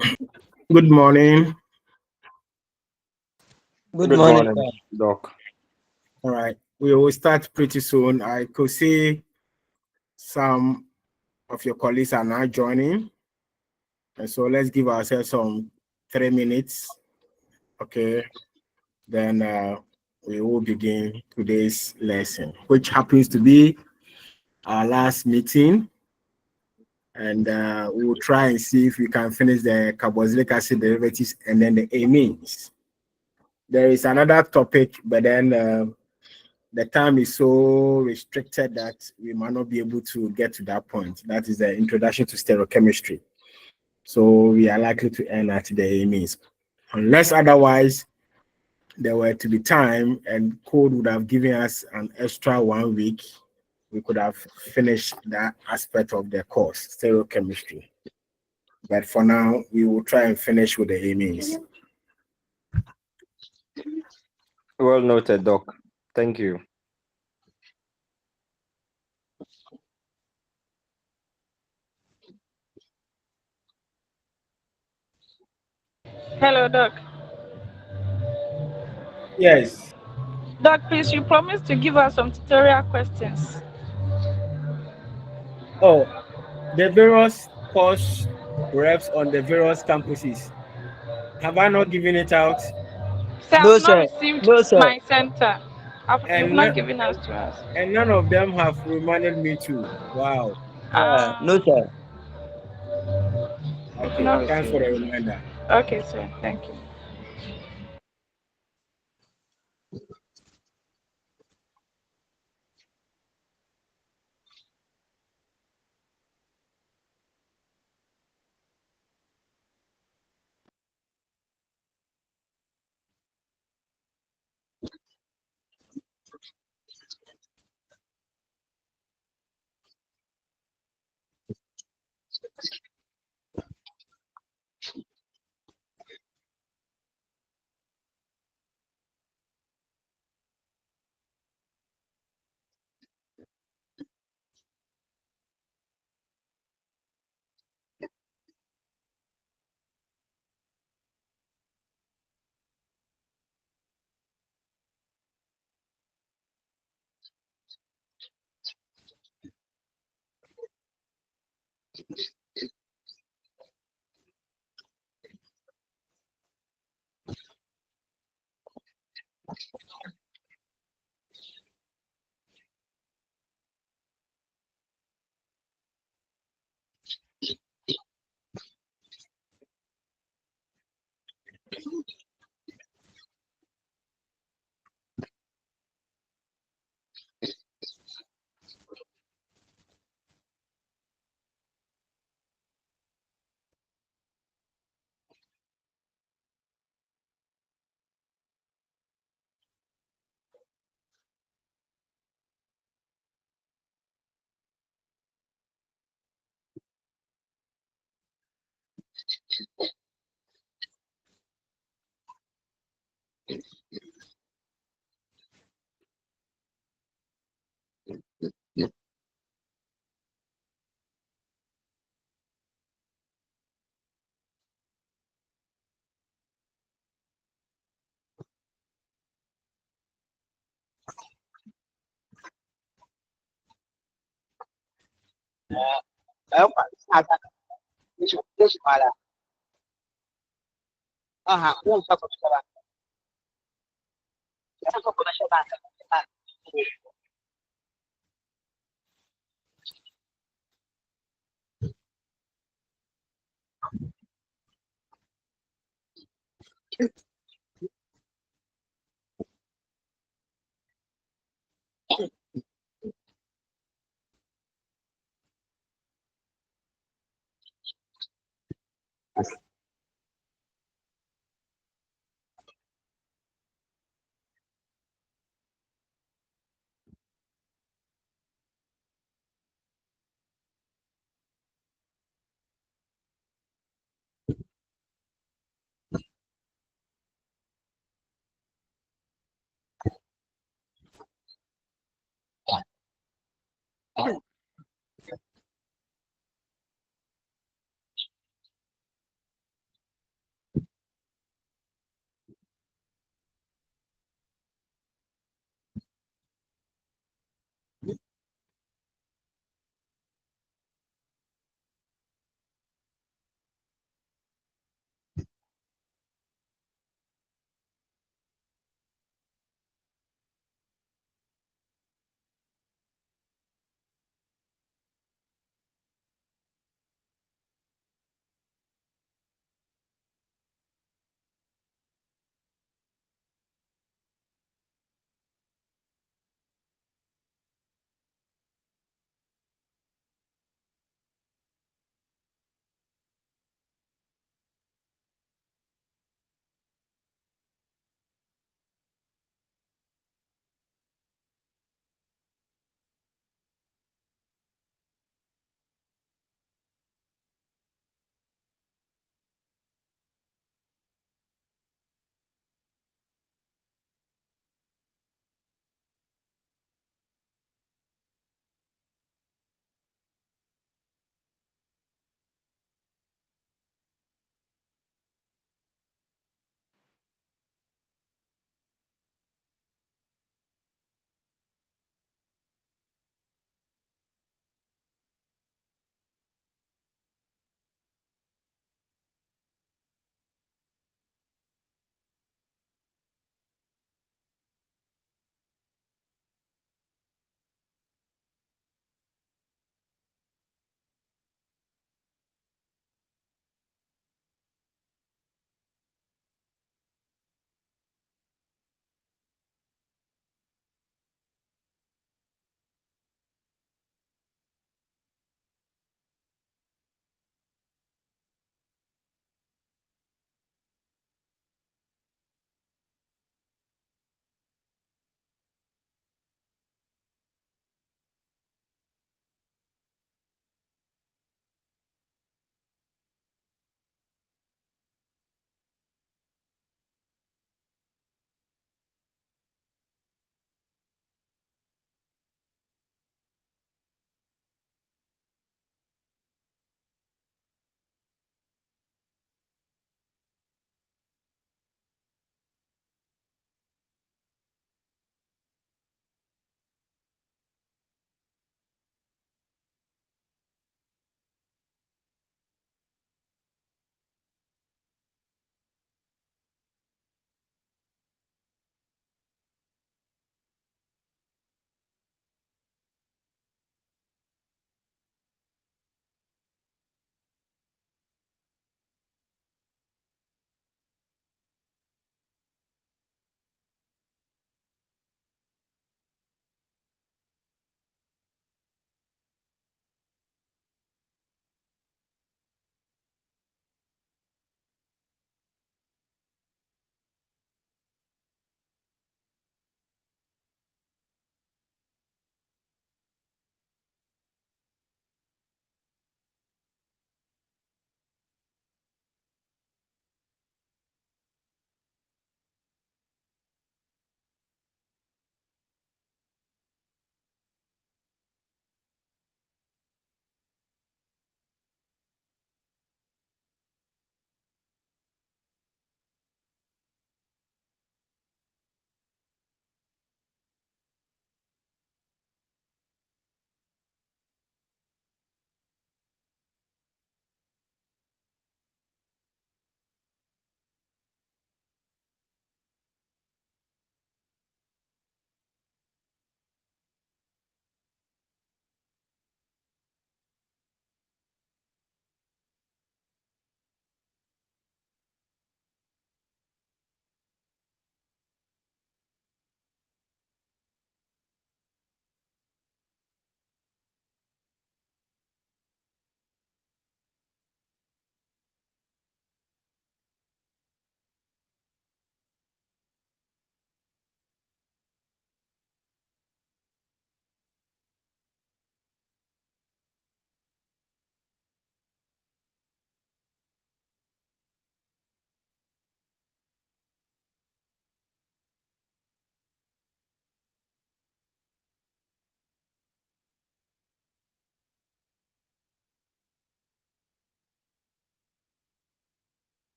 Good morning. Good Good morning, morning, sir. Doc. All right, we will start pretty soon. I could see some of your colleagues are now joining, and so let's give ourselves some 3 minutes. Okay, then we will begin today's lesson, which happens to be our last meeting, and we will try and see if we can finish the carboxylic acid derivatives and then the amines. There is another topic, but then the time is so restricted that we might not be able to get to that point. That is the introduction to stereochemistry. So we are likely to end at the amines. Unless otherwise there were to be time and code would have given us an extra 1 week, we could have finished that aspect of the course, stereochemistry. But for now, we will try and finish with the amines. Well noted, Doc. Thank you. Hello, Doc. Yes. Doc, please, you promised to give us some tutorial questions. Oh, the various course reps on the various campuses. Have I not given it out? Say, No, I've not sir. received No, sir. my center. You've And not given us to us. none of them have reminded me to. Wow. No, Um, sir. I've Okay. not Thanks for received. the reminder. Okay, sir. Thank you.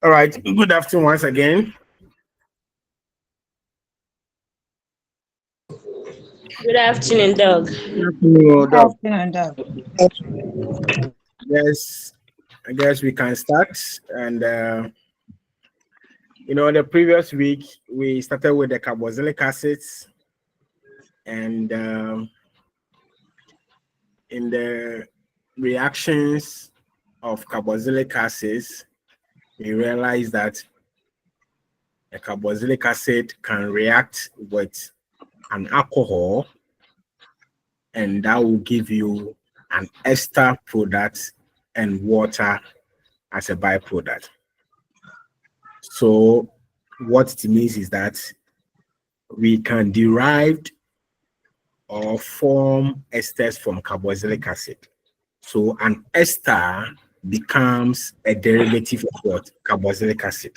All right. Good afternoon once again. Good afternoon, Doug. Good afternoon, Doc. Yes, I guess we can start. And the previous week we started with the carboxylic acids, and in the reactions of carboxylic acids, we realized that a carboxylic acid can react with an alcohol, and that will give you an ester product and water as a byproduct. So what it means is that we can derive or form esters from carboxylic acid. So an ester becomes a derivative of what? Carboxylic acid.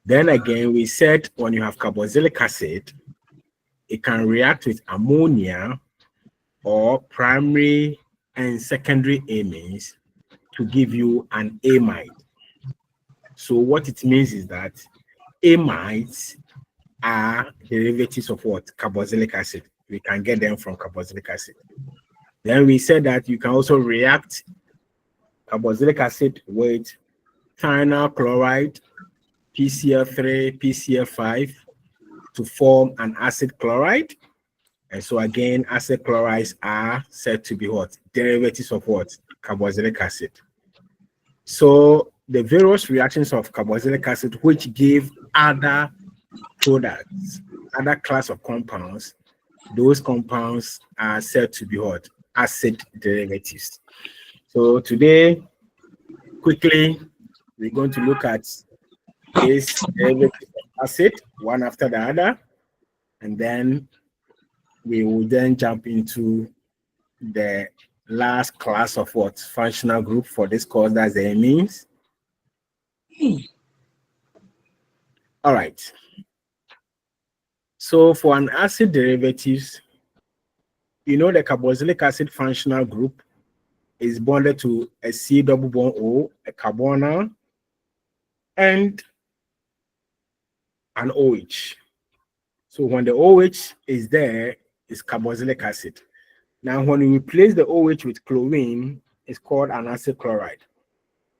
Then again, we said when you have carboxylic acid, it can react with ammonia or primary and secondary amines to give you an amide. So what it means is that amides are derivatives of what? Carboxylic acid. We can get them from carboxylic acid. Then we said that you can also react carboxylic acid with thionyl chloride, PCl3, PCl5 to form an acid chloride. And so again, acid chlorides are said to be what? Derivatives of what? Carboxylic acid. So the various reactions of carboxylic acid which give other products, other class of compounds, those compounds are said to be what? Acid derivatives. So today, quickly, we're going to look at this derivative of acid, one after the other, and then we will then jump into the last class of what? Functional group for this course, that's the amines. All right. So for an acid derivatives, the carboxylic acid functional group is bonded to a C double bond O, a carbonyl, and an OH. So when the OH is there, it's carboxylic acid. Now when we replace the OH with chlorine, it's called an acid chloride.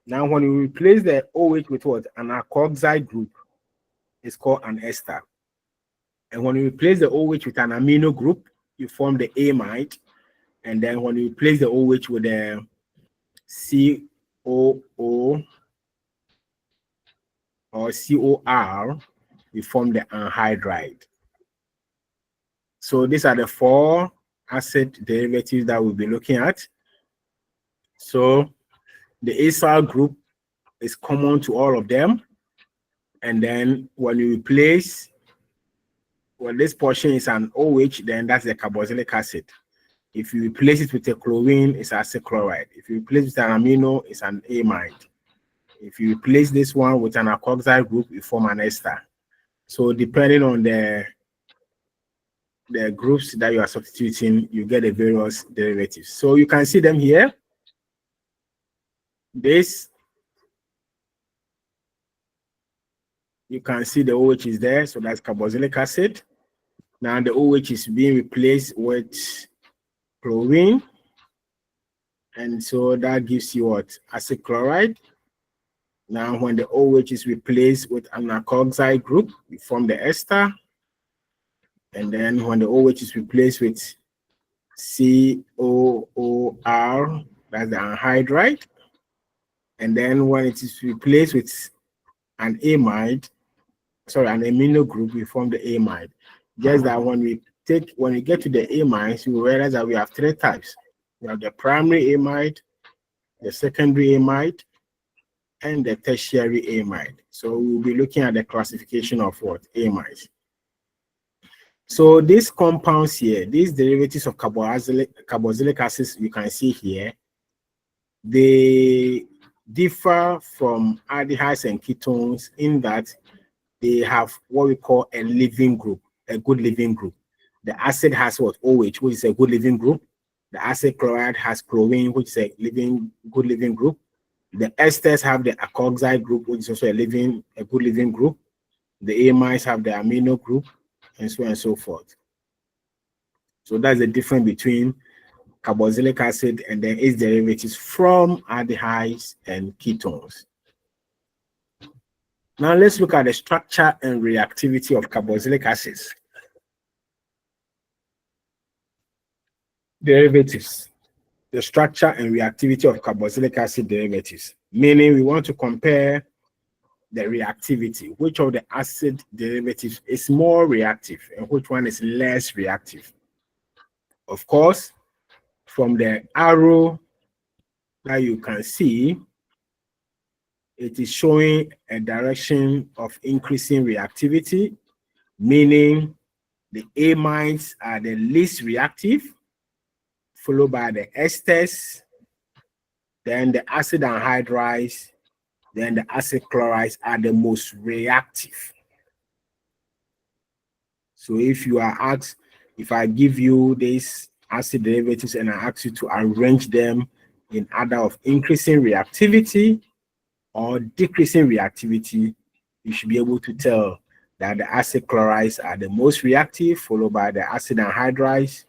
Now when we replace the OH with what? An alkoxide group, it's called an ester. And when you replace the OH with an amino group, you form the amide. And then when you replace the OH with a COO or COR, you form the anhydride. So these are the four acid derivatives that we'll be looking at. So the acyl group is common to all of them. And then when you replace, well, this portion is an OH, then that's the carboxylic acid. If you replace it with a chlorine, it's acid chloride. If you replace it with an amino, it's an amide. If you replace this one with an alkoxide group, you form an ester. So depending on the groups that you are substituting, you get the various derivatives. So you can see them here. This, you can see the OH is there, so that's carboxylic acid. Now the OH is being replaced with chlorine, and so that gives you what? Acid chloride. Now when the OH is replaced with an alkoxide group, we form the ester. And then when the OH is replaced with COOR, that's the anhydride. And then when it is replaced with an amide, an amino group, we form the amide. Just that when we get to the amides, you realize that we have three types. We have the primary amide, the secondary amide, and the tertiary amide. So we'll be looking at the classification of what? Amides. So these compounds here, these derivatives of carboxylic acids you can see here, they differ from aldehydes and ketones in that they have what we call a living group, a good living group. The acid has what? OH, which is a good living group. The acid chloride has chlorine, which is a good living group. The esters have the alkoxide group, which is also a good living group. The amides have the amino group, and so on and so forth. So that's the difference between carboxylic acid and then its derivatives from aldehydes and ketones. Now let's look at the structure and reactivity of carboxylic acids. Derivatives. The structure and reactivity of carboxylic acid derivatives, meaning we want to compare the reactivity, which of the acid derivatives is more reactive and which one is less reactive. Of course, from the arrow that you can see, it is showing a direction of increasing reactivity, meaning the amides are the least reactive, followed by the esters, then the acid anhydrides, then the acid chlorides are the most reactive. So if you are asked, if I give you these acid derivatives and I ask you to arrange them in order of increasing reactivity or decreasing reactivity, you should be able to tell that the acid chlorides are the most reactive, followed by the acid anhydrides,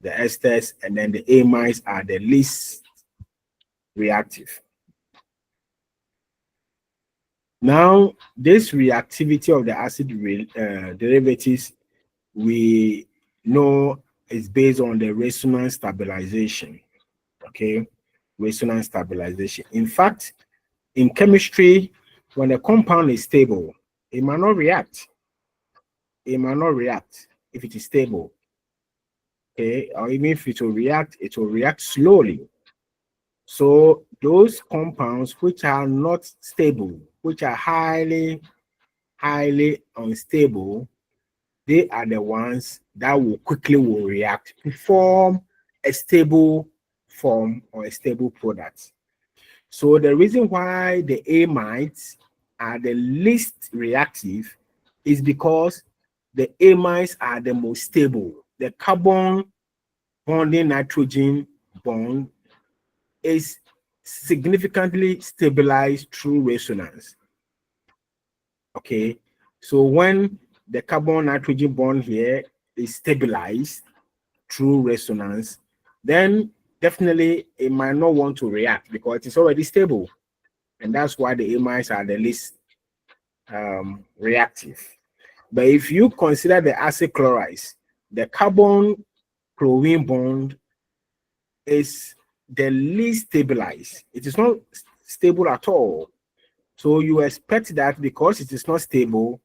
the esters, and then the amides are the least reactive. Now, this reactivity of the acid derivatives, we know is based on the resonance stabilization. Okay, resonance stabilization. In fact, in chemistry, when a compound is stable, it might not react. It might not react if it is stable. Okay, or even if it will react slowly. So those compounds which are not stable, which are highly unstable, they are the ones that will quickly react to form a stable form or a stable product. So the reason why the amides are the least reactive is because the amides are the most stable. The carbon bonding nitrogen bond is significantly stabilized through resonance. Okay, so when the carbon nitrogen bond here is stabilized through resonance, then definitely it might not want to react because it is already stable, and that's why the amides are the least reactive. But if you consider the acid chlorides, the carbon chlorine bond is the least stabilized. It is not stable at all. So you expect that because it is not stable,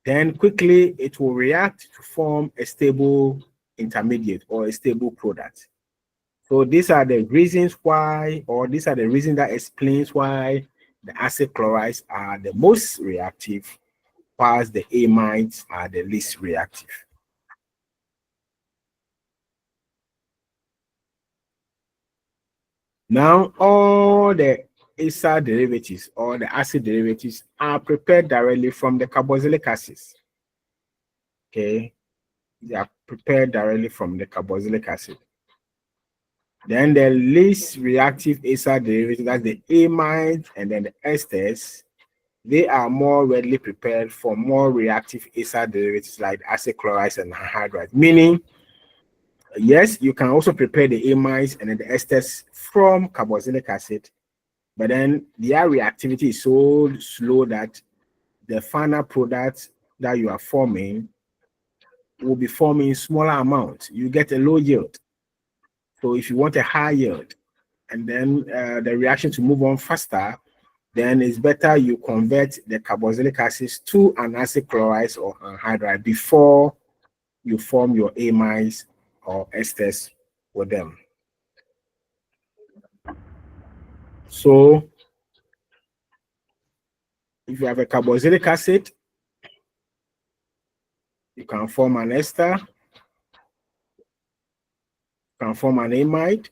then quickly it will react to form a stable intermediate or a stable product. So these are the reasons why, or these are the reasons that explains why the acid chlorides are the most reactive, whilst the amides are the least reactive. Now, all the acid derivatives or the acid derivatives are prepared directly from the carboxylic acids. Okay, they are prepared directly from the carboxylic acid. Then the least reactive acid derivative, that's the amides and then the esters, they are more readily prepared for more reactive acid derivatives like acid chlorides and anhydrides. Meaning, yes, you can also prepare the amides and then the esters from carboxylic acid, but then their reactivity is so slow that the final product that you are forming will be forming smaller amounts. You get a low yield. So if you want a high yield and then the reaction to move on faster, then it's better you convert the carboxylic acids to an acid chloride or anhydride before you form your amides or esters with them. So if you have a carboxylic acid, you can form an ester, you can form an amide,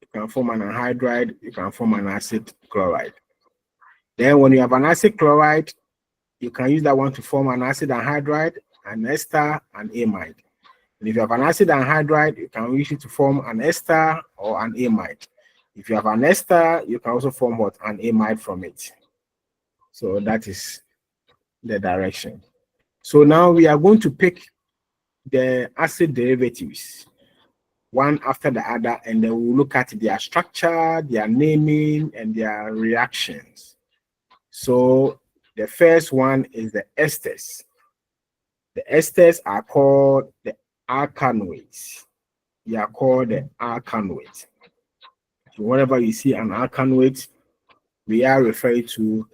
you can form an anhydride, you can form an acid chloride. Then when you have an acid chloride, you can use that one to form an acid anhydride, an ester, and amide. And if you have an acid anhydride, you can use it to form an ester or an amide. If you have an ester, you can also form what? An amide from it. So that is the direction. So now we are going to pick the acid derivatives one after the other, and then we'll look at their structure, their naming, and their reactions. So the first one is the esters. The esters are called the alkanoids. They are called the alkanoids. So whenever you see an alkanoid, we are referring to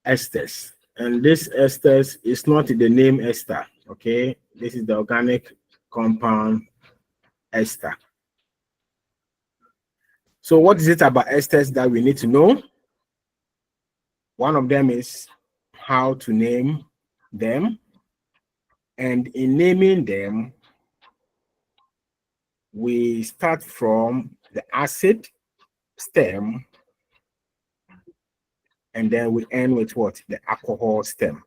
esters. And this esters is not the name ester, okay? This is the organic compound ester. So what is it about esters that we need to know? One of them is how to name them. And in naming them, we start from the acid stem, and then we end with what? The alcohol stem.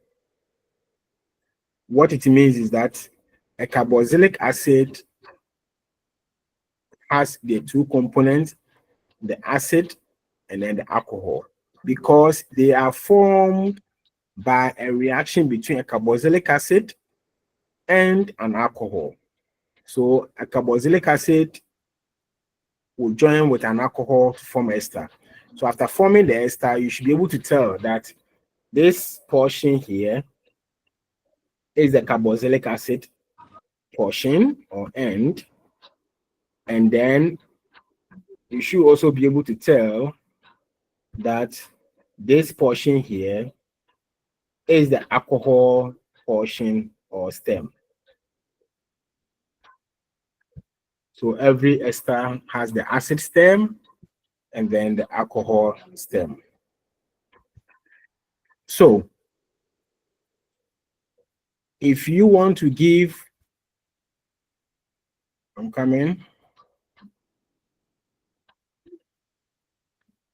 What it means is that a carboxylic acid has the two components, the acid and then the alcohol, because they are formed by a reaction between a carboxylic acid and an alcohol. So a carboxylic acid will join with an alcohol to form ester. So after forming the ester, you should be able to tell that this portion here is the carboxylic acid portion or end, and then you should also be able to tell that this portion here is the alcohol portion or stem. So every ester has the acid stem and then the alcohol stem. So if you want to give, I'm coming.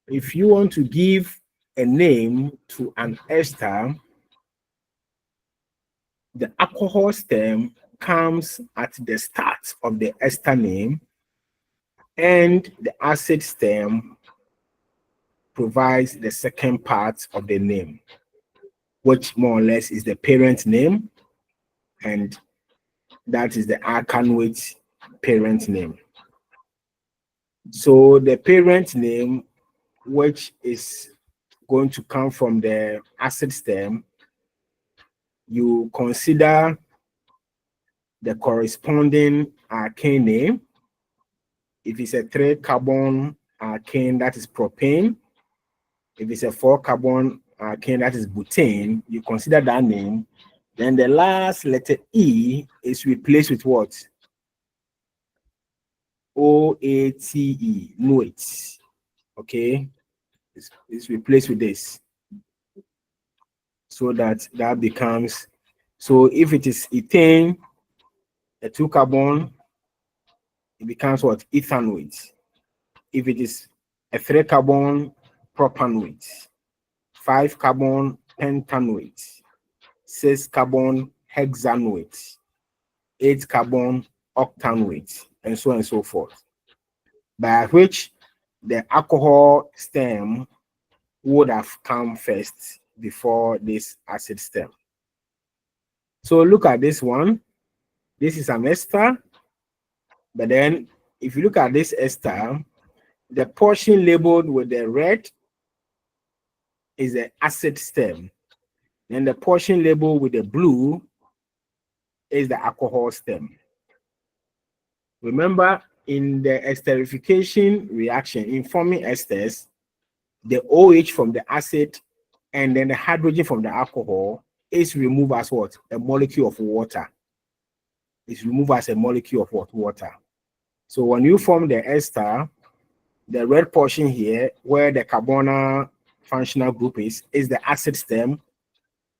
If you want to give a name to an ester, the alcohol stem comes at the start of the ester name, and the acid stem provides the second part of the name, which more or less is the parent name, and that is the alkanoid parent name. So the parent name, which is going to come from the acid stem, you consider the corresponding alkane name. If it's a 3-carbon alkane, that is propane. If it's a 4-carbon alkane, that is butane. You consider that name. Then the last letter E is replaced with what? OATE, noate. Okay, it's replaced with this, so that becomes. So if it is ethane, a 2-carbon, it becomes what? Ethanoate. If it is a 3-carbon, propanoate. 5-carbon, pentanoate. 6-carbon, hexanoate. 8-carbon, octanoate, and so on and so forth. By which the alcohol stem would have come first before this acid stem. So look at this one. This is an ester, but then if you look at this ester, the portion labeled with the red is the acid stem, and the portion labeled with the blue is the alcohol stem. Remember, in the esterification reaction, in forming esters, the OH from the acid and then the hydrogen from the alcohol is removed as what? A molecule of water. It's removed as a molecule of what? Water. So when you form the ester, the red portion here, where the carbonyl functional group is the acid stem,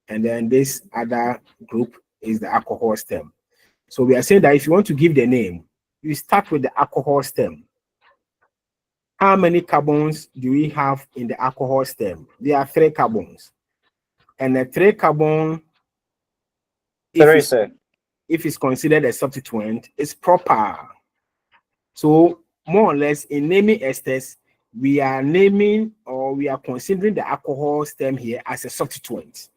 and then this other group is the alcohol stem. So we are saying that if you want to give the name, you start with the alcohol stem. How many carbons do we have in the alcohol stem? There are 3 carbons. And the 3-carbon, if it's considered a substituent, is proper. So more or less in naming esters, we are naming or we are considering the alcohol stem here as a substituent.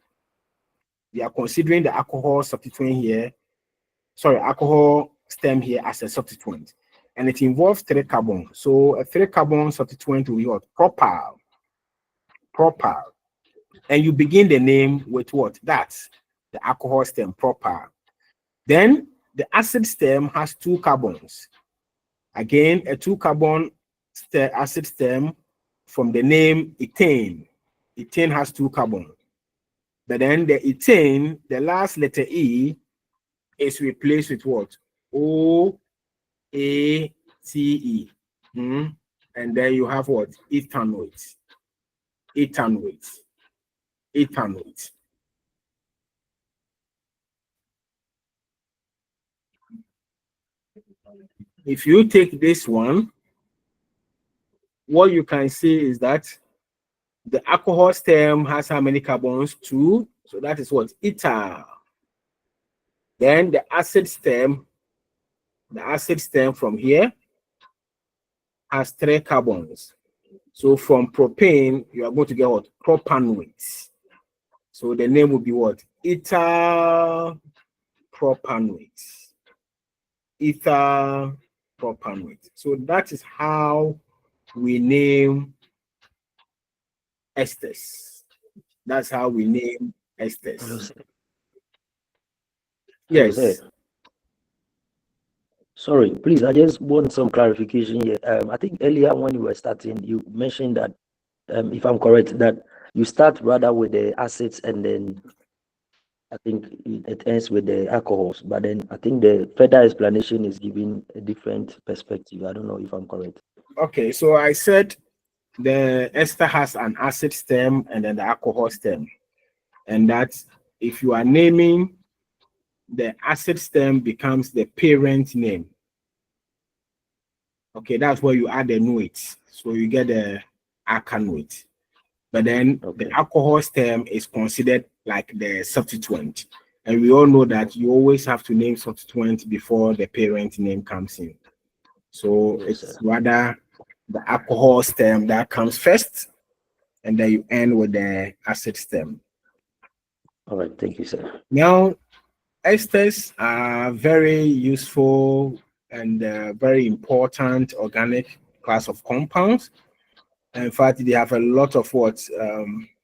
We are considering the alcohol substituent here, alcohol stem here as a substituent. And it involves 3 carbon. So a 3 carbon substituent will be what? Propyl. Propyl. And you begin the name with what? That's the alcohol stem, propyl. Then the acid stem has 2 carbons. Again, a 2 carbon acid stem from the name ethane. Ethane has 2 carbons. But then the ethane, the last letter E, is replaced with what? O A T E. And then you have what? Ethanoate. Ethanoate. Ethanoate. If you take this one, what you can see is that the alcohol stem has how many carbons? 2. So that is what? Ethyl. Then the acid stem from here has 3 carbons. So from propane, you are going to get what? Propanoate. So the name will be what? Ethyl propanoate. Ethyl propanoate. So that is how we name esters. That's how we name esters. Hello, sir. Yes. Hello, sir. Sorry, please, I just want some clarification here. I think earlier when you were starting, you mentioned that, if I'm correct, that you start rather with the acids and then I think it ends with the alcohols. But then I think the further explanation is giving a different perspective. I don't know if I'm correct. Okay, so I said the ester has an acid stem and then the alcohol stem. And that if you are naming, the acid stem becomes the parent name. Okay, that's where you add the noate. So you get the alkanoate. But then the alcohol stem is considered like the substituent. And we all know that you always have to name substituent before the parent name comes in. So Yes, it's sir. rather the alcohol stem that comes first, and then you end with the acid stem. All right, thank you, sir. Now, esters are very useful and very important organic class of compounds. In fact, they have a lot of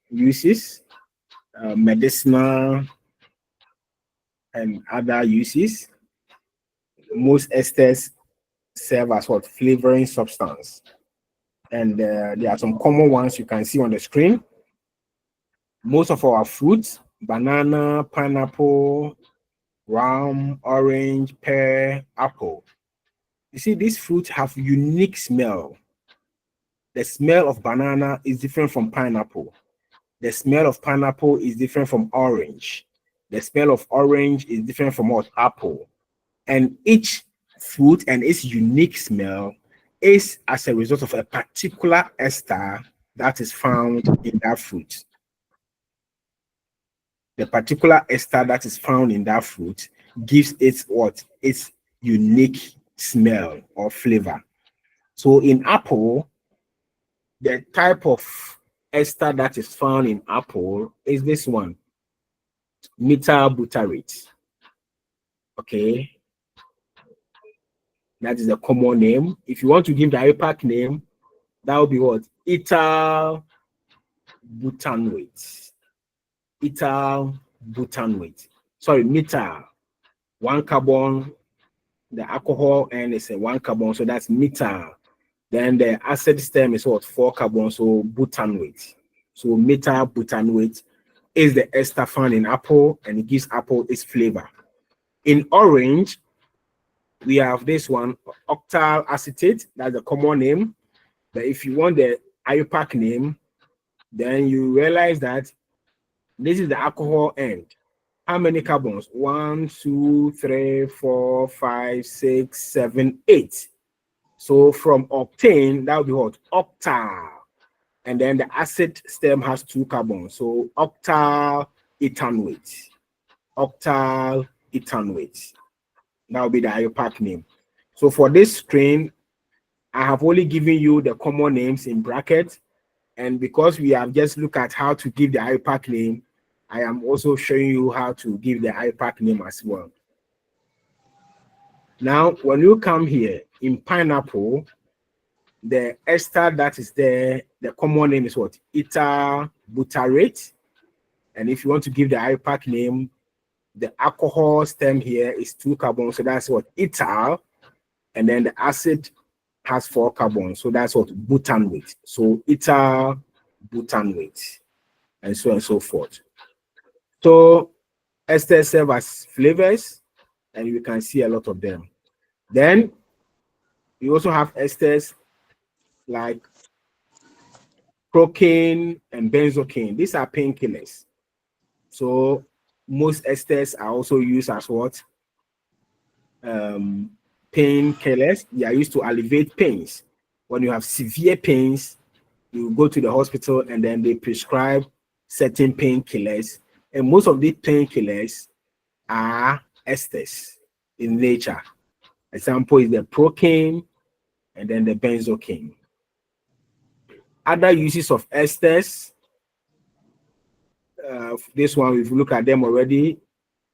uses, medicinal and other uses. Most esters serve as flavoring substance. And there are some common ones you can see on the screen. Most of our fruits, banana, pineapple, rum, orange, pear, apple. You see, these fruits have unique smell. The smell of banana is different from pineapple. The smell of pineapple is different from orange. The smell of orange is different from apple. And each fruit and its unique smell is as a result of a particular ester that is found in that fruit. The particular ester that is found in that fruit gives it its unique smell or flavor. So in apple, the type of ester that is found in apple is this one, methyl butyrate. Okay, that is the common name. If you want to give the IUPAC name, that will be what? Ethyl butanoate. Ethyl butanoate. Sorry, methyl. 1 carbon. The alcohol N is a 1 carbon, so that's methyl. Then the acid stem is 4 carbon, so butanoate. So methyl butanoate is the ester found in apple, and it gives apple its flavor. In orange, we have this one, octyl acetate. That's the common name. But if you want the IUPAC name, then you realize that this is the alcohol end. How many carbons? 1, 2, 3, 4, 5, 6, 7, 8. So from octane, that would be what? Octyl. And then the acid stem has 2 carbons. So octyl ethanoate. Octyl ethanoate. That will be the IUPAC name. So for this strain, I have only given you the common names in brackets, and because we have just looked at how to give the IUPAC name, I am also showing you how to give the IUPAC name as well. Now, when you come here in pineapple, the ester that is there, the common name is what? Ethyl butyrate. And if you want to give the IUPAC name, the alcohol stem here is 2 carbons, so that's what? Ethyl. And then the acid has 4 carbons, so that's what? Butanate. So ethyl butanate, and so on and so forth. So esters serve as flavors, and you can see a lot of them. Then you also have esters like procaine and benzocaine. These are painkillers. So most esters are also used as what? Painkillers. They are used to alleviate pains. When you have severe pains, you go to the hospital and then they prescribe certain painkillers. And most of these painkillers are esters in nature. Example is the procaine and then the benzocaine. Other uses of esters, this one we've looked at them already,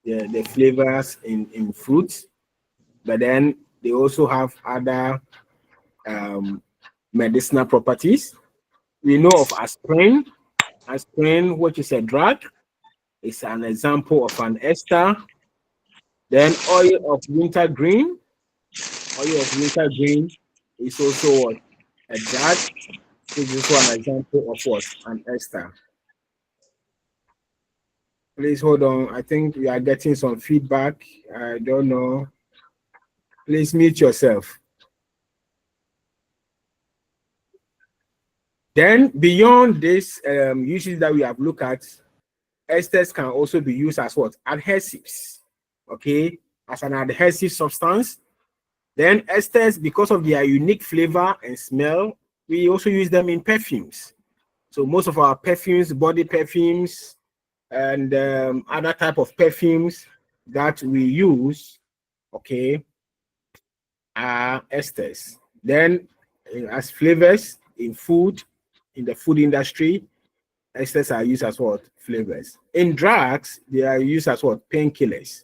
the flavors in fruits, but then they also have other medicinal properties. We know of aspirin. Aspirin, which is a drug, is an example of an ester. Then oil of wintergreen. Oil of wintergreen is also what? A drug. This is also an example of what? An ester. Please hold on. I think we are getting some feedback. I don't know. Please mute yourself. Then beyond this uses that we have looked at, esters can also be used as what? Adhesives. Okay, as an adhesive substance. Then esters, because of their unique flavor and smell, we also use them in perfumes. So most of our perfumes, body perfumes, and other type of perfumes that we use, okay, are esters. Then as flavors in food, in the food industry, esters are used as what? Flavors. In drugs, they are used as what? Painkillers.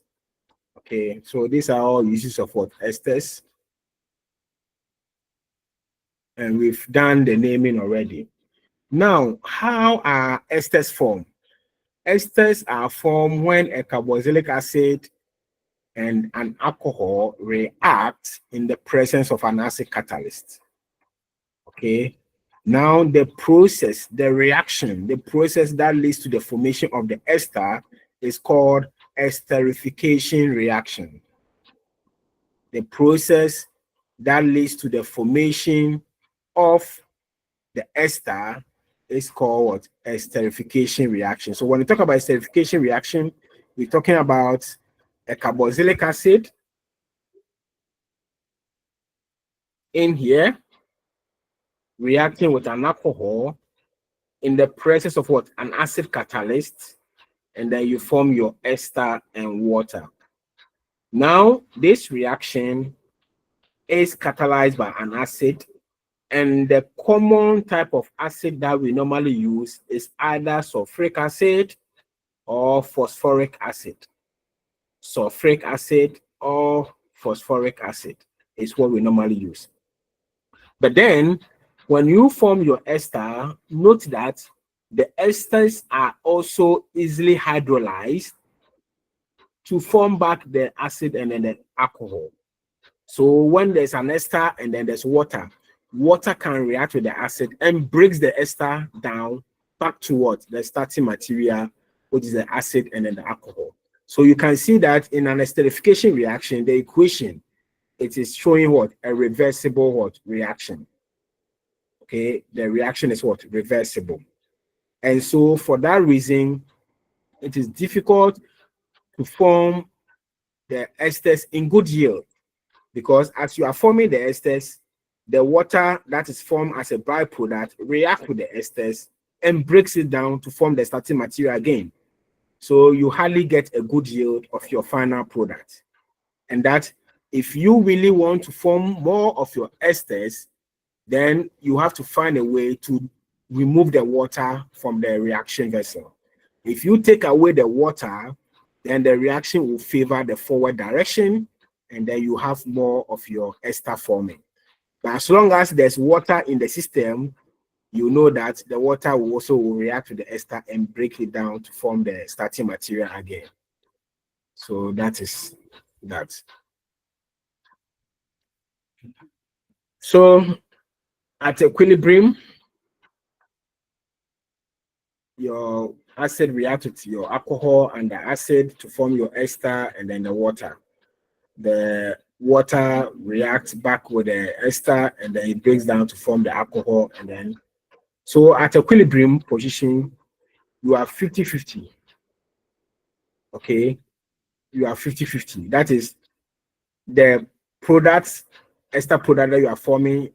Okay, so these are all uses of what? Esters. And we've done the naming already. Now, how are esters formed? Esters are formed when a carboxylic acid and an alcohol react in the presence of an acid catalyst. Okay. Now, the process, the reaction, the process that leads to the formation of the ester is called esterification reaction. The process that leads to the formation of the ester is called what? Esterification reaction. So when we talk about esterification reaction, we're talking about a carboxylic acid in here reacting with an alcohol in the presence of what? An acid catalyst, and then you form your ester and water. Now, this reaction is catalyzed by an acid, and the common type of acid that we normally use is either sulfuric acid or phosphoric acid. Sulfuric acid or phosphoric acid is what we normally use. But then, when you form your ester, note that the esters are also easily hydrolyzed to form back the acid and then the alcohol. So when there's an ester and then there's water, water can react with the acid and breaks the ester down back to what? The starting material, which is the acid and then the alcohol. So you can see that in an esterification reaction, the equation, it is showing what? A reversible what? Reaction. Okay, the reaction is what? Reversible. And so for that reason, it is difficult to form the esters in good yield, because as you are forming the esters, the water that is formed as a byproduct reacts with the esters and breaks it down to form the starting material again. So you hardly get a good yield of your final product. And that if you really want to form more of your esters, then you have to find a way to remove the water from the reaction vessel. If you take away the water, then the reaction will favor the forward direction, and then you have more of your ester forming. But as long as there's water in the system, you know that the water will also react to the ester and break it down to form the starting material again. So that is that. So at equilibrium, your acid reacts with your alcohol and the acid to form your ester and then the water. The water reacts back with the ester and then it breaks down to form the alcohol. And then, so at equilibrium position, you are 50-50. Okay, you are 50-50. That is the product, ester product that you are forming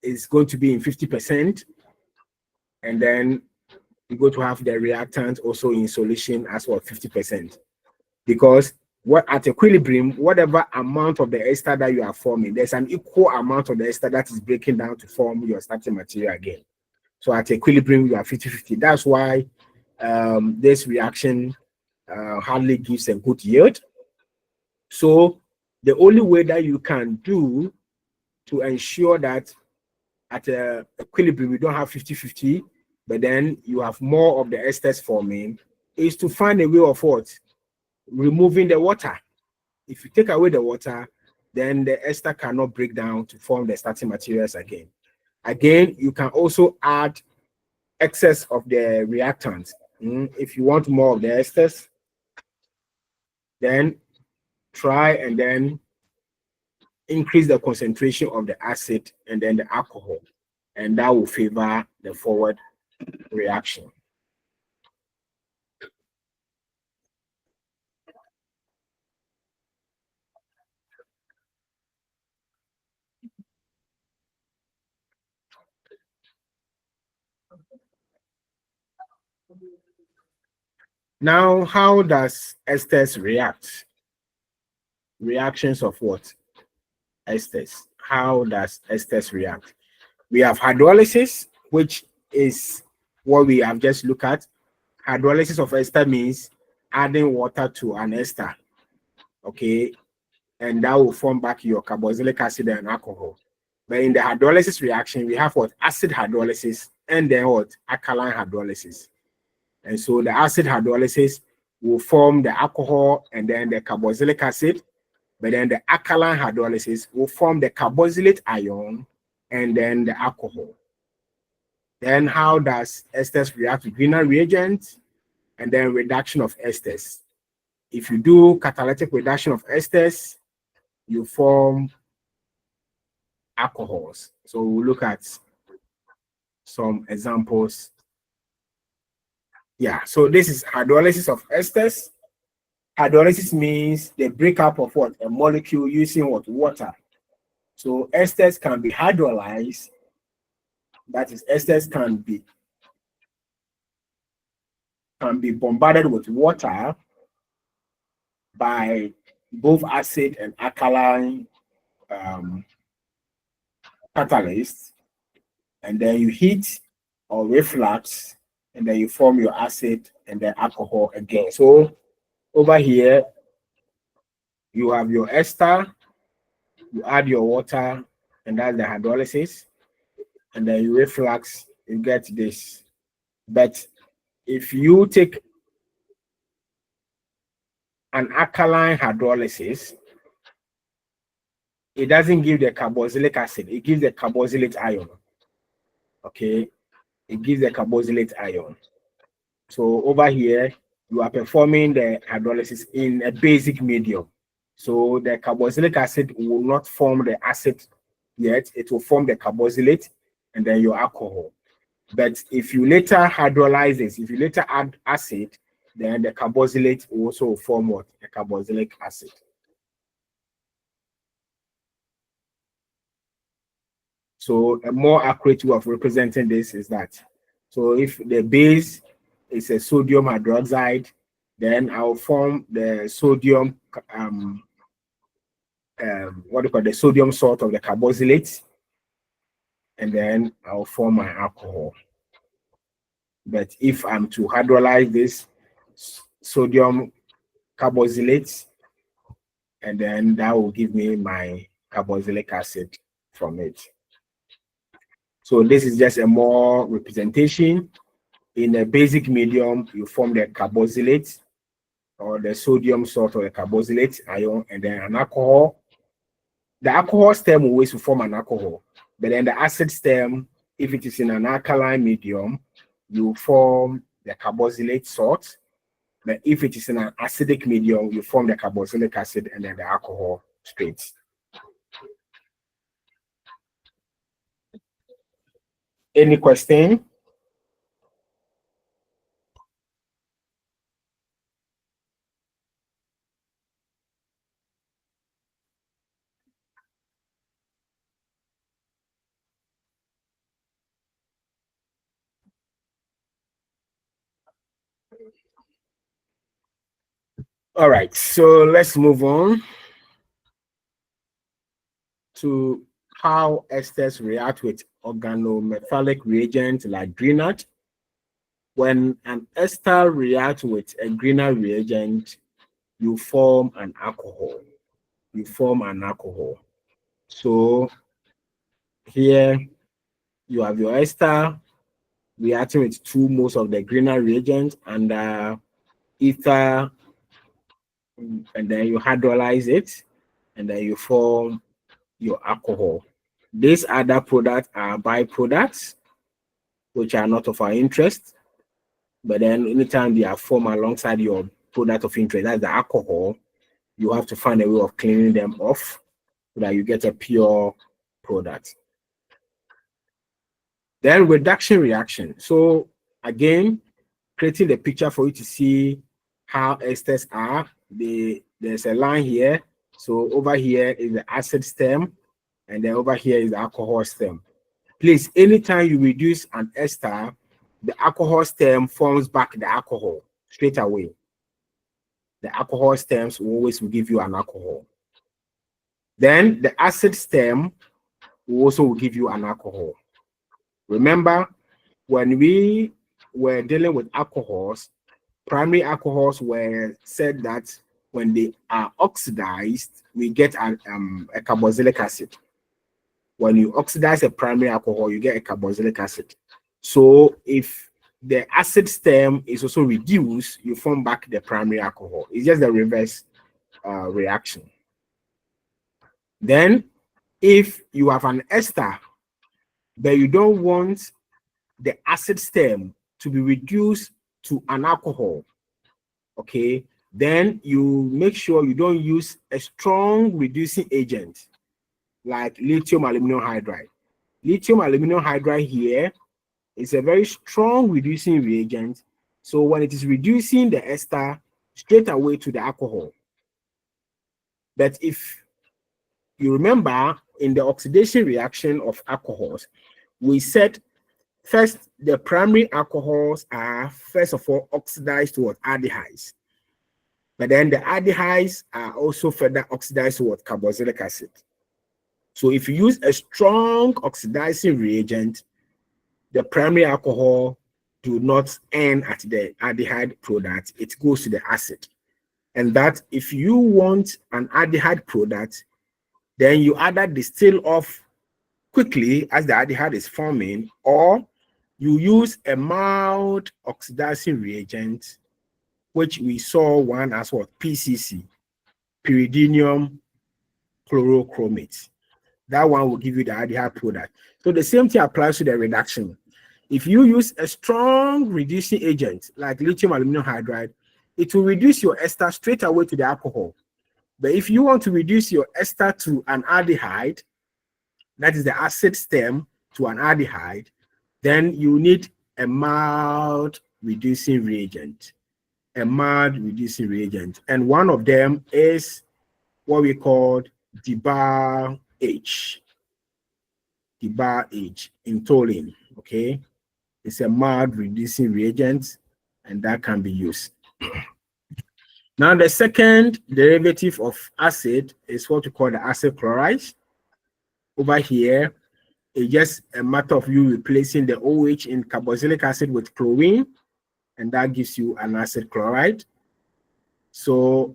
is going to be in 50%. And then you're going to have the reactant also in solution as well, 50%. Because what at equilibrium, whatever amount of the ester that you are forming, there's an equal amount of the ester that is breaking down to form your starting material again. So at equilibrium, you are 50-50. That's why this reaction hardly gives a good yield. So the only way that you can do to ensure that at equilibrium, you don't have 50-50, but then you have more of the esters forming, is to find a way of what? Removing the water. If you take away the water, then the ester cannot break down to form the starting materials again. Again, you can also add excess of the reactant. If you want more of the esters, then try and then increase the concentration of the acid and then the alcohol, and that will favor the forward reaction. Now, how does esters react? Reactions of what? Esters. How does esters react? We have hydrolysis, which is what we have just looked at. Hydrolysis of ester means adding water to an ester, okay, and that will form back your carboxylic acid and alcohol. But in the hydrolysis reaction, we have what? Acid hydrolysis and then what? Alkaline hydrolysis. And so the acid hydrolysis will form the alcohol and then the carboxylic acid, but then the alkaline hydrolysis will form the carboxylate ion and then the alcohol. Then how does esters react with Grignard reagents and then reduction of esters? If you do catalytic reduction of esters, you form alcohols. So we'll look at some examples. Yeah, so this is hydrolysis of esters. Hydrolysis means the breakup of what? A molecule using what? Water. So esters can be hydrolyzed. That is, esters can be bombarded with water by both acid and alkaline catalysts, and then you heat or reflux, and then you form your acid and then alcohol again. So over here, you have your ester, you add your water, and that's the hydrolysis, and then you reflux, you get this. But if you take an alkaline hydrolysis, it doesn't give the carboxylic acid, it gives the carboxylate ion. Okay, it gives the carboxylate ion. So over here, you are performing the hydrolysis in a basic medium. So the carboxylic acid will not form the acid yet, it will form the carboxylate and then your alcohol. But if you later hydrolyze this, if you later add acid, then the carboxylate will also form what? A carboxylic acid. So a more accurate way of representing this is that, so if the base is a sodium hydroxide, then I'll form the sodium, what do you call the sodium salt of the carboxylate, and then I'll form my alcohol. But if I'm to hydrolyze this sodium carboxylate, and then that will give me my carboxylic acid from it. So this is just a more representation. In a basic medium, you form the carboxylate or the sodium salt or the carboxylate ion, and then an alcohol. The alcohol stem will always form an alcohol, but then the acid stem, if it is in an alkaline medium, you form the carboxylate salt. But if it is in an acidic medium, you form the carboxylic acid and then the alcohol straight. Any question? All right, so let's move on to how esters react with organometallic reagents like Grignard. When an ester reacts with a Grignard reagent, you form an alcohol. You form an alcohol. So here you have your ester reacting with two moles of the Grignard reagent and ether, and then you hydrolyze it, and then you form your alcohol. These other products are byproducts, which are not of our interest. But then anytime they are formed alongside your product of interest, that's the alcohol, you have to find a way of cleaning them off so that you get a pure product. Then reduction reaction. So again, creating the picture for you to see how esters are. There's a line here. So over here is the acid stem, and then over here is the alcohol stem. Please, anytime you reduce an ester, the alcohol stem forms back the alcohol straight away. The alcohol stems will always give you an alcohol. Then the acid stem will also give you an alcohol. Remember, when we were dealing with alcohols, primary alcohols were said that when they are oxidized, we get a carboxylic acid. When you oxidize a primary alcohol, you get a carboxylic acid. So if the acid stem is also reduced, you form back the primary alcohol. It's just the reverse reaction. Then if you have an ester, but you don't want the acid stem to be reduced to an alcohol, okay, then you make sure you don't use a strong reducing agent like lithium aluminum hydride. Lithium aluminum hydride here is a very strong reducing reagent. So when it is reducing the ester straight away to the alcohol. But if you remember in the oxidation reaction of alcohols, we said first the primary alcohols are first of all oxidized towards aldehydes. But then the aldehydes are also further oxidized towards carboxylic acid. So if you use a strong oxidizing reagent, the primary alcohol do not end at the aldehyde product, it goes to the acid. And that if you want an aldehyde product, then you either distill off quickly as the aldehyde is forming, or you use a mild oxidizing reagent, which we saw one as what? PCC, pyridinium chlorochromate. That one will give you the aldehyde product. So the same thing applies to the reduction. If you use a strong reducing agent like lithium aluminum hydride, it will reduce your ester straight away to the alcohol. But if you want to reduce your ester to an aldehyde, that is the acid stem to an aldehyde, then you need a mild reducing reagent. A mild reducing reagent. And one of them is what we call Dibar H. Dibar H in toluene, okay? It's a mild reducing reagent, and that can be used. Now, the second derivative of acid is what we call the acid chloride. Over here, It's just a matter of you replacing the OH in carboxylic acid with chlorine, and that gives you an acid chloride. So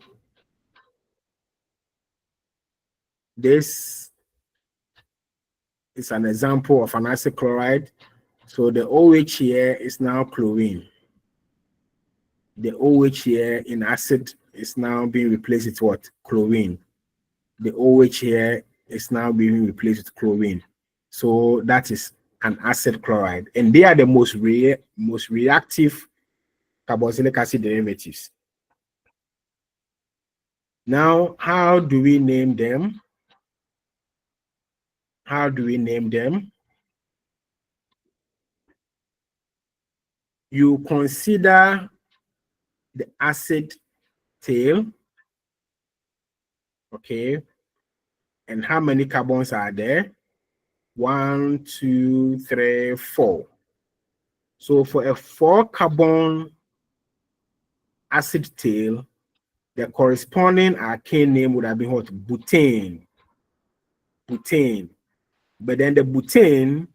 this is an example of an acid chloride. So the OH here is now chlorine. The OH here in acid is now being replaced with what? Chlorine. The OH here is now being replaced with chlorine. So that is an acid chloride. And they are the most reactive carboxylic acid derivatives. Now, how do we name them? How do we name them? You consider the acid tail, okay, and how many carbons are there? 1, 2, 3, 4. So for a 4-carbon acid tail, the corresponding alkane name would have been what? Butane. Butane. But then the butane,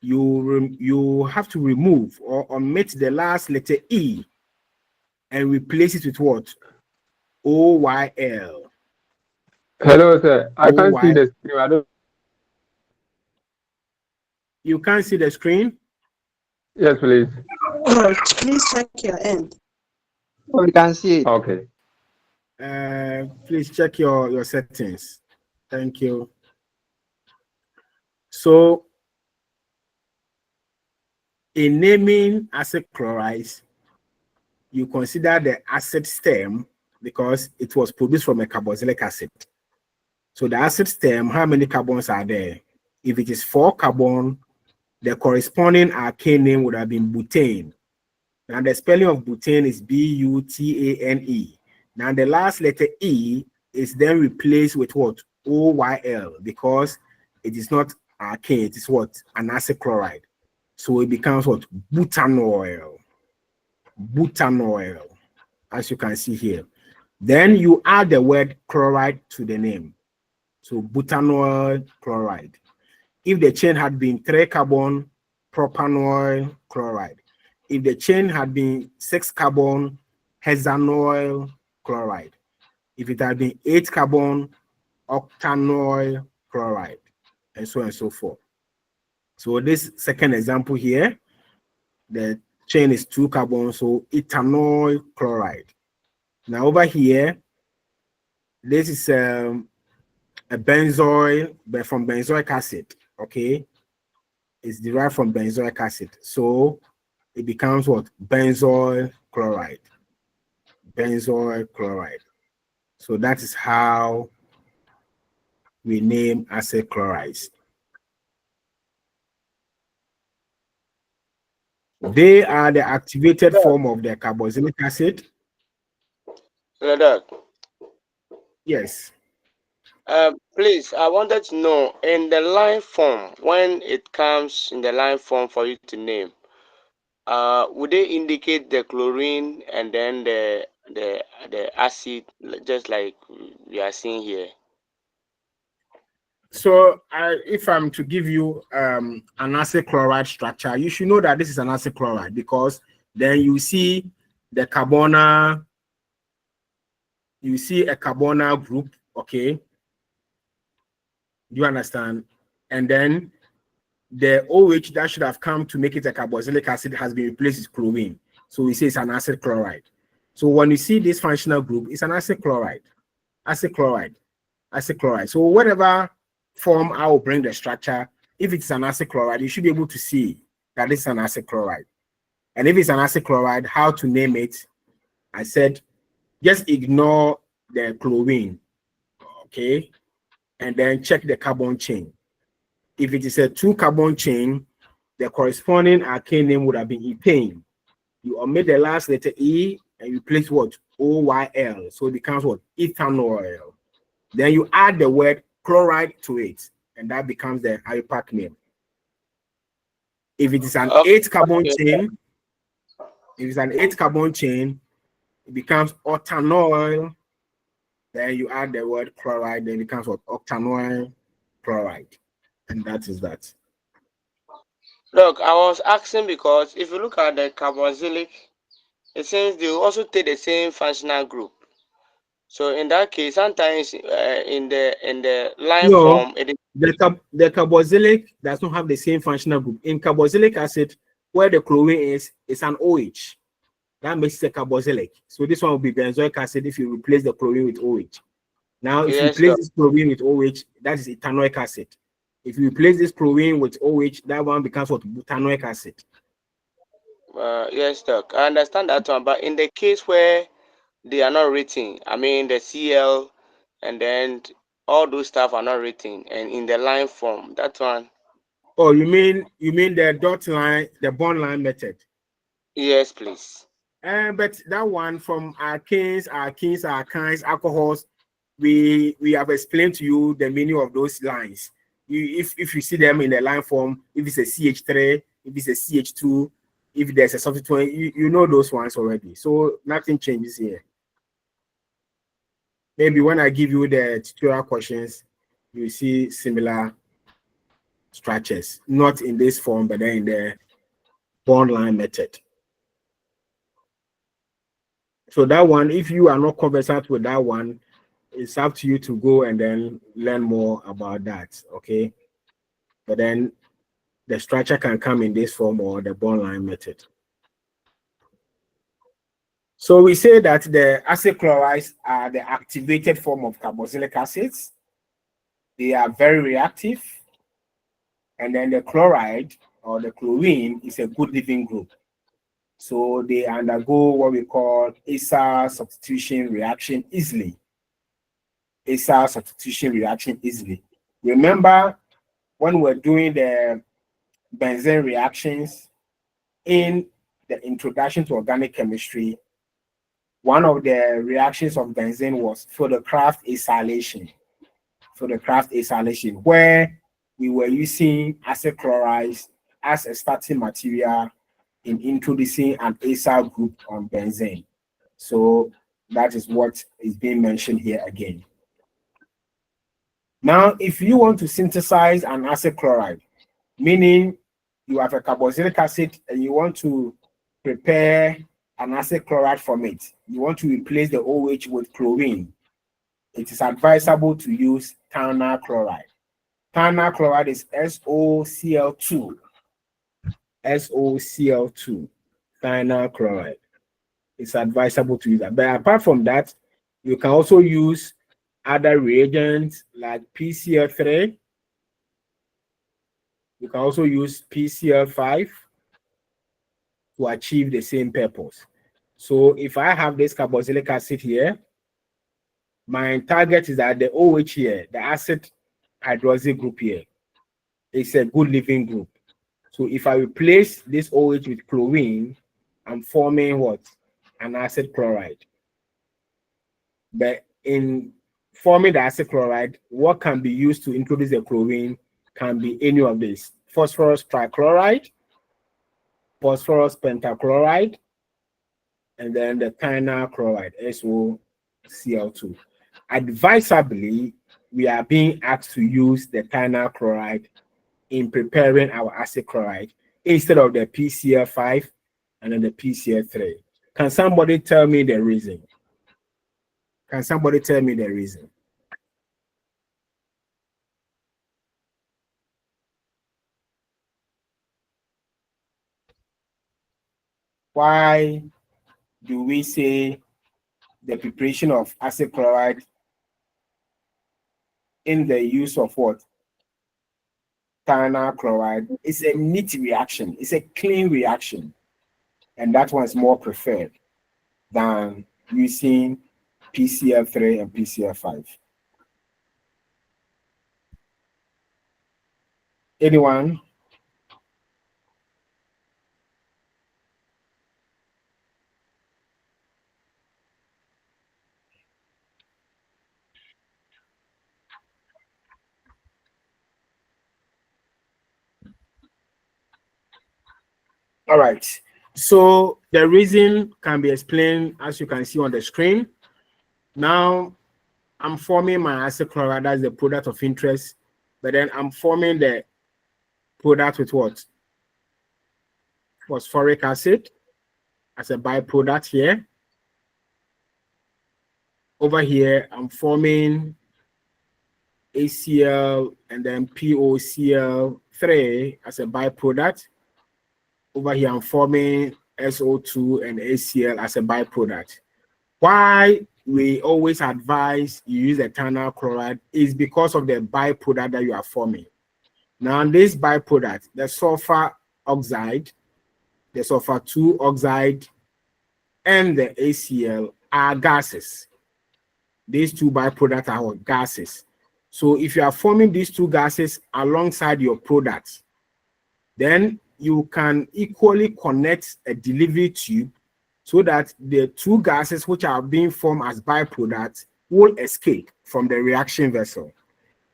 you have to remove or omit the last letter E and replace it with what? OYL. Hello, sir. I can't see the screen. I don't. You can't see the screen? Yes, please. Please check your end. We can see it. Okay. Please check your settings. Thank you. So in naming acid chlorides, you consider the acid stem because it was produced from a carboxylic acid. So the acid stem, how many carbons are there? If it is 4 carbon, the corresponding alkane name would have been butane. Now the spelling of butane is Butane. Now the last letter E is then replaced with what? OYL, because it is not alkane, it is what? An acid chloride. So it becomes what? Butanoil. Butanoil, as you can see here. Then you add the word chloride to the name. So butanoil chloride. If the chain had been 3 carbon, propanoil chloride. If the chain had been 6 carbon, hexanoil chloride. If it had been 8 carbon, octanoil chloride, and so on and so forth. So this second example here, the chain is 2 carbon, so ethanol chloride. Now over here, this is a benzoyl, but from benzoic acid, okay? It's derived from benzoic acid. So it becomes what? Benzoyl chloride. Benzoyl chloride. So that is how we name acid chlorides. They are the activated form of the carboxylic acid. Doc. Yes. Please, I wanted to know in the line form, when it comes in the line form for you to name, would they indicate the chlorine and then the acid, just like we are seeing here? So if I'm to give you an acid chloride structure, you should know that this is an acid chloride because then you see the carbonyl, you see a carbonyl group, okay? Do you understand? And then the OH that should have come to make it a carboxylic acid has been replaced with chlorine. So we say it's an acid chloride. So when you see this functional group, it's an acid chloride. Acid chloride. Acid chloride. So whatever form I will bring the structure, if it's an acid chloride, you should be able to see that it's an acid chloride. And if it's an acid chloride, how to name it? I said, just ignore the chlorine, okay? And then check the carbon chain. If it is a 2-carbon chain, the corresponding alkane name would have been ethane. You omit the last letter E and you place what? OYL. So it becomes what? Ethanol. Then you add the word chloride to it, and that becomes the IUPAC name. If it is an 8-carbon chain, if it's an 8-carbon chain, it becomes octanoil. Then you add the word chloride, then it becomes what? Octanoil chloride. And that is that. Look, I was asking because if you look at the carboxylic, it seems they also take the same functional group. So in that case, sometimes in the line No, form, it is the carboxylic does not have the same functional group. In carboxylic acid, where the chlorine is, it's an OH. That makes it a carboxylic. So this one will be benzoic acid if you replace the chlorine with OH. Now, if you yes, replace this chlorine with OH, that is ethanoic acid. If you replace this chlorine with OH, that one becomes what? Butanoic acid. yes, doc. I understand that one, but in the case where they are not written, I mean the CL and then all those stuff are not written, and in the line form, that one. Oh, you mean the dot line, the bond line method? Yes, please. But that one from alkanes, alkynes, alcohols, we have explained to you the meaning of those lines. If you see them in the line form, if it's a CH3, if it's a CH2, if there's a substituent, you know those ones already. So nothing changes here. Maybe when I give you the tutorial questions, you see similar structures, not in this form, but then in the bond line method. So that one, if you are not conversant with that one, it's up to you to go and then learn more about that, okay? But then the structure can come in this form or the bond line method. So we say that the acid chlorides are the activated form of carboxylic acids. They are very reactive. And then the chloride or the chlorine is a good living group. So they undergo what we call acyl substitution reaction easily. Acyl substitution reaction easily. Remember when we're doing the benzene reactions in the introduction to organic chemistry, one of the reactions of benzene was Fieldcraft acylation. Fieldcraft acylation, where we were using acid chlorides as a starting material in introducing an acyl group on benzene. So that is what is being mentioned here again. Now, if you want to synthesize an acid chloride, meaning you have a carboxylic acid and you want to prepare an acid chloride from it, you want to replace the OH with chlorine, it is advisable to use tannal chloride. Tannal chloride is SOCl2. SOCl2, tannal chloride. It's advisable to use that. But apart from that, you can also use other reagents like PCl3. You can also use PCl5 to achieve the same purpose. So if I have this carboxylic acid here, my target is that the OH here, the acid hydroxy group here, is a good living group. So if I replace this OH with chlorine, I'm forming what? An acid chloride. But in forming the acid chloride, what can be used to introduce the chlorine can be any of this: phosphorus trichloride, phosphorus pentachloride, and then the tannal chloride, SOCl2. Advisably, we are being asked to use the tannal chloride in preparing our acid chloride instead of the PCl5 and then the PCl3. Can somebody tell me the reason? Can somebody tell me the reason? Why do we say the preparation of acid chloride in the use of what? Tannal chloride is a neat reaction, it's a clean reaction, and that one is more preferred than using PCl3 and PCl5. Anyone? All right. So the reason can be explained as you can see on the screen. Now I'm forming my acid chloride as the product of interest, but then I'm forming the product with what? phosphoric acid as a byproduct here. Over here, I'm forming ACl and then POCl3 as a byproduct. Over here, I'm forming SO2 and ACl as a byproduct. Why we always advise you use ethanol chloride is because of the byproduct that you are forming. Now, this byproduct, the sulfur oxide, the sulfur 2 oxide, and the ACl are gases. These two byproducts are gases. So if you are forming these two gases alongside your products, then you can equally connect a delivery tube so that the two gases which are being formed as byproducts will escape from the reaction vessel.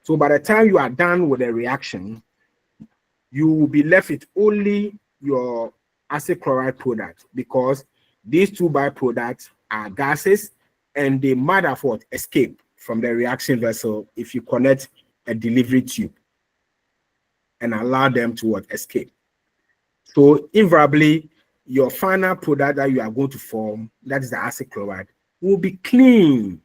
So by the time you are done with the reaction, you will be left with only your acid chloride product, because these two byproducts are gases and they might have what escape from the reaction vessel if you connect a delivery tube and allow them to what escape. So invariably, your final product that you are going to form, that is the acid chloride, will be clean,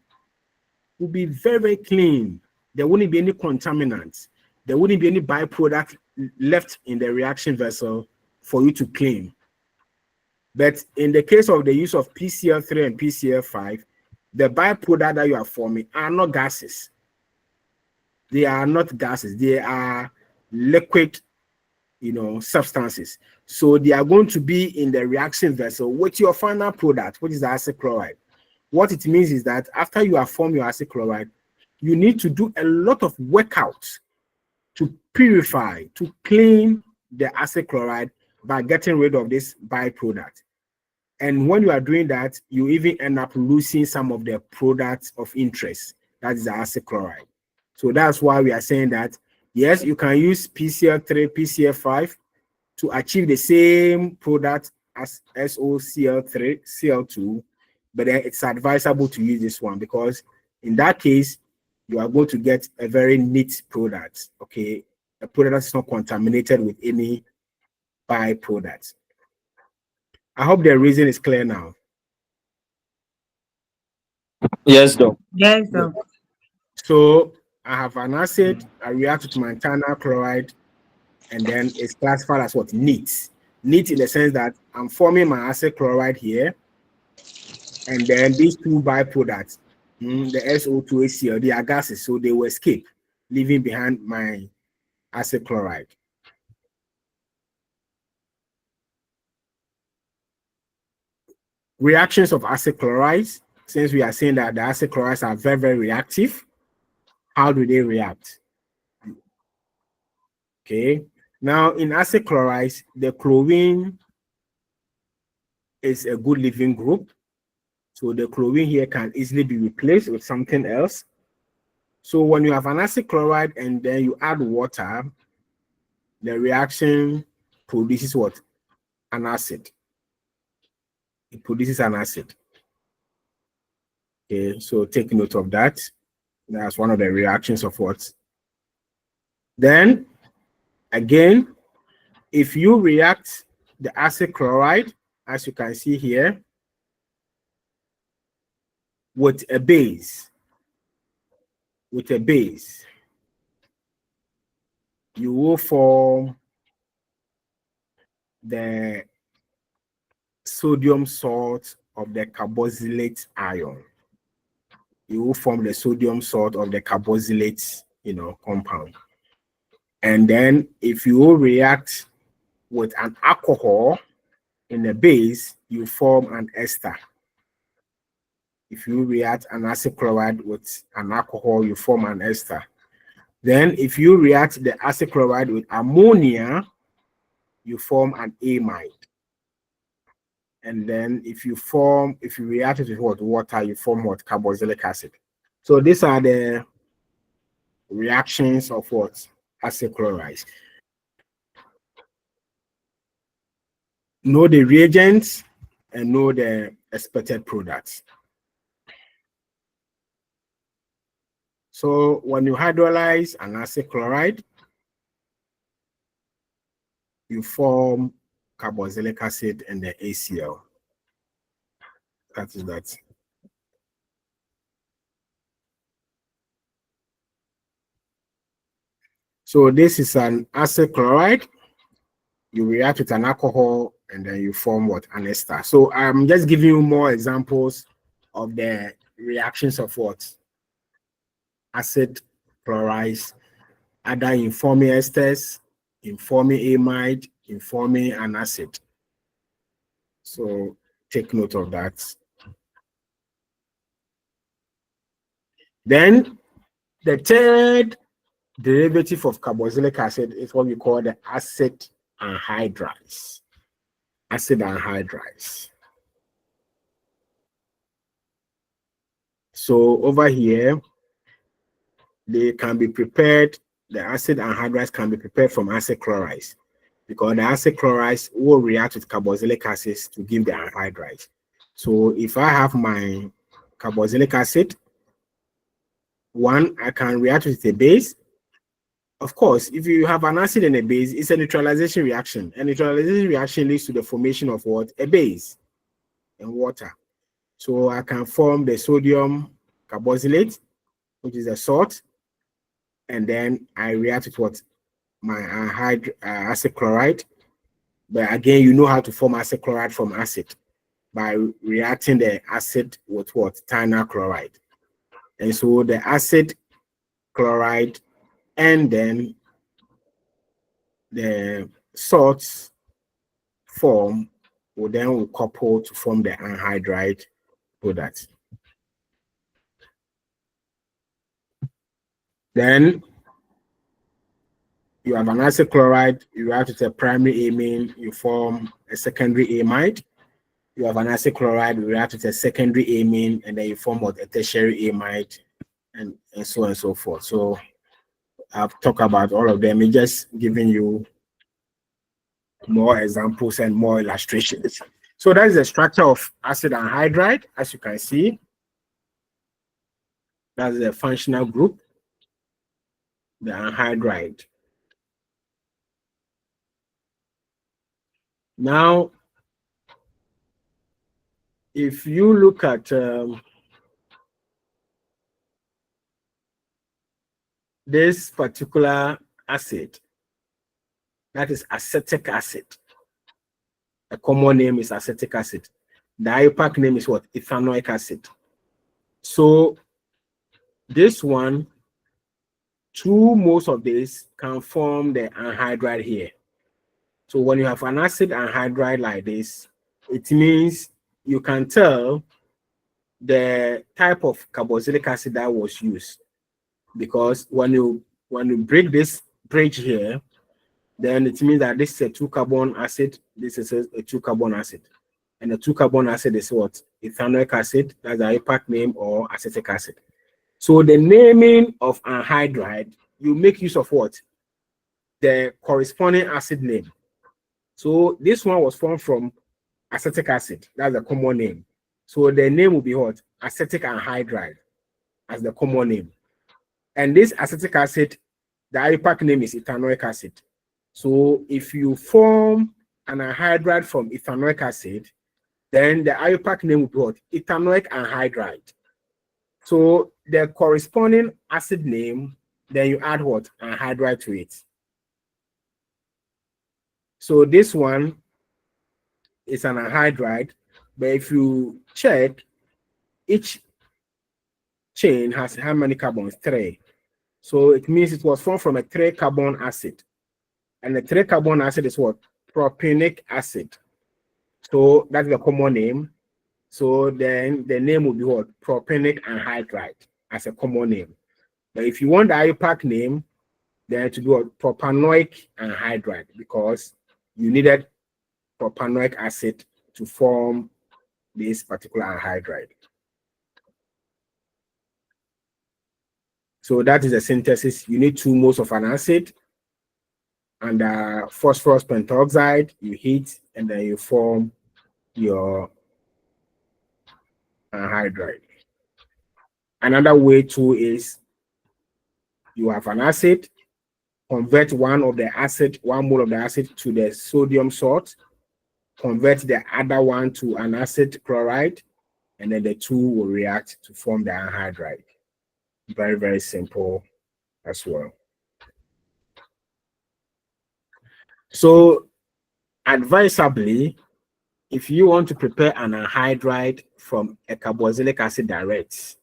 will be very, very clean. There wouldn't be any contaminants. There wouldn't be any byproduct left in the reaction vessel for you to clean. But in the case of the use of PCl3 and PCl5, the byproduct that you are forming are not gases. They are not gases. They are liquid, substances. So they are going to be in the reaction vessel with your final product, which is the acid chloride. What it means is that after you have formed your acid chloride, you need to do a lot of workout to purify, to clean the acid chloride by getting rid of this byproduct. And when you are doing that, you even end up losing some of the products of interest, that is the acid chloride. So that's why we are saying that, yes, you can use PCl3, PCl5 to achieve the same product as SOCl3, Cl2, but then it's advisable to use this one, because in that case, you are going to get a very neat product, okay? A product that's not contaminated with any byproducts. I hope the reason is clear now. Yes, Doc. Yes, Doc. So I have an acid, I react with my ethanol chloride, and then it's classified as what? Neat. Neat in the sense that I'm forming my acid chloride here, and then these two byproducts, the SO2 ACl, they are gases, so they will escape, leaving behind my acid chloride. Reactions of acid chlorides, since we are saying that the acid chlorides are very, very reactive, how do they react? Okay, now in acid chlorides, the chlorine is a good leaving group. So the chlorine here can easily be replaced with something else. So when you have an acid chloride and then you add water, the reaction produces what? An acid. It produces an acid. Okay, so take note of that. That's one of the reactions of what? Then, again, if you react the acid chloride, as you can see here, with a base, you will form the sodium salt of the carboxylate ion. You will form the sodium salt of the carboxylate, compound. And then if you will react with an alcohol in the base, you form an ester. If you react an acid chloride with an alcohol, you form an ester. Then if you react the acid chloride with ammonia, you form an amide. And then if you react it with what? Water, you form what? Carboxylic acid. So these are the reactions of what? Acid chlorides. Know the reagents and know the expected products. So when you hydrolyze an acid chloride, you form carboxylic acid and the ACl. That is that. So this is an acid chloride. You react with an alcohol and then you form what? An ester. So I'm just giving you more examples of the reactions of what? Acid chlorides, either in forming esters, in forming amide, in forming an acid. So take note of that. Then the third derivative of carboxylic acid is what we call the acid anhydride. Acid anhydride. So over here, they can be prepared, the acid anhydrides can be prepared from acid chlorides because the acid chlorides will react with carboxylic acids to give the anhydride. So if I have my carboxylic acid, one, I can react with a base. Of course, if you have an acid and a base, it's a neutralization reaction. A neutralization reaction leads to the formation of what? A base and water. So I can form the sodium carboxylate, which is a salt, and then I react with what? My acid chloride. But again, you know how to form acid chloride from acid by reacting the acid with what? Ternal chloride. And so the acid chloride and then the salts form will then couple to form the anhydride product. Then you have an acid chloride, you react with a primary amine, you form a secondary amide. You have an acid chloride, you react with a secondary amine, and then you form what? A tertiary amide, and so on and so forth. So I've talked about all of them. It's just giving you more examples and more illustrations. So that is the structure of acid anhydride, as you can see. That's the functional group, the anhydride. Now, if you look at this particular acid, that is acetic acid. A common name is acetic acid. The IUPAC name is what? Ethanoic acid. So this one, two most of this can form the anhydride here. So when you have an acid anhydride like this, it means you can tell the type of carboxylic acid that was used, because when you break this bridge here, then it means that this is a 2-carbon acid, this is a 2-carbon acid, and the 2-carbon acid is what? Ethanoic acid, that's the IUPAC name, or acetic acid. So the naming of anhydride, you make use of what? The corresponding acid name. So this one was formed from acetic acid, that's the common name. So the name will be what? Acetic anhydride as the common name. And this acetic acid, the IUPAC name is ethanoic acid. So if you form an anhydride from ethanoic acid, then the IUPAC name will be what? Ethanoic anhydride. So the corresponding acid name, then you add what? Anhydride to it. So this one is an anhydride, but if you check, each chain has how many carbons? 3. So it means it was formed from a 3-carbon acid. And the 3-carbon acid is what? Propanic acid. So that's the common name. So then the name will be what? Propanic anhydride as a common name. But if you want the IUPAC name, then to do a propanoic anhydride, because you needed propanoic acid to form this particular anhydride. So that is the synthesis. You need 2 moles of an acid and phosphorus pentoxide. You heat and then you form your anhydride. Another way too is you have an acid, convert 1 mole of the acid to the sodium salt, convert the other one to an acid chloride, and then the two will react to form the anhydride. Very, very simple as well. So advisably, if you want to prepare an anhydride from a carboxylic acid direct,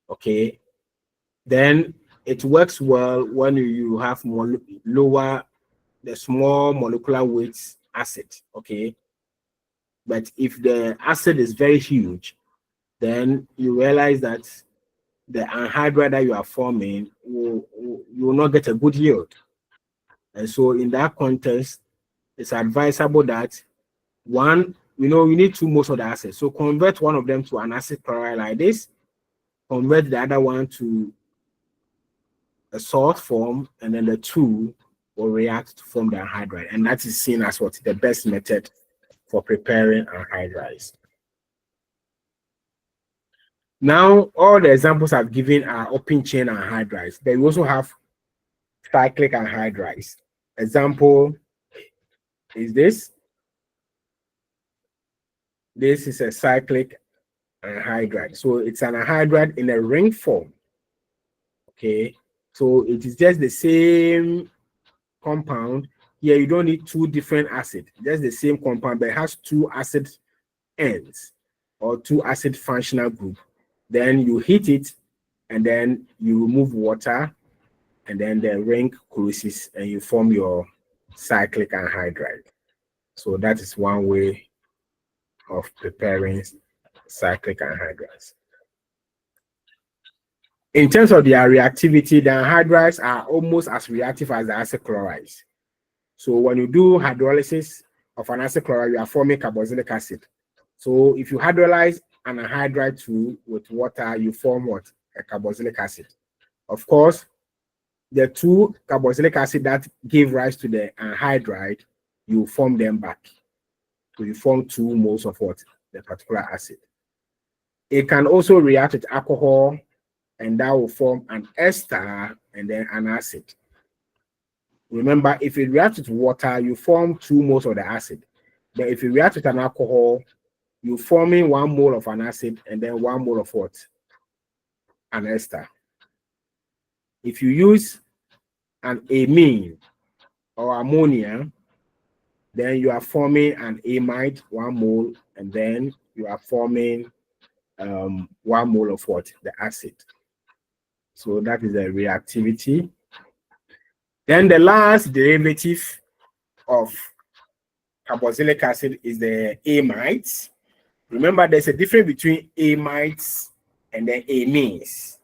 okay, then it works well when you have lower the small molecular weight acid, okay. But if the acid is very huge, then you realize that the anhydride that you are forming you will not get a good yield. And so in that context, it's advisable that one, you need two moles of the acid. So convert one of them to an acid chloride like this, convert the other one to a salt form, and then the two will react to form the anhydride. And that is seen as what the best method for preparing anhydrides. Now, all the examples I've given are open chain anhydrides. They also have cyclic anhydrides. Example is this. This is a cyclic anhydride. So it's an anhydride in a ring form. Okay, so it is just the same compound. Here you don't need two different acids, just the same compound, but it has two acid ends or two acid functional group. Then you heat it, and then you remove water, and then the ring closes, and you form your cyclic anhydride. So that is one way of preparing cyclic anhydrides. In terms of their reactivity, the anhydrides are almost as reactive as the acid chlorides. So when you do hydrolysis of an acid chloride, you are forming carboxylic acid. So if you hydrolyze an anhydride with water, you form what? A carboxylic acid. Of course, the two carboxylic acid that give rise to the anhydride, you form them back. So you form two moles of what? The particular acid. It can also react with alcohol, and that will form an ester and then an acid. Remember, if it reacts with water, you form two moles of the acid. But if you react with an alcohol, you're forming 1 mole of an acid and then 1 mole of what? An ester. If you use an amine or ammonia, then you are forming an amide, 1 mole, and then you are forming 1 mole of what? The acid. So that is the reactivity. Then the last derivative of carboxylic acid is the amides. Remember, there's a difference between amides and the amines.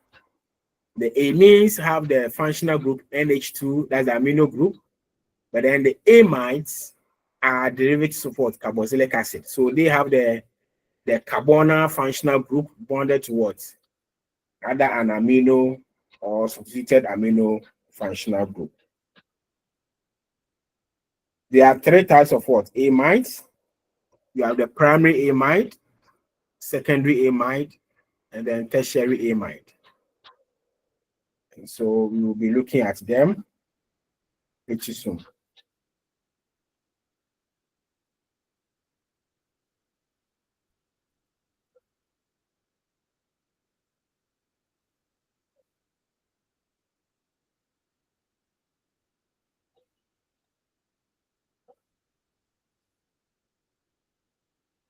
The amines have the functional group NH2, that's the amino group, but then the amides are derivatives of what? Carboxylic acid. So they have the carbonyl functional group bonded to what? Either an amino or substituted amino functional group. There are 3 types of what? Amides. You have the primary amide, secondary amide, and then tertiary amide. And so we will be looking at them pretty soon.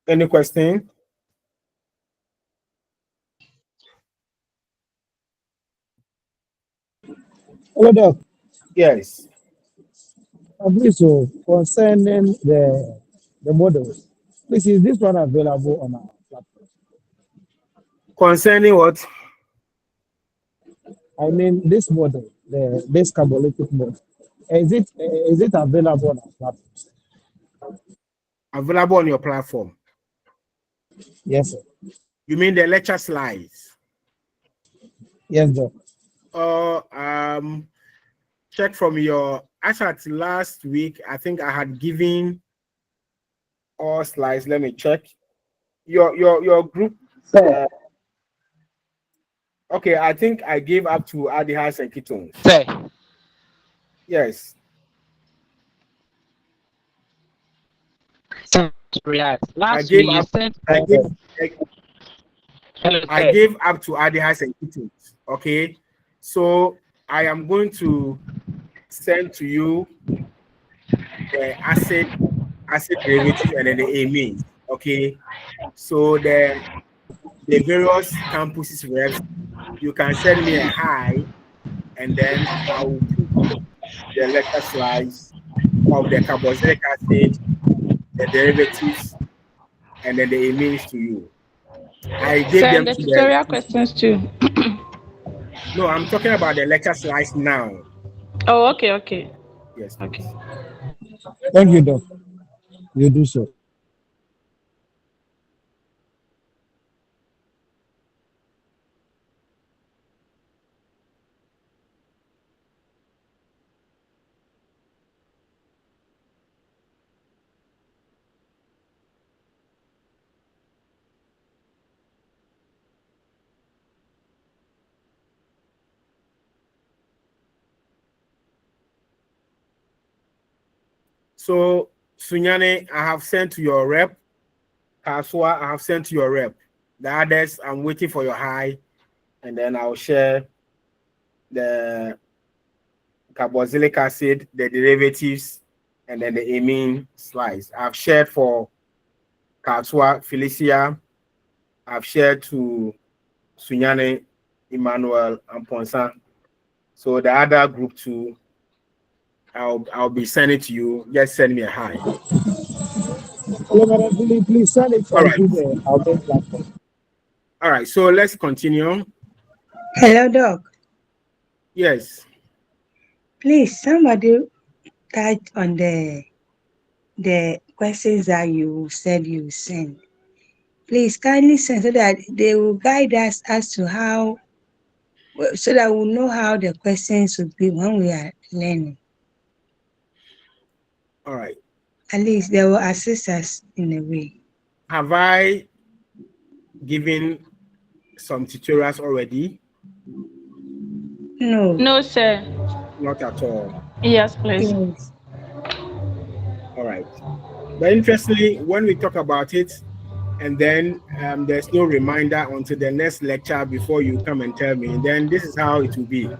Any question? Hello, Doc. Yes. Please, so concerning the models, please, is this one available on our platform? Concerning what? I mean, this model, this carbolytic model, is it available on our platform? Available on your platform? Yes, sir. You mean the lecture slides? Yes, Doc. Check from your, as at last week, I think I had given all slides. Let me check. Your group. Okay, I think I gave up to aldehydes and ketones. Say. Yes. Relax. I Last gave week you up. sent. Hello, I sir. gave up to aldehydes and ketones. Okay, so I am going to send to you the acid derivative and then the amines. Okay, so the various campuses reps, you can send me a hi, and then I will put the lecture slides of the carboxylic acid, the derivatives, and then the amines to you. I gave them Send the to the. tutorial questions too. No, I'm talking about the lecture slides now. Oh, okay, okay. Yes, Okay. please. Thank you, Doc. You do so. So, Sunyane, I have sent to your rep. Kaswa, I have sent to your rep. The others, I'm waiting for your hi, and then I'll share the carboxylic acid, the derivatives, and then the amine slides. I've shared for Kaswa, Felicia. I've shared to Sunyane, Emmanuel, and Ponsa. So the other group too, I'll be sending to you. Just send me a hi. Please send it All right. onto our main platform. All right. So let's continue. Hello, Doc. Yes. Please, somebody touch on the questions that you said you sent. Please kindly send so that they will guide us as to how, so that we'll know how the questions would be when we are learning. All right. At least they will assist us in a way. Have I given some tutorials already? No. No, sir. Not at all. Yes, please. Yes. All right. But interestingly, when we talk about it, and then there's no reminder until the next lecture before you come and tell me, then this is how it will be.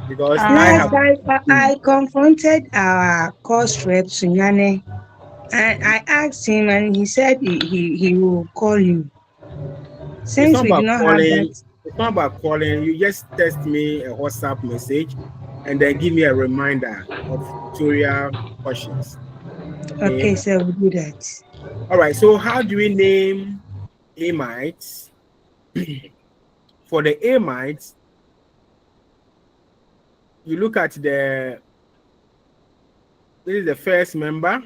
Because I Last have. I confronted our course rep, Sunyane, and I asked him, and he said he will call you. It's Since not we do about not have calling. that. It's not about calling. You just text me a WhatsApp message, and then give me a reminder of tutorial questions. Okay, Okay. so we'll do that. All right. So how do we name amides? For the amides, you look at this is the first member,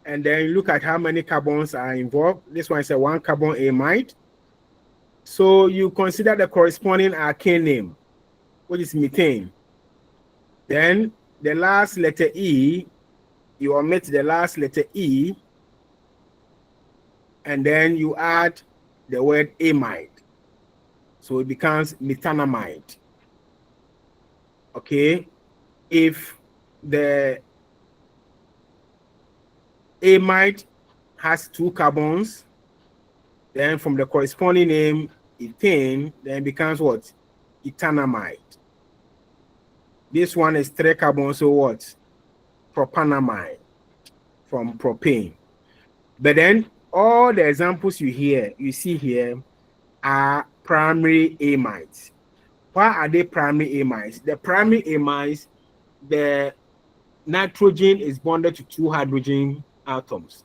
and then you look at how many carbons are involved. This one is a 1 carbon amide. So you consider the corresponding alkane name, which is methane. Then the last letter E, you omit the last letter E, and then you add the word amide. So it becomes methanamide. Okay. If the amide has 2 carbons, then from the corresponding name, ethane, then it becomes what? Ethanamide. This one is 3 carbons, so what? Propanamide from propane. But then all the examples you see here are primary amides. Why are they primary amides? The primary amides, the nitrogen is bonded to 2 hydrogen atoms.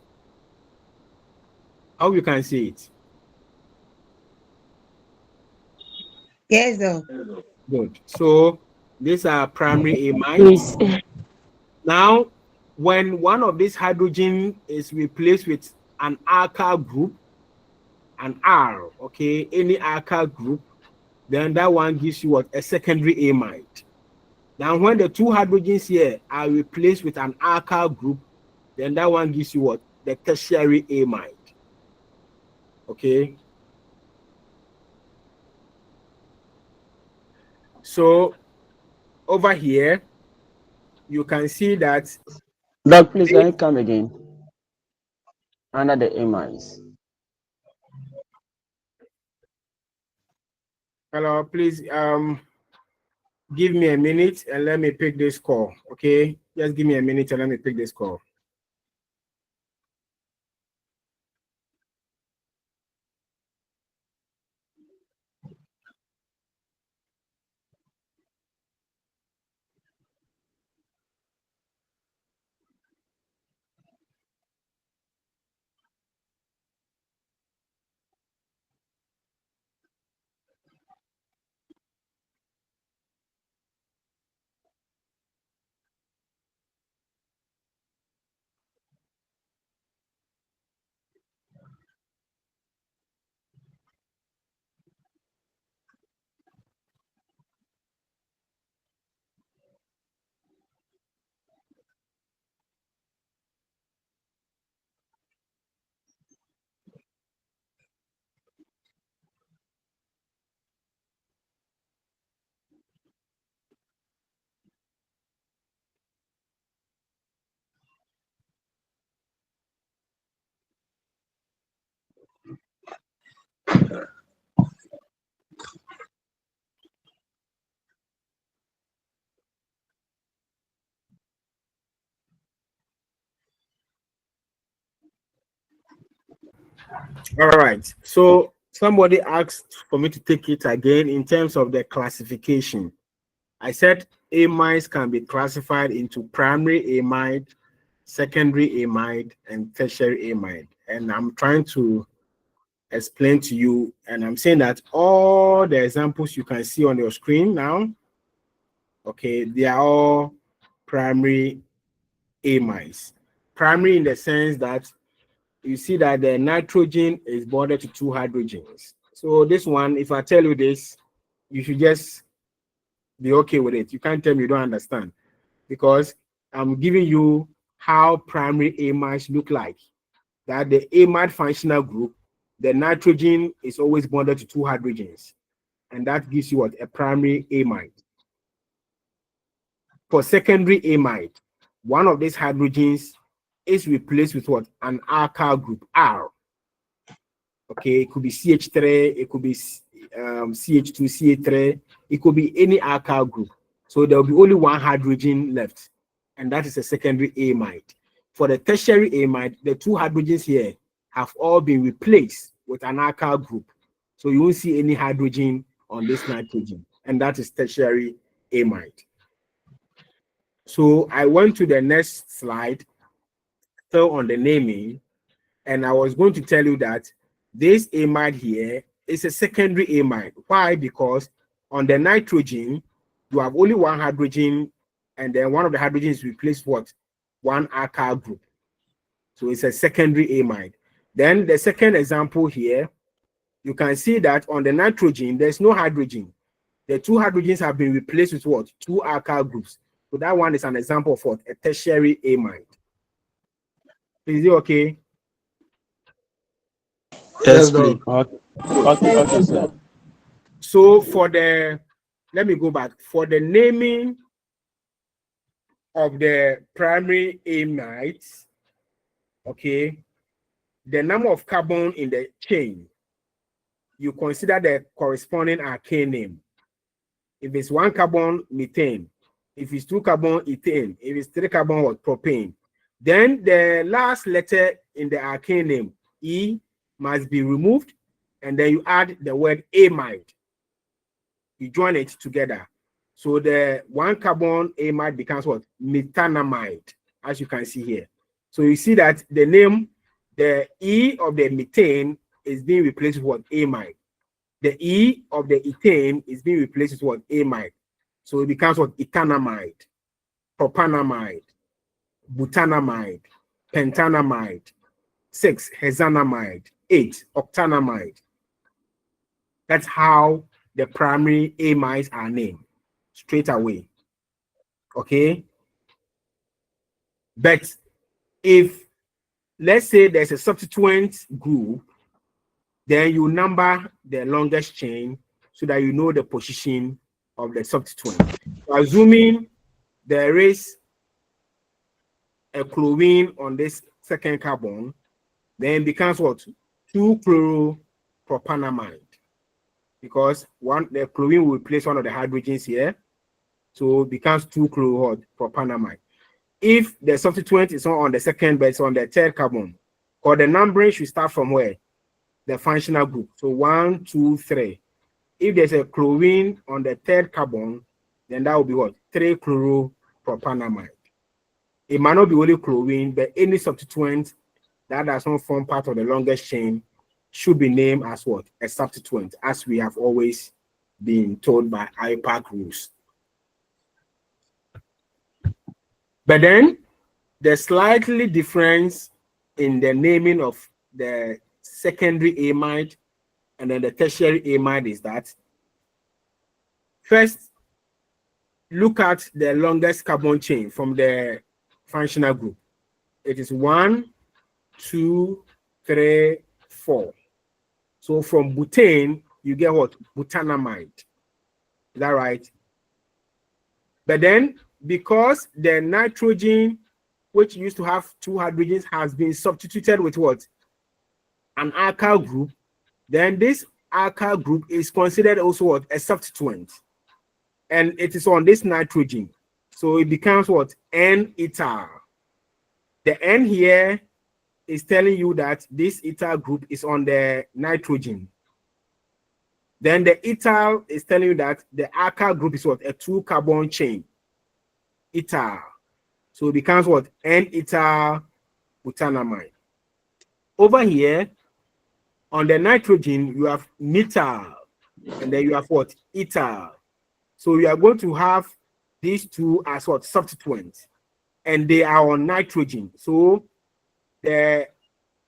How you can see it? Yes, though. Good. So these are primary amides. Now, when one of these hydrogen is replaced with an alkyl group, an R, okay, any alkyl group, then that one gives you what? A secondary amide. Now, when the 2 hydrogens here are replaced with an alkyl group, then that one gives you what? The tertiary amide. Okay. So over here, you can see that. Doc, please can you come again? under the amides. Hello, please give me a minute and let me pick this call. Okay, just give me a minute and let me pick this call. All right. So somebody asked for me to take it again in terms of the classification. I said amides can be classified into primary amide, secondary amide, and tertiary amide. And I'm trying to explain to you, and I'm saying that all the examples you can see on your screen now, okay, they are all primary amides. Primary in the sense that you see that the nitrogen is bonded to two hydrogens. So this one, if I tell you this, you should just be okay with it. You can't tell me you don't understand, because I'm giving you how primary amides look like. That the amide functional group, the nitrogen is always bonded to two hydrogens, and that gives you what? A primary amide. For secondary amide, one of these hydrogens is replaced with what? An alkyl group, R. Okay, it could be CH3, it could be CH2, CH3, it could be any alkyl group. So there will be only one hydrogen left, and that is a secondary amide. For the tertiary amide, the two hydrogens here have all been replaced with an alkyl group. So you won't see any hydrogen on this nitrogen, and that is tertiary amide. So I went to the next slide, still on the naming, and I was going to tell you that this amide here is a secondary amide. Why? Because on the nitrogen, you have only one hydrogen, and then one of the hydrogens replaced what? One alkyl group. So it's a secondary amide. Then the second example here, you can see that on the nitrogen, there's no hydrogen. The two hydrogens have been replaced with what? Two alkyl groups. So that one is an example of what? A tertiary amide. Is it okay? Yes, please. Okay, sir. So for the, let me go back. For the naming of the primary amides, okay, the number of carbon in the chain, you consider the corresponding arcane name. If it's one carbon, methane. If it's two carbon, ethane. If it's three carbon, what? Propane. Then the last letter in the arcane name, E, must be removed, and then you add the word amide. You join it together. So the one carbon amide becomes what? Methanamide, as you can see here. So you see that the name, the E of the methane is being replaced with what? Amide. The E of the ethane is being replaced with what? Amide. So it becomes what? Ethanamide, propanamide, butanamide, pentanamide, 6, hexanamide, 8, octanamide. That's how the primary amides are named straight away. Okay. But if, let's say, there's a substituent group, then you number the longest chain so that you know the position of the substituent. So assuming there is a chlorine on this second carbon, then it becomes what? 2-chloropropanoamide. Because the chlorine will replace one of the hydrogens here. So it becomes 2-chloropropanoamide. If the substituent is not on the second, but it's on the third carbon, or the numbering should start from where? The functional group. So 1, 2, 3. If there's a chlorine on the third carbon, then that will be what? 3-chloropropanoamide. It might not be only chlorine, but any substituent that does not form part of the longest chain should be named as what? A substituent, as we have always been told by IUPAC rules. But then the slightly difference in the naming of the secondary amide and then the tertiary amide is that first, look at the longest carbon chain from the functional group. It is 1, 2, 3, 4. So from butane, you get what? Butanamide. Is that right? But then, because the nitrogen, which used to have 2 hydrogens, has been substituted with what? An alkyl group, then this alkyl group is considered also what? A substituent. And it is on this nitrogen. So it becomes what? N-ethyl. The N here is telling you that this ethyl group is on the nitrogen. Then the ethyl is telling you that the alkyl group is what? A 2-carbon chain. Ethyl. So it becomes what? N-ethyl butanamide. Over here, on the nitrogen, you have methyl. And then you have what? Ethyl. So you are going to have these two as what? Substituents. And they are on nitrogen. So the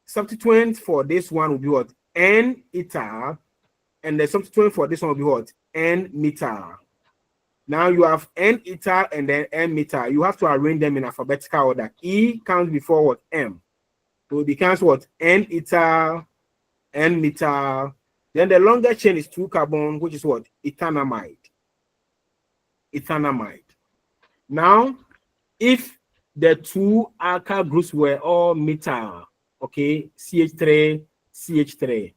substituent for this one will be what? N-ethyl. And the substituent for this one will be what? N-methyl. Now you have N-ethyl and then N-methyl. You have to arrange them in alphabetical order. E comes before what? M. So it becomes what? N-ethyl, N-methyl. Then the longer chain is 2-carbon, which is what? Ethanamide. Ethanamide. Now, if the 2 alkyl groups were all methyl, okay, CH3, CH3,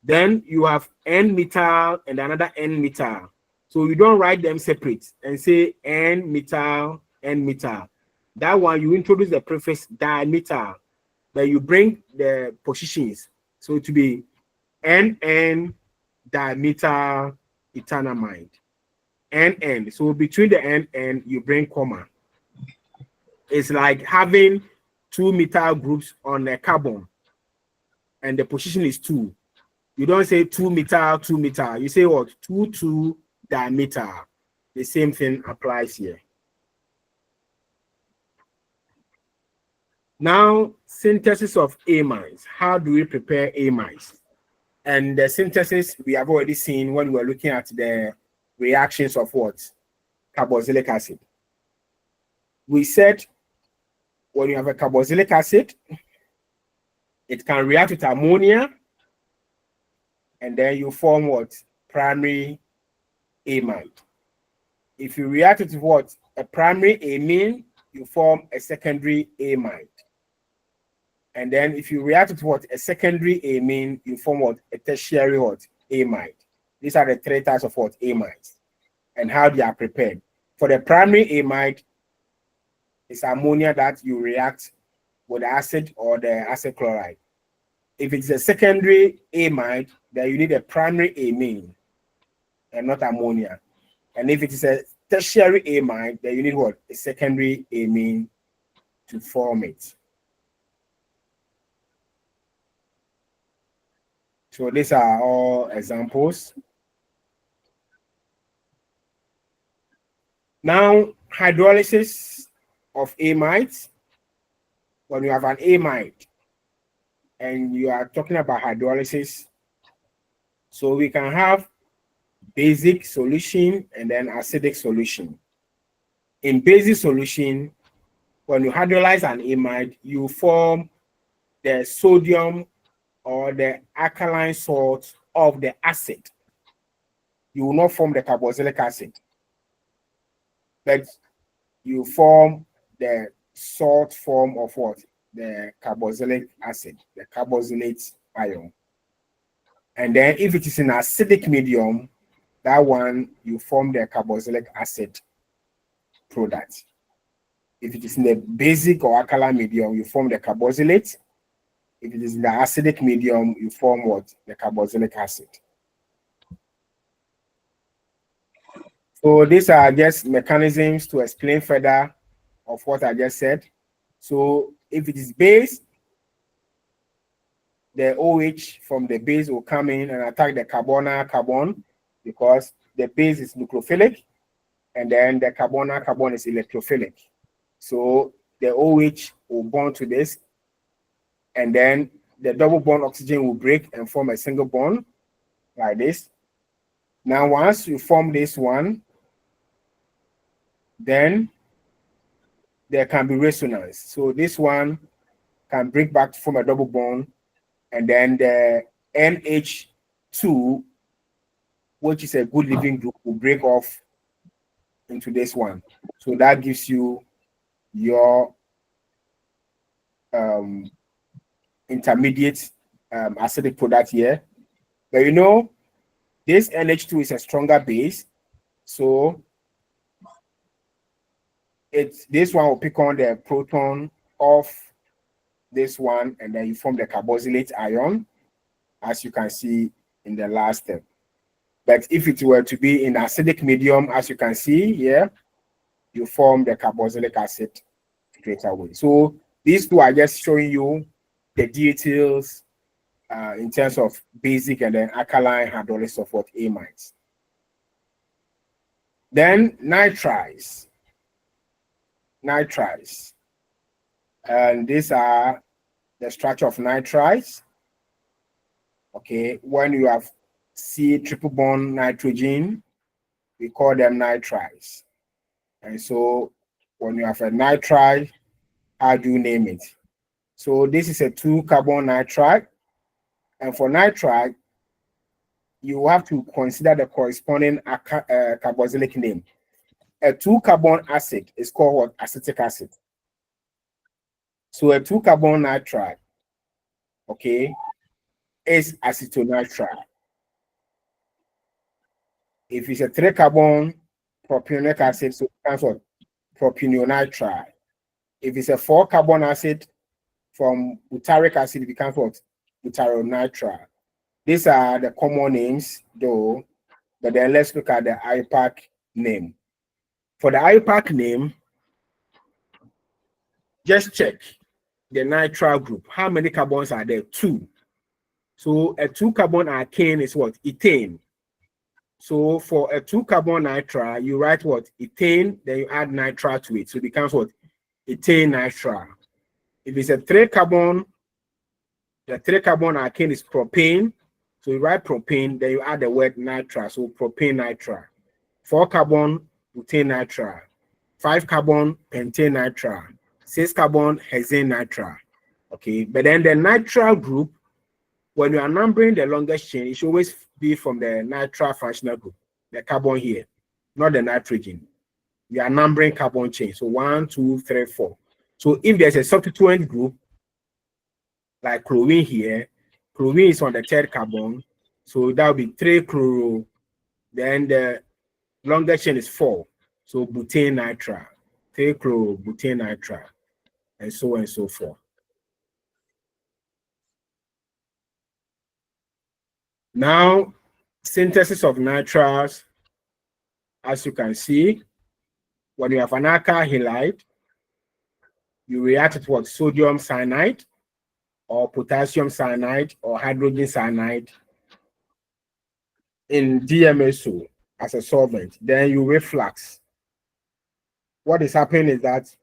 then you have N-methyl and another N-methyl. So you don't write them separate and say N-methyl, N-methyl. That one, you introduce the prefix dimethyl, but you bring the positions. So it will be NN dimethyl ethanamide. NN. So between the NN, you bring comma. It's like having 2 methyl groups on a carbon, and the position is 2. You don't say 2 methyl, 2 methyl. You say what? 2, 2 dimethyl. The same thing applies here. Now, synthesis of amines. How do we prepare amines? And the synthesis we have already seen when we were looking at the reactions of what? Carboxylic acid. We said when you have a carboxylic acid, it can react with ammonia, and then you form what? Primary amide. If you react with what? A primary amine, you form a secondary amide. And then if you react with what? A secondary amine, you form what? A tertiary what? Amide. These are the 3 types of what? Amides. And how they are prepared. For the primary amide, it's ammonia that you react with acid or the acid chloride. If it's a secondary amide, then you need a primary amine and not ammonia. And if it is a tertiary amide, then you need what? A secondary amine to form it. So these are all examples. Now, hydrolysis of amides. When you have an amide and you are talking about hydrolysis, so we can have basic solution and then acidic solution. In basic solution, when you hydrolyze an amide, you form the sodium or the alkaline salt of the acid. You will not form the carboxylic acid, but you form the salt form of what? the carboxylic acid, the carboxylate ion. And then if it is in acidic medium, that one you form the carboxylic acid product. If it is in the basic or alkaline medium, you form the carboxylate. If it is in the acidic medium, you form what? The carboxylic acid. So these are just mechanisms to explain further of what I just said. So if it is base, the OH from the base will come in and attack the carbon because the base is nucleophilic and then the carbon is electrophilic. So the OH will bond to this and then the double bond oxygen will break and form a single bond like this. Now, once you form this one, then there can be resonance. So this one can break back to form a double bond, and then the NH2, which is a good living group, will break off into this one. So that gives you your intermediate acidic product here. But you know, this NH2 is a stronger base, so this one will pick on the proton of this one, and then you form the carboxylate ion, as you can see in the last step. But if it were to be in acidic medium, as you can see here, you form the carboxylic acid straight away. So these two are just showing you the details in terms of basic and then alkaline hydrolysis of what amides. Then nitrides. And these are the structure of nitrides. Okay, when you have C triple bond nitrogen, we call them nitrides. And so when you have a nitride, how do you name it? So this is a 2-carbon nitride. And for nitride, you have to consider the corresponding carboxylic name. A 2-carbon acid is called what? Acetic acid. So a 2-carbon nitride, okay, is acetonitrile. If it's a 3-carbon propionic acid, so it becomes what? Propionitrile. If it's a 4-carbon acid from butyric acid, it becomes what? Butyrylnitrile. These are the common names, though, but then let's look at the IUPAC name. For the IUPAC name, just check the nitrile group. How many carbons are there? 2. So a 2-carbon alkane is what? Ethane. So for a 2-carbon nitrile, you write what? Ethane, then you add nitrile to it. So it becomes what? Ethane nitrile. If it's a 3-carbon, the 3-carbon alkane is propane. So you write propane, then you add the word nitrile. So propane nitrile. 4-carbon butane nitrile. 5-carbon pentane nitrile. 6-carbon hexane nitrile. Okay, but then the nitrile group, when you are numbering the longest chain, it should always be from the nitrile functional group, the carbon here, not the nitrogen. We are numbering carbon chain. So 1, 2, 3, 4. So if there's a substituent group, like chlorine here, chlorine is on the 3rd carbon. So that will be 3-chloro. Then the longest chain is 4. So butane nitrile, 3-chloro, butane nitrile, and so on and so forth. Now, synthesis of nitriles, as you can see, when you have an alkyl halide, you react with what? Sodium cyanide or potassium cyanide or hydrogen cyanide in DMSO as a solvent. Then you reflux. What is happening is that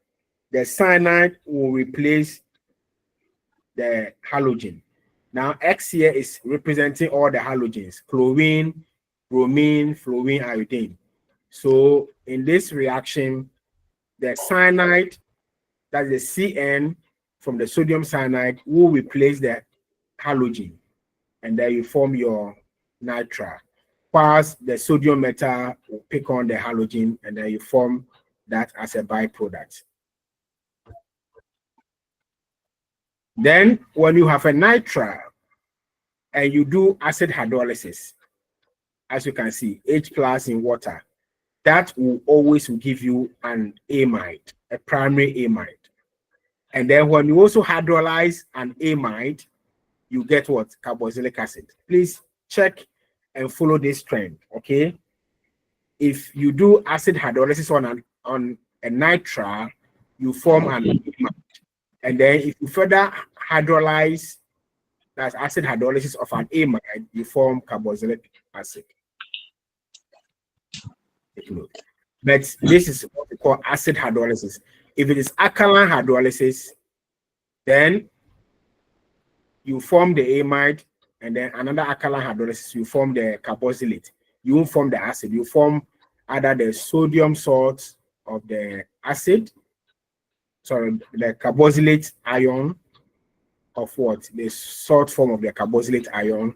the cyanide will replace the halogen. Now, X here is representing all the halogens: chlorine, bromine, fluorine, iodine. So in this reaction, the cyanide, that is the CN from the sodium cyanide, will replace the halogen, and then you form your nitrile. Whilst the sodium metal will pick on the halogen, and then you form that as a byproduct. Then when you have a nitrile and you do acid hydrolysis, as you can see, H plus in water, that will always give you an amide, a primary amide. And then when you also hydrolyze an amide, you get what? Carboxylic acid. Please check and follow this trend, okay? If you do acid hydrolysis on a nitrile, you form an amide. And then if you further hydrolyze, that's acid hydrolysis of an amide, you form carboxylic acid. But this is what we call acid hydrolysis. If it is alkaline hydrolysis, then you form the amide, and then another alkaline hydrolysis, you form the carboxylate. You won't form the acid. You form either the sodium salt of the acid, sorry, the carboxylate ion of what? The salt form of the carboxylate ion.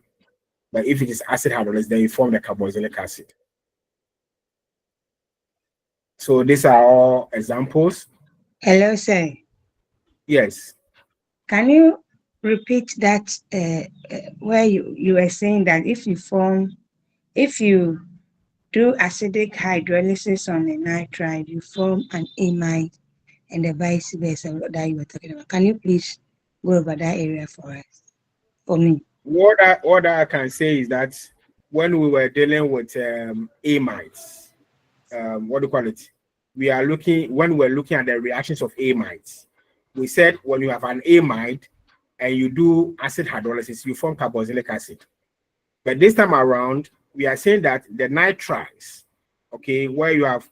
But if it is acid hydrolysis, then you form the carboxylic acid. So these are all examples. Hello, sir. Yes. Can you repeat that where you were saying that if you do acidic hydrolysis on a nitride, you form an amide, and the vice versa that you were talking about? Can you please go over that area for us, for me? What I can say is that when we were dealing with amides, what do you call it? When we're looking at the reactions of amides, we said when you have an amide and you do acid hydrolysis, you form carboxylic acid. But this time around, we are saying that the nitriles, okay, where you have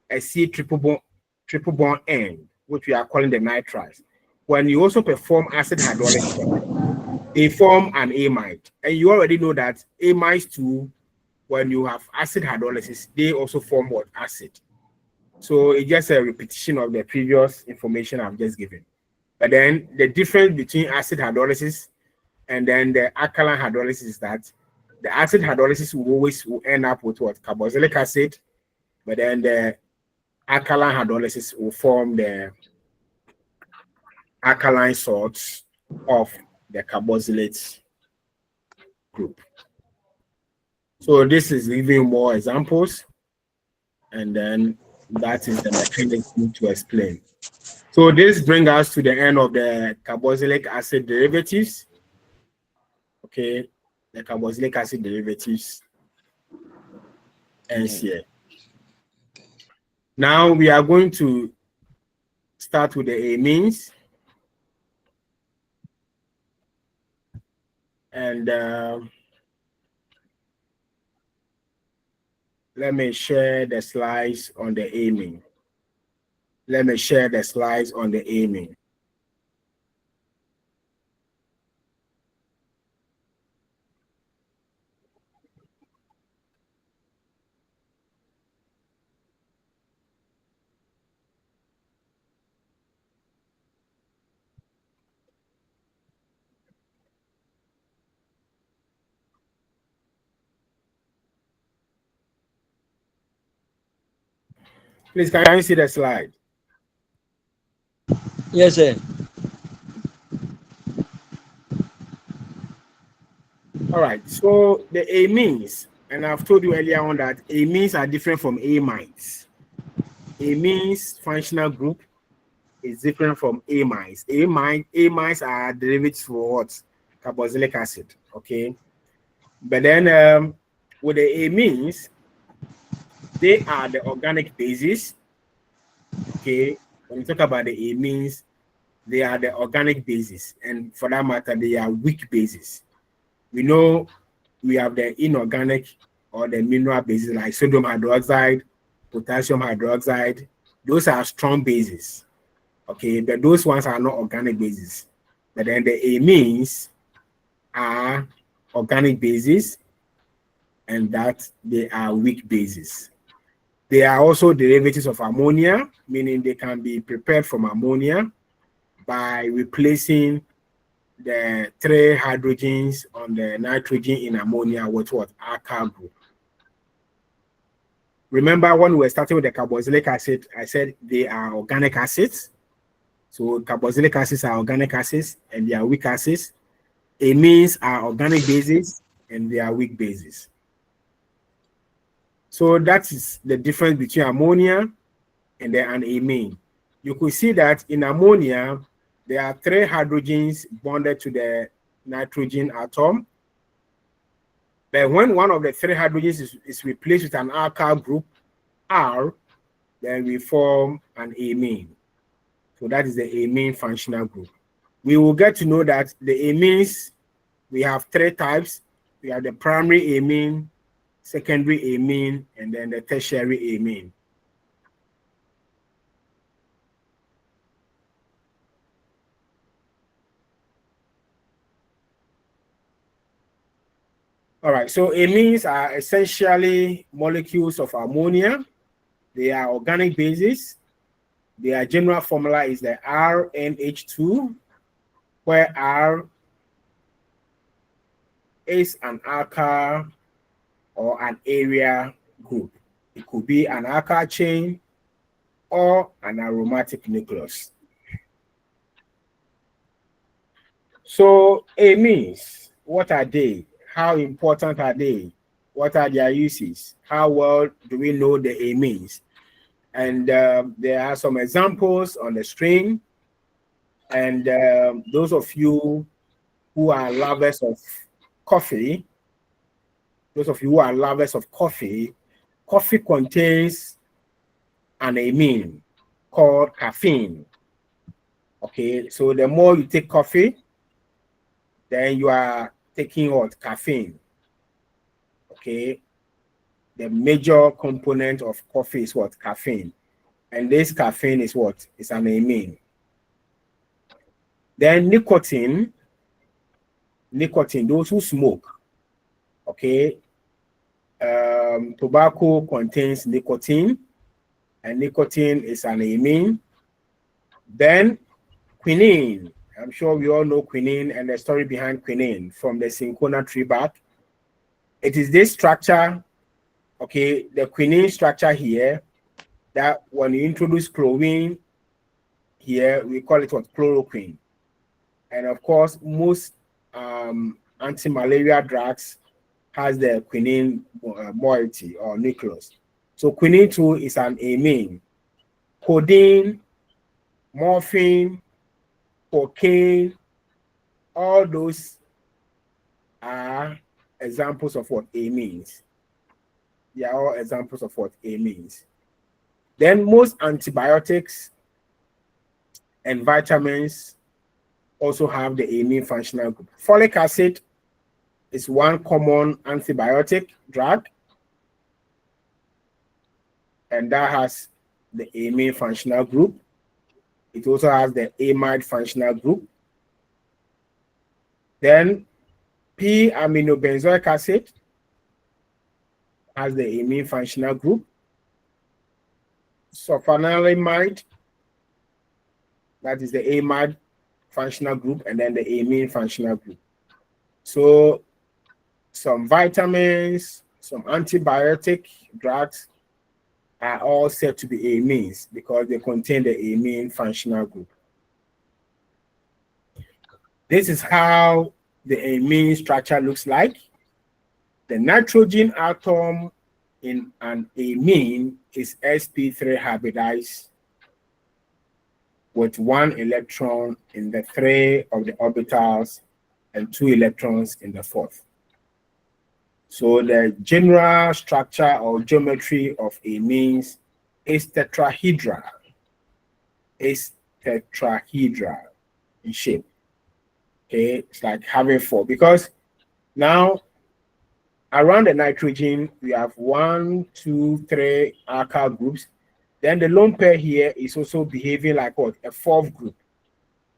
a C triple bond end, which we are calling the nitriles, when you also perform acid hydrolysis, they form an amide. And you already know that amides too, when you have acid hydrolysis, they also form what? Acid. So it's just a repetition of the previous information I've just given. But then the difference between acid hydrolysis and then the alkaline hydrolysis is that the acid hydrolysis will end up with what? Carboxylic acid, but then the alkaline hydrolysis will form the alkaline salts of the carboxylate group. So this is giving more examples, and then that is the mechanism to explain. So this brings us to the end of the carboxylic acid derivatives. Okay, the carboxylic acid derivatives ends here. Now we are going to start with the amines. And let me share the slides on the amine. Please, can you see the slide? Yes, sir. All right, so the amines, and I've told you earlier on that amines are different from amides. Amines functional group is different from amides. Amides are derivatives for what? Carboxylic acid, okay? But then with the amines, they are the organic bases, okay? When you talk about the amines, they are the organic bases, and for that matter, they are weak bases. We know we have the inorganic or the mineral bases like sodium hydroxide, potassium hydroxide. Those are strong bases, okay? But those ones are not organic bases. But then the amines are organic bases, and that they are weak bases. They are also derivatives of ammonia, meaning they can be prepared from ammonia by replacing the 3 hydrogens on the nitrogen in ammonia with what? Alkyl group. Remember when we were starting with the carboxylic acid, I said they are organic acids. So carboxylic acids are organic acids and they are weak acids. Amines are organic bases and they are weak bases. So that is the difference between ammonia and then an amine. You could see that in ammonia, there are 3 hydrogens bonded to the nitrogen atom. But when one of the 3 hydrogens is replaced with an alkyl group, R, then we form an amine. So that is the amine functional group. We will get to know that the amines, we have 3 types. We have the primary amine, secondary amine, and then the tertiary amine. All right, so amines are essentially molecules of ammonia. They are organic bases. Their general formula is the RNH2, where R is an alkyl or an area group. It could be an alkyl chain or an aromatic nucleus. So amines, what are they? How important are they? What are their uses? How well do we know the amines? And there are some examples on the screen. And those of you who are lovers of coffee, coffee contains an amine called caffeine. Okay, so the more you take coffee, then you are taking what? Caffeine. Okay, the major component of coffee is what? Caffeine. And this caffeine is what? It's an amine. Then nicotine, those who smoke, okay, tobacco contains nicotine, and nicotine is an amine. Then quinine, I'm sure we all know quinine and the story behind quinine from the cinchona tree bark. It is this structure, okay, the quinine structure here, that when you introduce chlorine here, we call it what? Chloroquine. And of course, most anti-malaria drugs has the quinine moiety or nucleus. So quinine too is an amine. Codeine, morphine, cocaine, all those are examples of what amines. They are all examples of what amines. Then most antibiotics and vitamins also have the amine functional group. Folic acid is one common antibiotic drug, and that has the amine functional group. It also has the amide functional group. Then P-aminobenzoic acid has the amine functional group. Sulfanilamide, that is the amide functional group, and then the amine functional group. So some vitamins, some antibiotic drugs are all said to be amines because they contain the amine functional group. This is how the amine structure looks like. The nitrogen atom in an amine is sp3 hybridized with 1 electron in the 3 of the orbitals and 2 electrons in the 4th. So the general structure or geometry of amines is tetrahedral. It's tetrahedral in shape. Okay, it's like having 4 because now around the nitrogen we have 1, 2, 3 alkyl groups. Then the lone pair here is also behaving like what? A 4th group.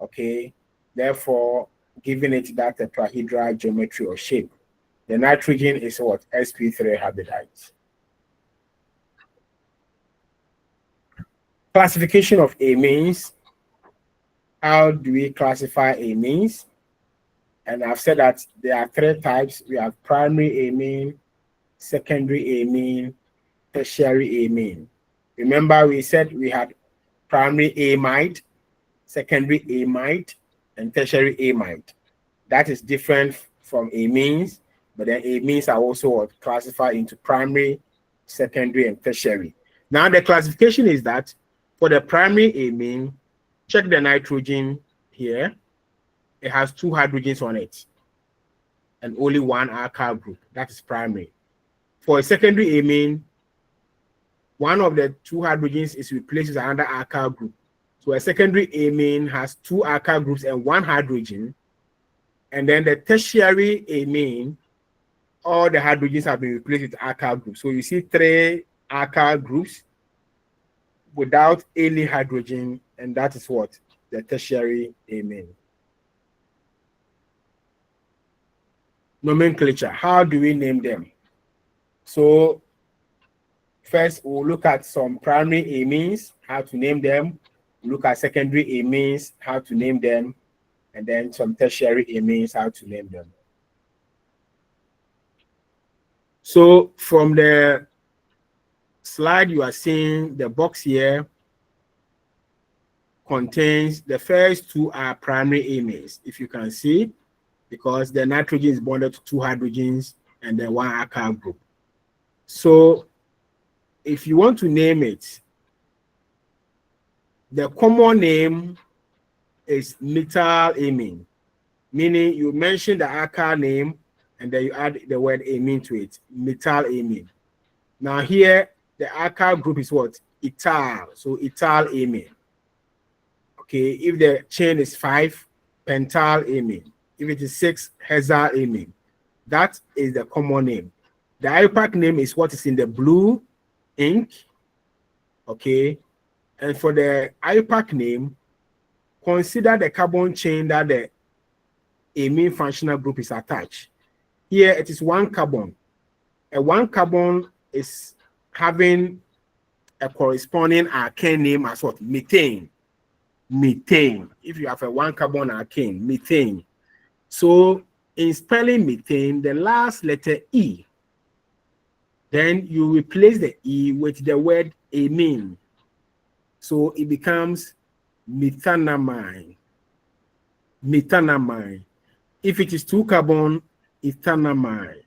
Okay, therefore giving it that tetrahedral geometry or shape. The nitrogen is what? sp3 hybridized. Classification of amines. How do we classify amines? And I've said that there are 3 types. We have primary amine, secondary amine, tertiary amine. Remember we said we had primary amide, secondary amide, and tertiary amide. That is different from amines, but then amines are also classified into primary, secondary, and tertiary. Now the classification is that for the primary amine, check the nitrogen here. It has 2 hydrogens on it and only 1 alkyl group. That is primary. For a secondary amine, one of the 2 hydrogens is replaced with another alkyl group. So a secondary amine has 2 alkyl groups and 1 hydrogen. And then the tertiary amine, all the hydrogens have been replaced with alkyl groups. So you see 3 alkyl groups without any hydrogen, and that is what? The tertiary amine. Nomenclature. How do we name them? So first, we'll look at some primary amines, how to name them. We'll look at secondary amines, how to name them, and then some tertiary amines, how to name them. So from the slide you are seeing, the box here contains the first 2 are primary amines, if you can see, because the nitrogen is bonded to 2 hydrogens and then 1 alkyl group. So if you want to name it, the common name is methyl amine, meaning you mention the alkyl name and then you add the word amine to it, methyl amine. Now here, the alkyl group is what? Ethyl, so ethyl amine. Okay, if the chain is 5, pentyl amine. If it is 6, hexyl amine. That is the common name. The IUPAC name is what is in the blue ink. Okay, and for the IUPAC name, consider the carbon chain that the amine functional group is attached. Here it is 1 carbon. And 1 carbon is having a corresponding alkane name as what? Methane. Methane. If you have a 1 carbon alkane, methane. So in spelling methane, the last letter E, then you replace the E with the word amine. So it becomes methanamine. Methanamine. If it is 2 carbon, ethanamine.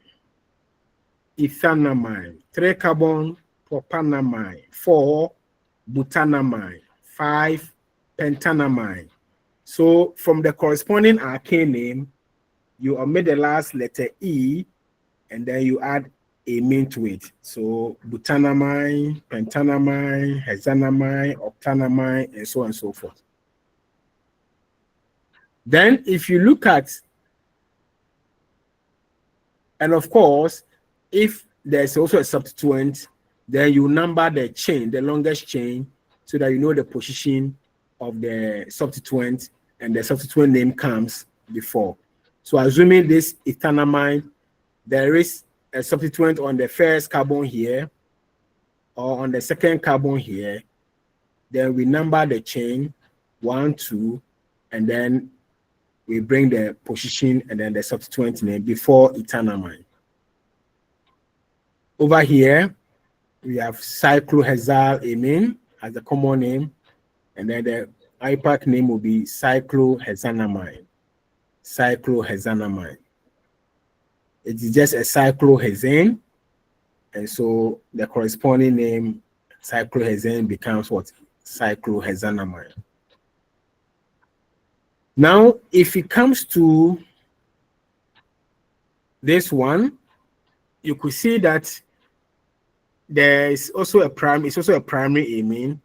Ethanamine. 3 carbon, propanamine. 4, butanamine. 5, pentanamine. So from the corresponding alkane name, you omit the last letter E and then you add amine to it. So butanamine, pentanamine, hexanamine, octanamine, and so on and so forth. Then if you look at, and of course, if there's also a substituent, then you number the chain, the longest chain, so that you know the position of the substituent and the substituent name comes before. So assuming this ethanamine, there is a substituent on the first carbon here or on the second carbon here, then we number the chain 1, 2, and then we bring the position and then the substituent name before ethanamine. Over here, we have cyclohexylamine as the common name, and then the IUPAC name will be cyclohexanamine. Cyclohexanamine. It is just a cyclohexane, and so the corresponding name cyclohexane becomes what? Cyclohexanamine. Now, if it comes to this one, you could see that there is also a primary, it's also a primary amine.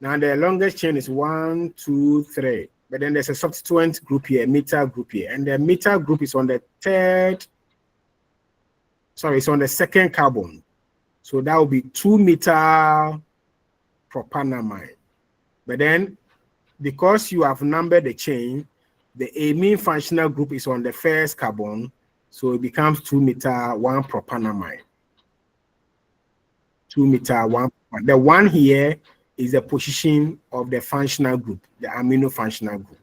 Now the longest chain is 1, 2, 3, but then there's a substituent group here, methyl group here, and the methyl group is on the it's on the second carbon. So that will be 2-methyl propanamide. But then because you have numbered the chain, the amine functional group is on the first carbon, so it becomes 2-methyl 1-propanamide. 2-methyl 1. The 1 here is the position of the functional group, the amino functional group.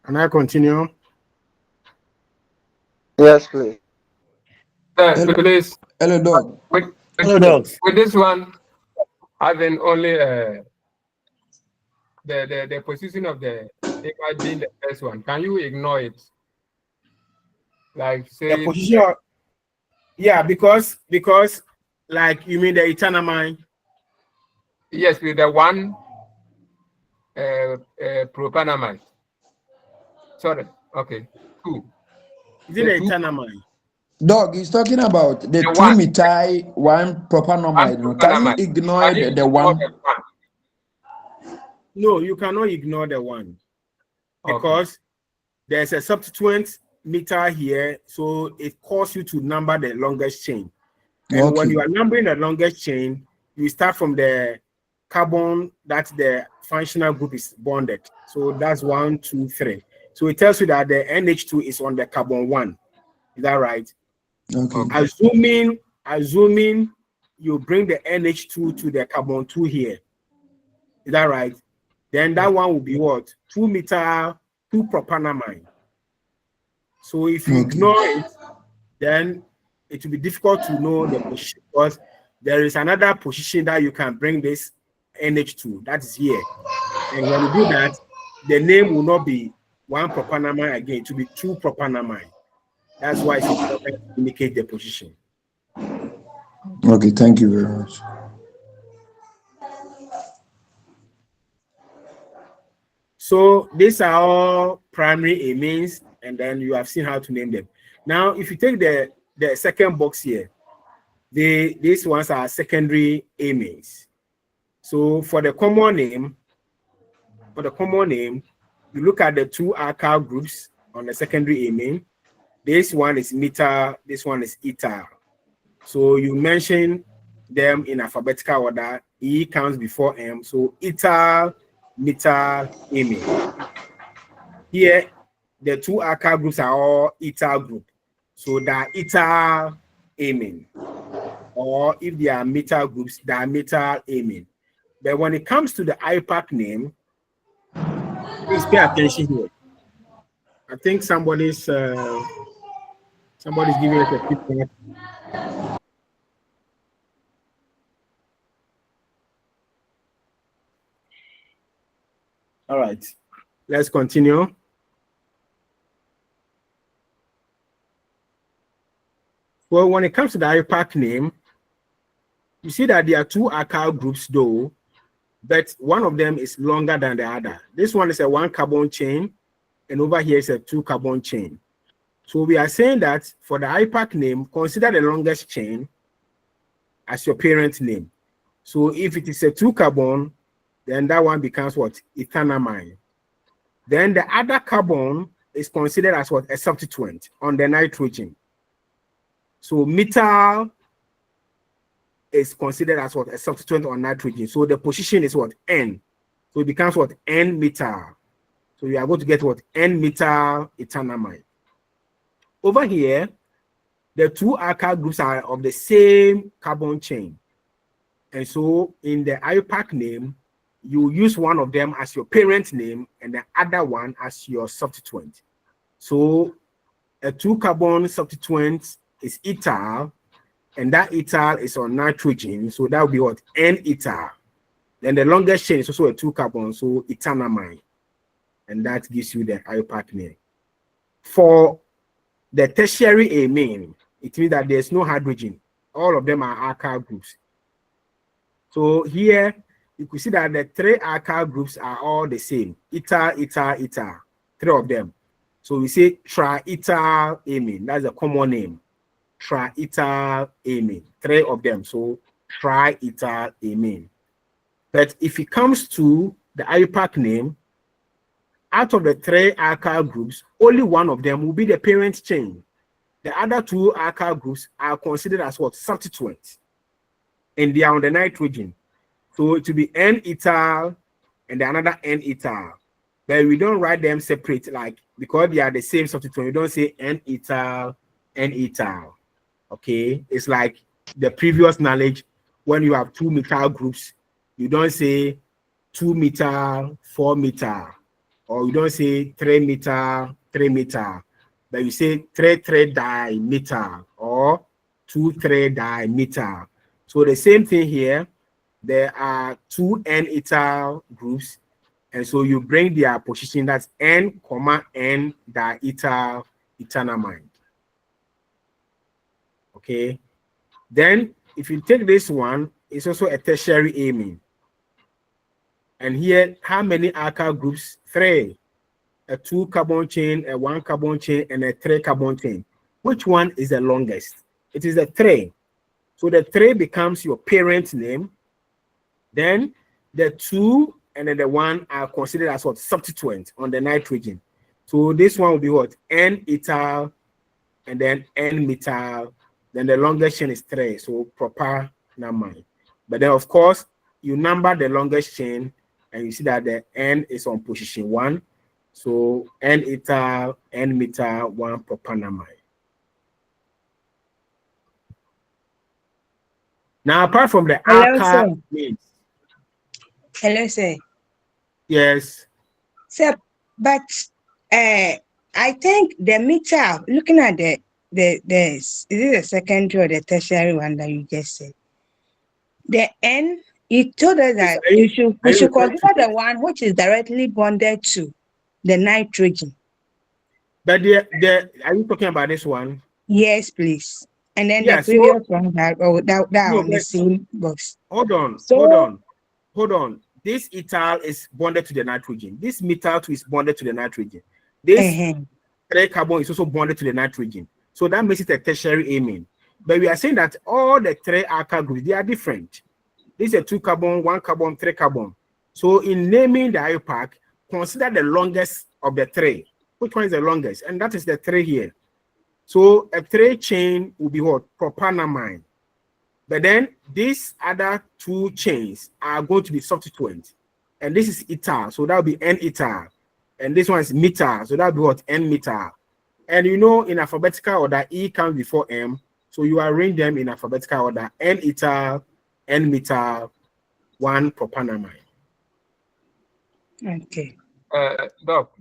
Can I continue? Yes, please. Hello, please. Hello, dog. Hello, dogs. With this one, having only the position of the image being the first one, can you ignore it? Like say The position, yeah, because like you mean the eternal mind. yes, with the one propanamide. Sorry. Okay. Two. Is it the eternal mind? Dog, he's talking about the The 2 one. methyl 1 propanamide. One Can you propanamide. ignore Can you the ignore one? the one? No, you cannot ignore the one Okay. because there's a subsequent meter here, so it calls you to number the longest chain. And when Okay. you are numbering the longest chain, you start from the carbon that the functional group is bonded. So that's 1, 2, 3. So it tells you that the NH2 is on the carbon 1. Is that right? Okay. Assuming you bring the NH2 to the carbon 2 here. Is that right? Then that one will be what? 2 methyl 2 propanamide. So if you ignore it, then it will be difficult to know the position because there is another position that you can bring this NH2 that is here. And when you do that, the name will not be 1 propanamide again, it will be 2 propanamide. That's why it's important to indicate the position. Okay, thank you very much. So these are all primary amines, and then you have seen how to name them. Now, if you take the second box here, these ones are secondary amines. So for the common name, you look at the 2 alkyl groups on the secondary amine. This one is methyl, this one is ethyl. So you mention them in alphabetical order. E comes before M. So ethyl, methyl, amine. Here, the 2 alkyl groups are all ethyl group. So they are ethyl amine. Or if they are methyl groups, they are methyl amine. But when it comes to the IUPAC name, please pay attention here. I think somebody's giving us a feedback. All right, let's continue. Well, when it comes to the IUPAC name, you see that there are 2 alkyl groups though, but one of them is longer than the other. This one is a 1 carbon chain, and over here is a 2 carbon chain. So we are saying that for the IUPAC name, consider the longest chain as your parent name. So if it is a 2 carbon, then that one becomes what? Ethanamine. Then the other carbon is considered as what? A substituent on the nitrogen. So methyl is considered as what? A substituent on nitrogen. So the position is what? N. So it becomes what? N-methyl. So you are going to get what? N-methyl ethanamide. Over here, the 2 alkyl groups are of the same carbon chain. And so in the IUPAC name, you use one of them as your parent name and the other one as your substituent. So a 2 carbon substituent is ethyl, and that ethyl is on nitrogen. So that would be what? N-ethyl. Then the longest chain is also a 2 carbon, so ethanamide. And that gives you the IUPAC name. For the tertiary amine, it means that there's no hydrogen. All of them are alkyl groups. So here, you can see that the 3 alkyl groups are all the same. Ethyl, ethyl, ethyl. 3 of them. So we say triethyl amine. That's a common name. Triethyl amine. 3 of them. So triethyl amine. But if it comes to the IUPAC name, out of the 3 alkyl groups, only one of them will be the parent chain. The other 2 alkyl groups are considered as what? Substituents. And they are on the nitrogen. So it will be N-ethyl and another N-ethyl. But we don't write them separate, like, because they are the same substituent. You don't say N-ethyl, N-ethyl. Okay? It's like the previous knowledge. When you have 2 methyl groups, you don't say 2 methyl, 4 methyl. Or you don't say 3 methyl, 3 methyl. but you say 3,3-dimethyl or 2,3-dimethyl. So the same thing here. There are 2 N-ethyl groups, and so you bring their position, that's N, N diethyl ethanamide. Okay. Then if you take this one, it's also a tertiary amine. And here, how many alkyl groups? 3. A 2 carbon chain, a 1 carbon chain, and a 3 carbon chain. Which one is the longest? It is the 3. So the 3 becomes your parent name. Then the 2 and then the 1 are considered as what? Substituent on the nitrogen. So this one will be what? N-ethyl and then N-methyl. Then the longest chain is 3, so propanamide. But then, of course, you number the longest chain, and you see that the N is on position 1. So N-ethyl, N-methyl, 1 propanamide. Now, apart from the alkyl names. Hello, sir. Yes. Sir, but I think the methyl, looking at the is it the secondary or the tertiary one that you just said? The N, you told us that we should consider the one which is directly bonded to the nitrogen. But are you talking about this one? Yes, please. And then Yeah, the previous one that no, on the same box. Hold on. This ethyl is bonded to the nitrogen. This methyl is bonded to the nitrogen. This 3 carbon is also bonded to the nitrogen. So that makes it a tertiary amine. But we are saying that all the 3 alkyl groups, they are different. This is a 2 carbon, 1 carbon, 3 carbon. So in naming the IUPAC, consider the longest of the 3. Which one is the longest? And that is the 3 here. So a 3 chain will be what? Propanamide. But then these other 2 chains are going to be substituent. And this is ethyl, so that will be N-ethyl. And this one is methyl, so that will be what? N-methyl. And you know, in alphabetical order, E comes before M. So you arrange them in alphabetical order: N-ethyl, N-methyl, 1 propanamide. Okay. Doc.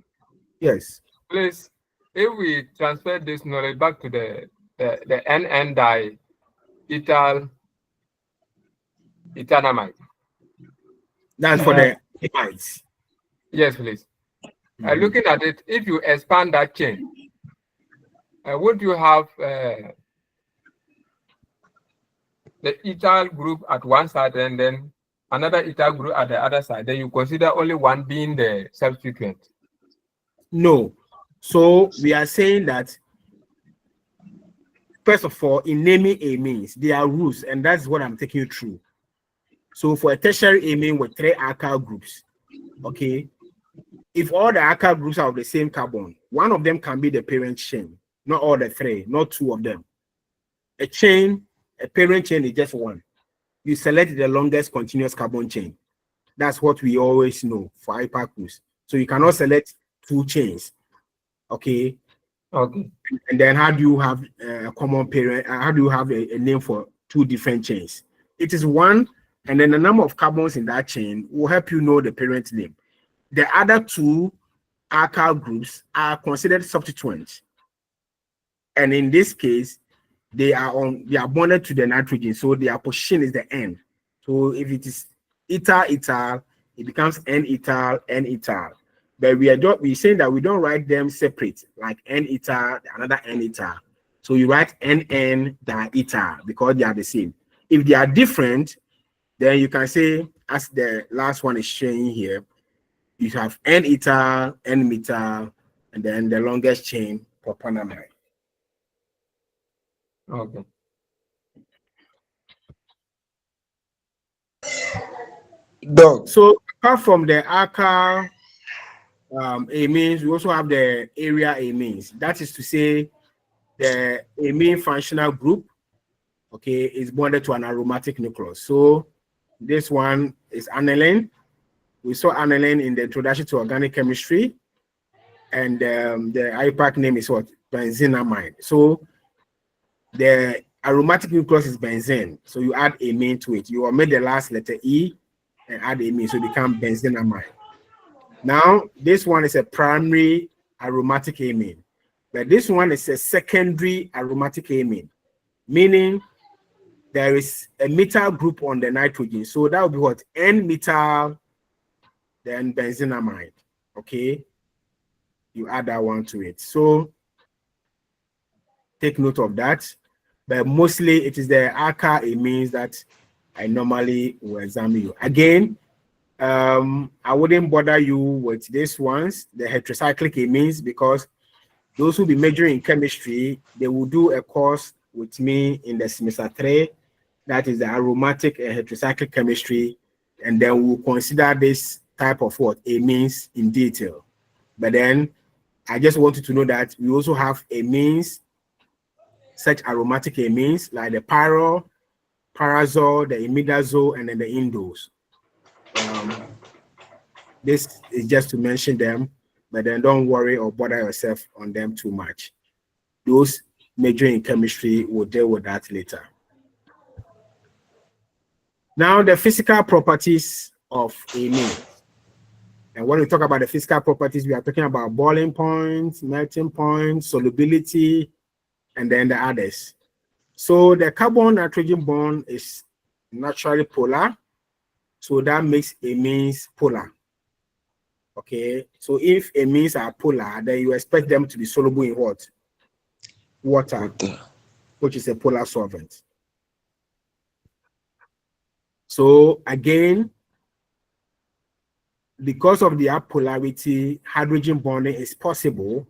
Yes. Please, if we transfer this knowledge back to the NN diethyl ethanamide. That's for the amides. Yes, please. Looking at it, if you expand that chain, would you have the ethyl group at one side and then another ethyl group at the other side? Then you consider only one being the substituent? No. So we are saying that, first of all, in naming amines, there are rules, and that's what I'm taking you through. So for a tertiary amine with 3 alkyl groups, okay, if all the alkyl groups are of the same carbon, one of them can be the parent chain, not all the 3, not 2 of them. A parent chain is just 1. You select the longest continuous carbon chain. That's what we always know for IUPAC groups. So you cannot select 2 chains. Okay. Okay. And then how do you have a common parent? How do you have a name for 2 different chains? It is 1, and then the number of carbons in that chain will help you know the parent name. The other 2 alkyl groups are considered substituents, and in this case, they are bonded to the nitrogen, so their position is the N. So if it is ethyl, it becomes N-ethyl, N-ethyl. But we saying that we don't write them separate, like N-ethyl, another N-ethyl. So you write NN diethyl because they are the same. If they are different, then you can say, as the last one is showing here, you have N-ethyl, N-methyl, and then the longest chain, propanamide. Okay. So apart from the alkyl amines, we also have the area amines. That is to say, the amine functional group, okay, is bonded to an aromatic nucleus. So this one is aniline. We saw aniline in the introduction to organic chemistry, and the IUPAC name is what? Benzenamide. So the aromatic nucleus is benzene. So you add amine to it. You omit the last letter E and add amine, so it becomes benzenamide. Now, this one is a primary aromatic amine. But this one is a secondary aromatic amine, meaning there is a methyl group on the nitrogen. So that would be what? N-methyl, then benzenamide. Okay? You add that one to it. So take note of that. But mostly it is the alkyl amines that I normally will examine you. Again, I wouldn't bother you with these ones, the heterocyclic amines, because those who be majoring in chemistry, they will do a course with me in the semester 3. That is the aromatic and heterocyclic chemistry. And then we'll consider this type of what? Amines in detail. But then I just want you to know that we also have amines, such aromatic amines like the pyrrole, pyrazole, the imidazole, and then the indoles. This is just to mention them, but then don't worry or bother yourself on them too much. Those majoring in chemistry will deal with that later. Now, the physical properties of amines. And when we talk about the physical properties, we are talking about boiling point, melting point, solubility, and then the others. So the carbon-nitrogen bond is naturally polar. So that makes amines polar. Okay, so if amines are polar, then you expect them to be soluble in what? Water, which is a polar solvent. So again, because of the polarity, hydrogen bonding is possible,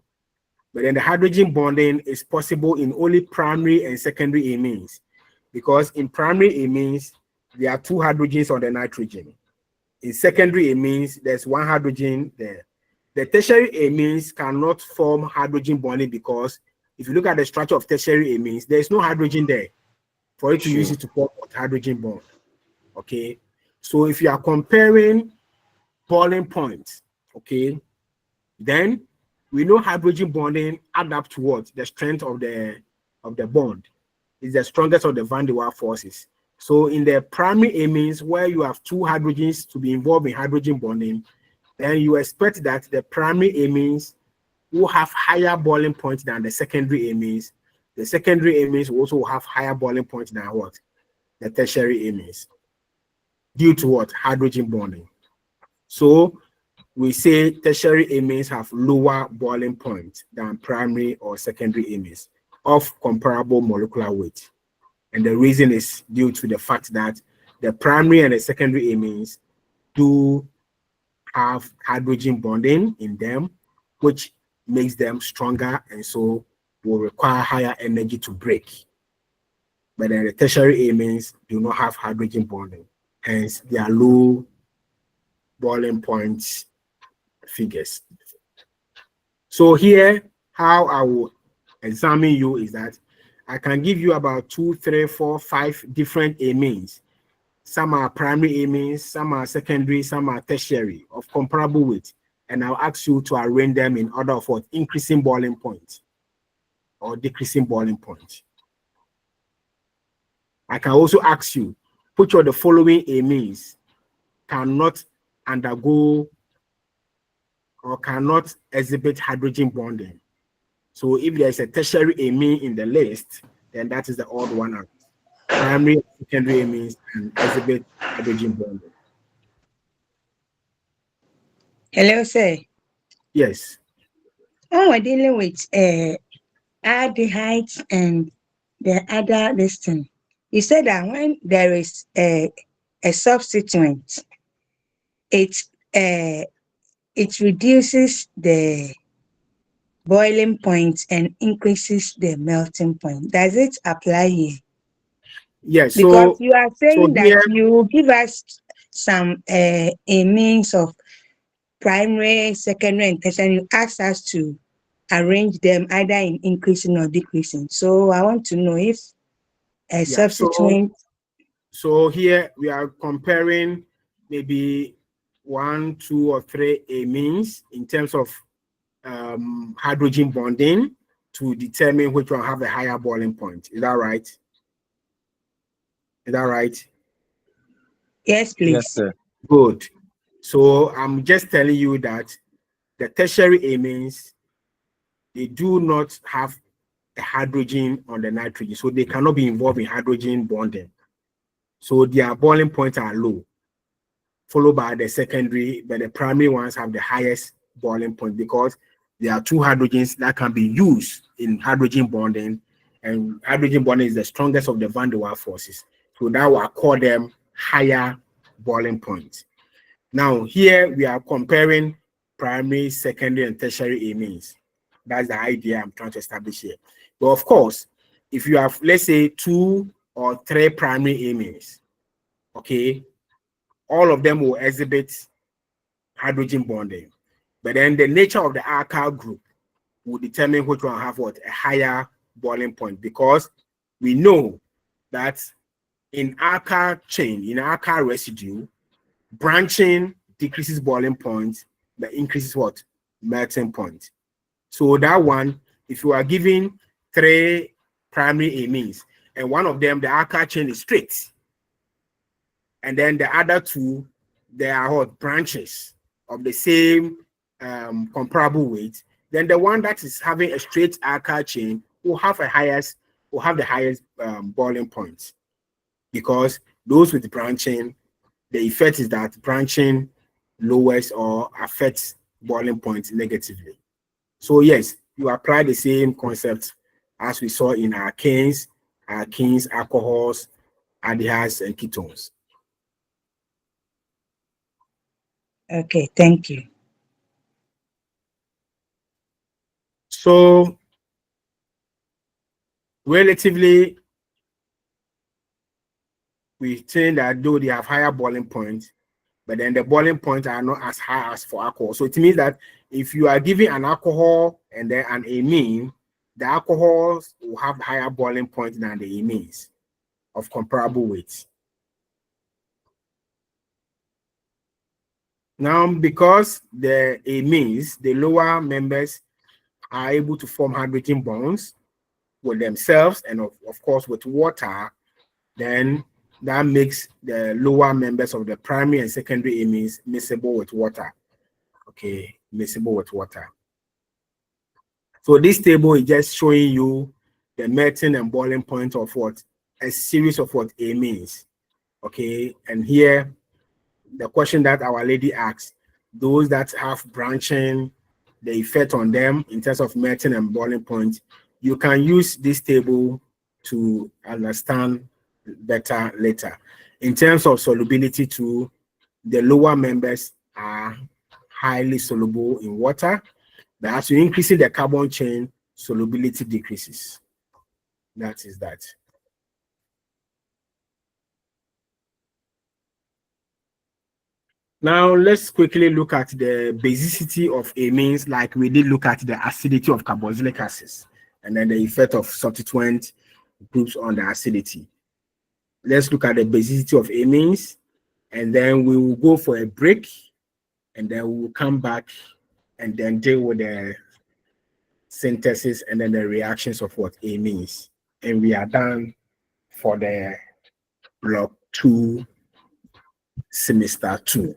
but then the hydrogen bonding is possible in only primary and secondary amines, because in primary amines, there are 2 hydrogens on the nitrogen. In secondary amines, there's 1 hydrogen there. The tertiary amines cannot form hydrogen bonding because if you look at the structure of tertiary amines, there's no hydrogen there for it to use it to form a hydrogen bond. Okay, so if you are comparing boiling points, okay, then we know hydrogen bonding add up to what? The strength of the bond is the strongest of the van der Waals forces. So in the primary amines where you have 2 hydrogens to be involved in hydrogen bonding, then you expect that the primary amines will have higher boiling point than the secondary amines. The secondary amines will also have higher boiling point than what? The tertiary amines. Due to what? Hydrogen bonding. So we say tertiary amines have lower boiling point than primary or secondary amines of comparable molecular weight. And the reason is due to the fact that the primary and the secondary amines do have hydrogen bonding in them, which makes them stronger and so will require higher energy to break. But then the tertiary amines do not have hydrogen bonding, hence they are low boiling point figures. So here, how I will examine you is that I can give you about 2, 3, 4, 5 different amines. Some are primary amines, some are secondary, some are tertiary of comparable weight. And I'll ask you to arrange them in order of what? Increasing boiling point or decreasing boiling point. I can also ask you, which of the following amines cannot undergo or cannot exhibit hydrogen bonding? So if there's a tertiary amine in the list, then that is the odd one out. Primary and secondary amines can exhibit hydrogen bonding. Hello, sir. Yes. When we're dealing with aldehydes and the other listing, you said that when there is a substituent, it reduces the boiling point and increases the melting point. Does it apply here? Yes. Because you are saying that here, you give us some amines of primary, secondary, and tertiary. You ask us to arrange them either in increasing or decreasing. So I want to know if a substituent. So here we are comparing maybe 1, 2, or 3 amines in terms of hydrogen bonding to determine which one have a higher boiling point. Is that right? Is that right? Yes, please. Yes, sir. Good. So I'm just telling you that the tertiary amines, they do not have a hydrogen on the nitrogen, so they cannot be involved in hydrogen bonding. So their boiling points are low, followed by the secondary, but the primary ones have the highest boiling point because there are two hydrogens that can be used in hydrogen bonding, and hydrogen bonding is the strongest of the van der Waals forces. So that will call them higher boiling points. Now here we are comparing primary, secondary, and tertiary amines. That's the idea I'm trying to establish here. But of course, if you have, let's say, 2 or 3 primary amines, okay, all of them will exhibit hydrogen bonding. But then the nature of the alkyl group will determine which one have what, a higher boiling point, because we know that in alkyl chain, in alkyl residue, branching decreases boiling point, but increases what? Melting point. So that one, if you are giving 3 primary amines, and one of them, the alkyl chain is straight, and then the other 2, they are what? Branches of the same comparable weight, then the one that is having a straight alkyl chain will have the highest boiling point, because those with branching, the effect is that branching lowers or affects boiling point negatively. So yes, you apply the same concept as we saw in alkanes, alcohols, aldehydes, and ketones. Okay, thank you. So relatively, we think that though they have higher boiling points, but then the boiling points are not as high as for alcohol. So it means that if you are giving an alcohol and then an amine, the alcohols will have higher boiling points than the amines of comparable weights. Now, because the amines, the lower members, are able to form hydrogen bonds with themselves and of course with water, then that makes the lower members of the primary and secondary amines miscible with water. Okay, miscible with water. So this table is just showing you the melting and boiling point of what? A series of what? Amines. Okay, and here the question that Our Lady asked, those that have branching, the effect on them in terms of melting and boiling point, you can use this table to understand better later. In terms of solubility too, the lower members are highly soluble in water, but as you increase the carbon chain, solubility decreases. That is that. Now let's quickly look at the basicity of amines, like we did look at the acidity of carboxylic acids, and then the effect of substituent groups on the acidity. Let's look at the basicity of amines, and then we will go for a break, and then we will come back and then deal with the synthesis and then the reactions of what amines. And we are done for the block 2, semester 2,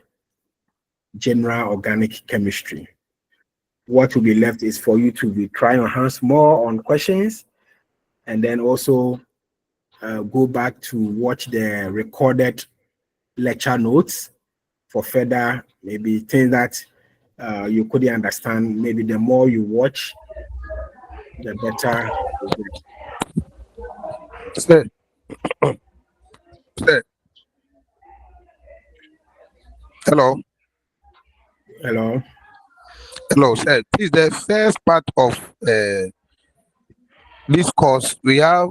general organic chemistry. What will be left is for you to be trying your hands more on questions, and then also go back to watch the recorded lecture notes for further maybe things that you couldn't understand. Maybe the more you watch, the better you get. Sir. Sir. Hello. Hello. Hello, sir. This is the first part of this course. We have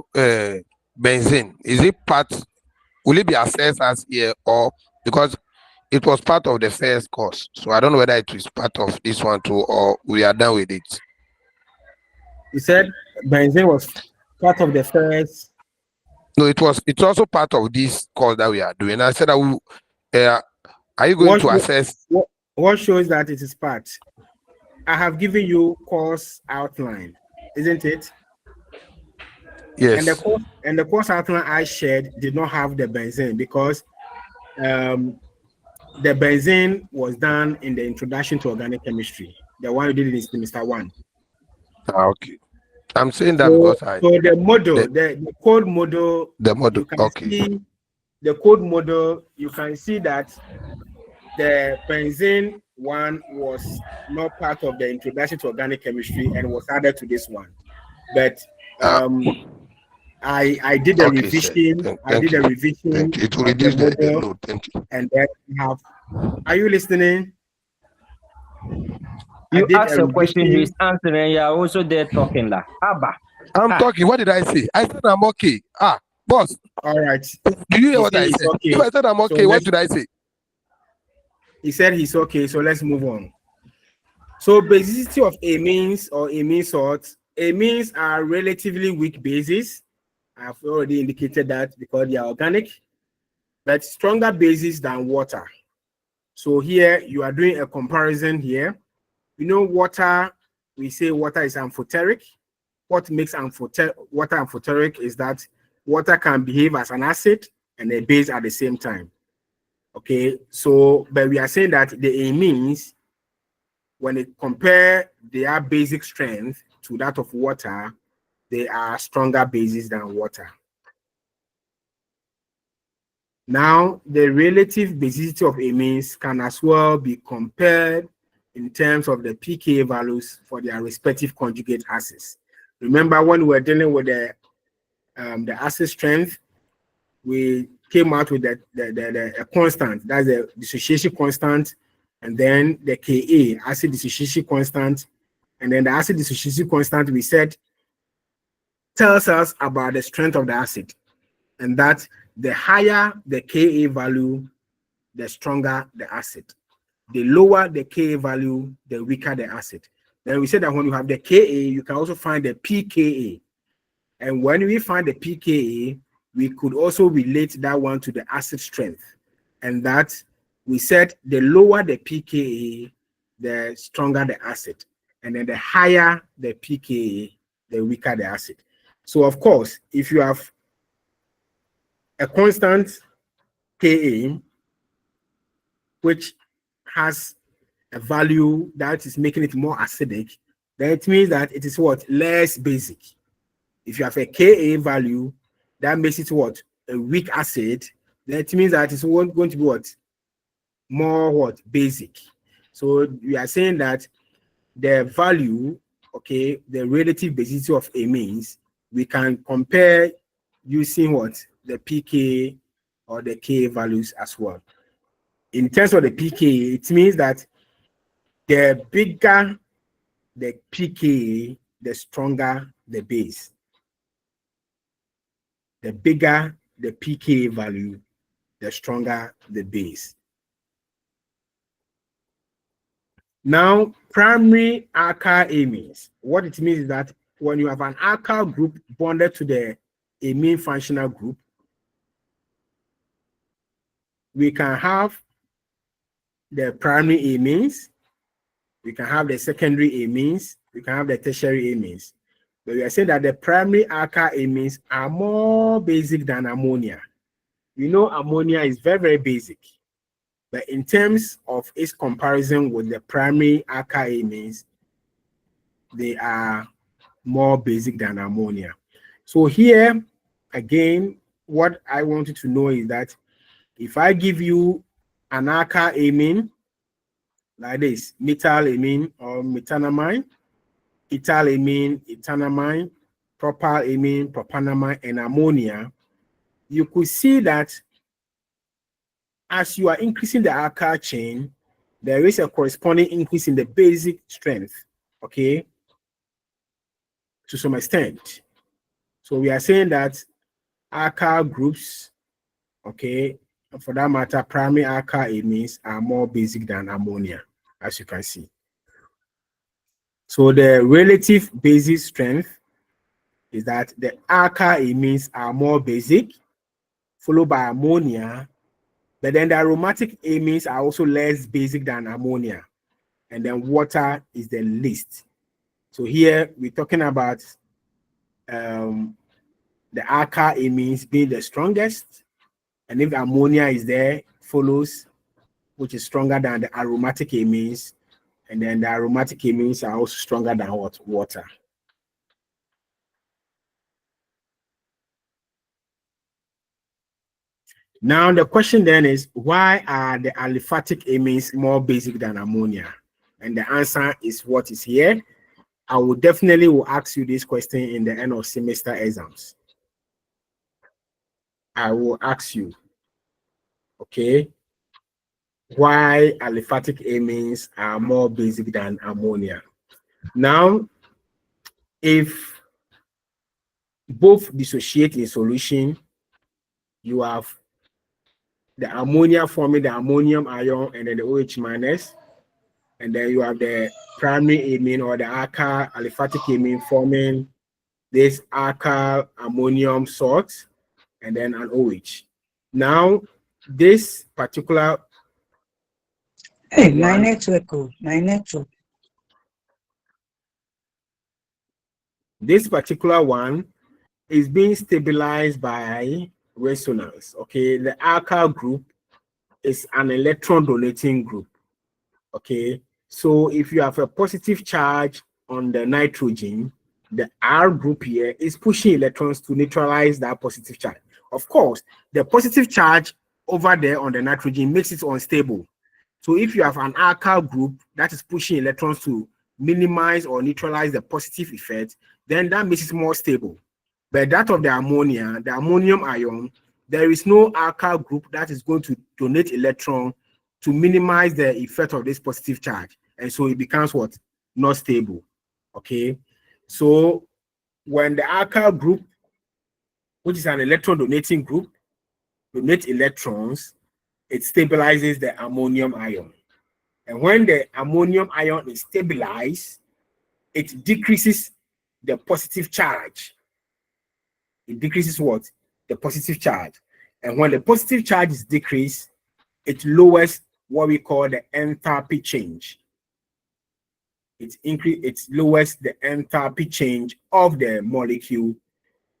benzene. Is it part? Will it be assessed as here, or because it was part of the first course? So I don't know whether it is part of this one too, or we are done with it. You said benzene was part of the first. No, it's also part of this course that we are doing. I said that we, are you going to assess? What shows that it is part? I have given you course outline, isn't it? Yes. And the course outline I shared did not have the benzene because the benzene was done in the introduction to organic chemistry, the one you did in semester 1. Okay. I'm saying that So, because so the model, the, the code model, the model. you can Okay. see the code model, you can see that the benzene one was not part of the introduction to organic chemistry and was added to this one. But I did a Okay, sir. revision. I Thank did a you. revision Thank you. It will of the reduce the model, load. Thank you. and then have. Are you listening? You did ask a a question, revision. he's answering. You are also there talking lah. Abba. I'm talking. What did I say? I said I'm okay. Boss. All right. Do you hear He what said I he's said? okay. If I said I'm okay, So what should I say? He said he's okay. So let's move on. So basicity of amines or amine salts. Amines are relatively weak bases. I've already indicated that because they are organic, but stronger bases than water. So here you are doing a comparison here. You know, water, we say water is amphoteric. What makes water amphoteric is that water can behave as an acid and a base at the same time. Okay, so but we are saying that the amines, when they compare their basic strength to that of water, they are stronger bases than water. Now, the relative basicity of amines can as well be compared in terms of the pKa values for their respective conjugate acids. Remember, when we were dealing with the acid strength, we came out with a constant, that's the dissociation constant, and then the Ka, acid dissociation constant, and then the acid dissociation constant, we said, tells us about the strength of the acid, and that the higher the Ka value, the stronger the acid. The lower the Ka value, the weaker the acid. Then we said that when you have the Ka, you can also find the pKa. And when we find the pKa, we could also relate that one to the acid strength. And that we said the lower the pKa, the stronger the acid. And then the higher the pKa, the weaker the acid. So of course, if you have a constant Ka, which has a value that is making it more acidic, then it means that it is what? Less basic. If you have a Ka value, that makes it what? A weak acid, then it means that it's going to be what? More what? Basic. So we are saying that the value, okay, the relative basicity of amines, we can compare using what? The pK or the Ka values as well. In terms of the pK, it means that the bigger the pKa, the stronger the base. The bigger the pKa value, the stronger the base. Now, primary alkyl amines. What it means is that when you have an alkyl group bonded to the amine functional group, we can have the primary amines, we can have the secondary amines, we can have the tertiary amines. But we are saying that the primary alkyl amines are more basic than ammonia. You know, ammonia is very, very basic. But in terms of its comparison with the primary alkyl amines, they are more basic than ammonia. So here, again, what I want you to know is that if I give you an alkyl amine, like this, methyl amine or methanamine, ethyl amine, ethanamine, propyl amine, propanamine, and ammonia, you could see that as you are increasing the alkyl chain, there is a corresponding increase in the basic strength, okay, to some extent. So we are saying that alkyl groups, okay, for that matter, primary alkyl amines are more basic than ammonia, as you can see. So the relative basic strength is that the alkyl amines are more basic, followed by ammonia, but then the aromatic amines are also less basic than ammonia, and then water is the least. So here we're talking about the alkyl amines being the strongest, and if ammonia is there, follows, which is stronger than the aromatic amines, and then the aromatic amines are also stronger than what? Water. Now the question then is, why are the aliphatic amines more basic than ammonia? And the answer is what is here. I will definitely ask you this question in the end of semester exams. I will ask you, okay, why aliphatic amines are more basic than ammonia. Now, if both dissociate in solution, you have the ammonia forming the ammonium ion and then the OH minus, and then you have the primary amine or the alkyl aliphatic amine forming this alkyl ammonium salt and then an OH. Now, this particular Hey, my network, my network. This particular one is being stabilized by resonance. Okay, the alkyl group is an electron donating group. Okay, so if you have a positive charge on the nitrogen, the R group here is pushing electrons to neutralize that positive charge. Of course, the positive charge over there on the nitrogen makes it unstable. So if you have an alkyl group that is pushing electrons to minimize or neutralize the positive effect, then that makes it more stable. But that of the ammonia, the ammonium ion, there is no alkyl group that is going to donate electron to minimize the effect of this positive charge. And so it becomes what? Not stable. Okay. So when the alkyl group, which is an electron donating group, donate electrons, it stabilizes the ammonium ion. And when the ammonium ion is stabilized, it decreases the positive charge. It decreases what? The positive charge. And when the positive charge is decreased, it lowers what we call the enthalpy change. It lowers the enthalpy change of the molecule,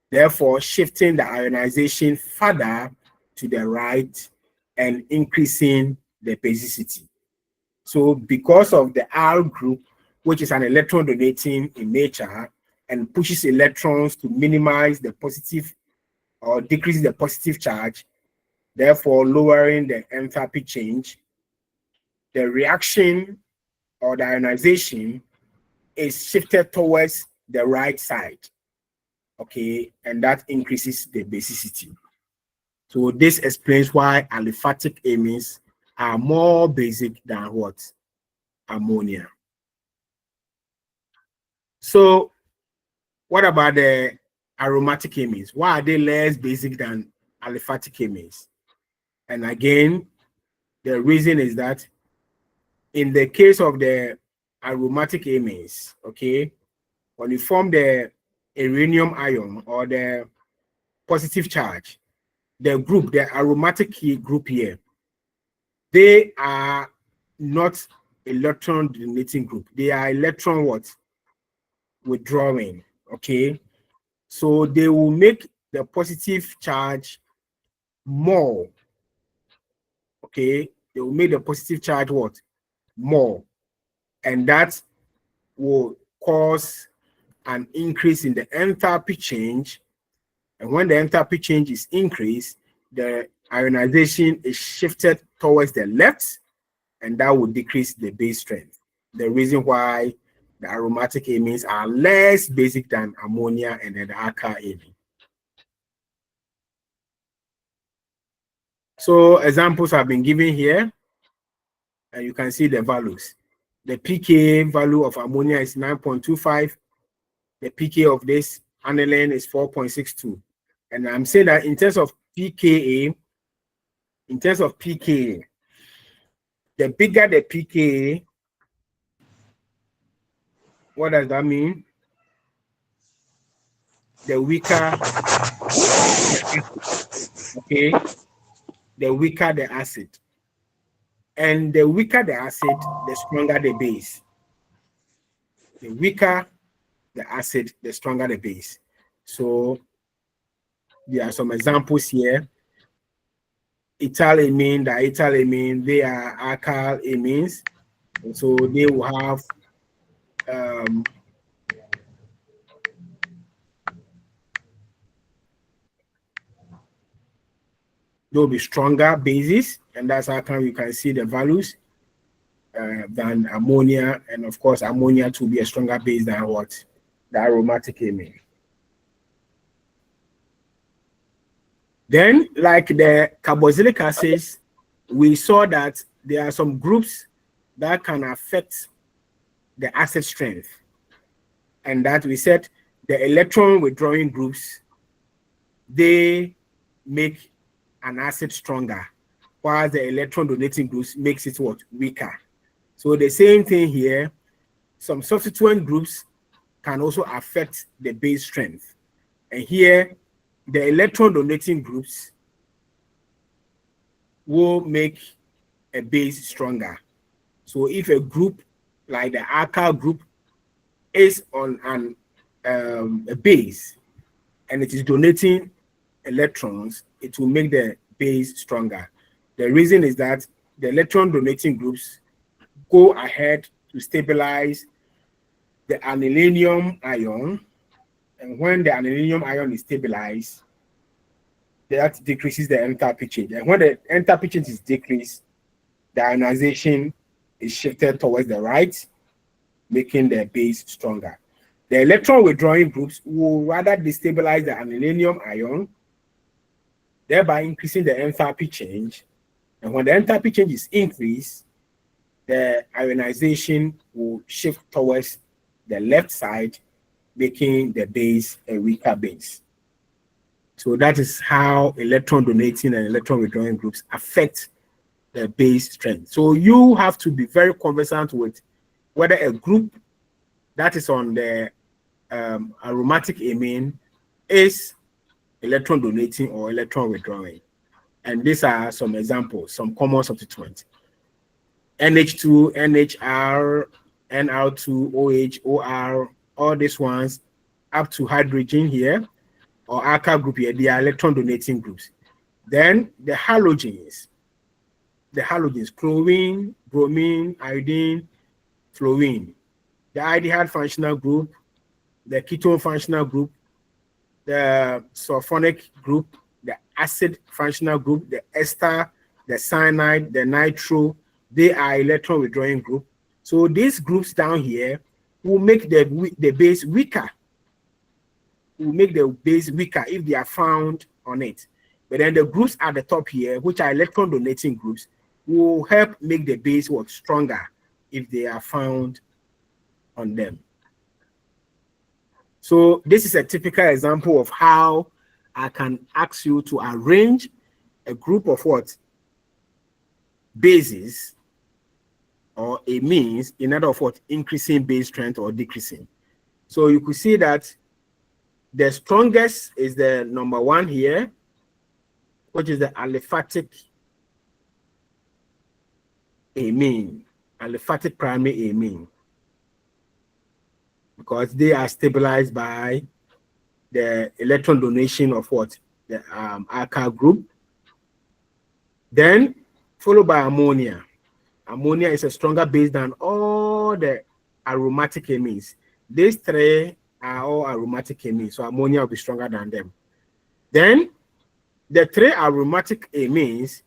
therefore shifting the ionization further to the right and increasing the basicity. So because of the R group, which is an electron donating in nature and pushes electrons to minimize the positive or decrease the positive charge, therefore lowering the enthalpy change, the reaction or the ionization is shifted towards the right side. Okay, and that increases the basicity. So this explains why aliphatic amines are more basic than what? Ammonia. So what about the aromatic amines? Why are they less basic than aliphatic amines? And again, the reason is that in the case of the aromatic amines, okay, when you form the uranium ion or the positive charge, the group, the aromatic group here, they are not electron donating group. They are electron what? Withdrawing, okay? So they will make the positive charge more, okay? They will make the positive charge what? More. And that will cause an increase in the enthalpy change. And when the enthalpy change is increased, the ionization is shifted towards the left, and that will decrease the base strength. The reason why the aromatic amines are less basic than ammonia and the alkyl amine. So examples have been given here, and you can see the values. The pK value of ammonia is 9.25. The pK of this aniline is 4.62. And I'm saying that in terms of pKa, the bigger the pKa, what does that mean? The weaker, okay, the weaker the acid. And the weaker the acid, the stronger the base. The weaker the acid, the stronger the base. So there are some examples here. Ethylamine, diethylamine, they are alkyl amines. And so they will have there will be stronger bases, and that's how come you can see the values than ammonia, and of course ammonia to be a stronger base than what? The aromatic amine. Then, like the carboxylic acids, we saw that there are some groups that can affect the acid strength, and that we said the electron withdrawing groups, they make an acid stronger, while the electron donating groups makes it what? Weaker. So the same thing here, some substituent groups can also affect the base strength. And here, the electron donating groups will make a base stronger. So if a group like the alkyl group is on a base and it is donating electrons, it will make the base stronger. The reason is that the electron donating groups go ahead to stabilize the anilinium ion, and when the anilinium ion is stabilized, that decreases the enthalpy change. And when the enthalpy change is decreased, the ionization is shifted towards the right, making the base stronger. The electron withdrawing groups will rather destabilize the anilinium ion, thereby increasing the enthalpy change. And when the enthalpy change is increased, the ionization will shift towards the left side, making the base a weaker base. So that is how electron donating and electron withdrawing groups affect the base strength. So you have to be very conversant with whether a group that is on the aromatic amine is electron donating or electron withdrawing. And these are some examples, some common substituents. NH2, NHR, NR2, OH, OR, all these ones up to hydrogen here, or alkyl group here, they are electron donating groups. Then the halogens, chlorine, bromine, iodine, fluorine, the aldehyde functional group, the ketone functional group, the sulfonic group, the acid functional group, the ester, the cyanide, the nitro, they are electron withdrawing group. So these groups down here will make the base weaker. Will make the base weaker if they are found on it. But then the groups at the top here, which are electron donating groups, will help make the base work stronger if they are found on them. So this is a typical example of how I can ask you to arrange a group of what? Bases or amines in order of what? Increasing base strength or decreasing. So you could see that the strongest is the number one here, which is the aliphatic amine, aliphatic primary amine, because they are stabilized by the electron donation of what? The alkyl group. Then followed by ammonia. Ammonia is a stronger base than all the aromatic amines. These three are all aromatic amines, so ammonia will be stronger than them. Then the three aromatic amines,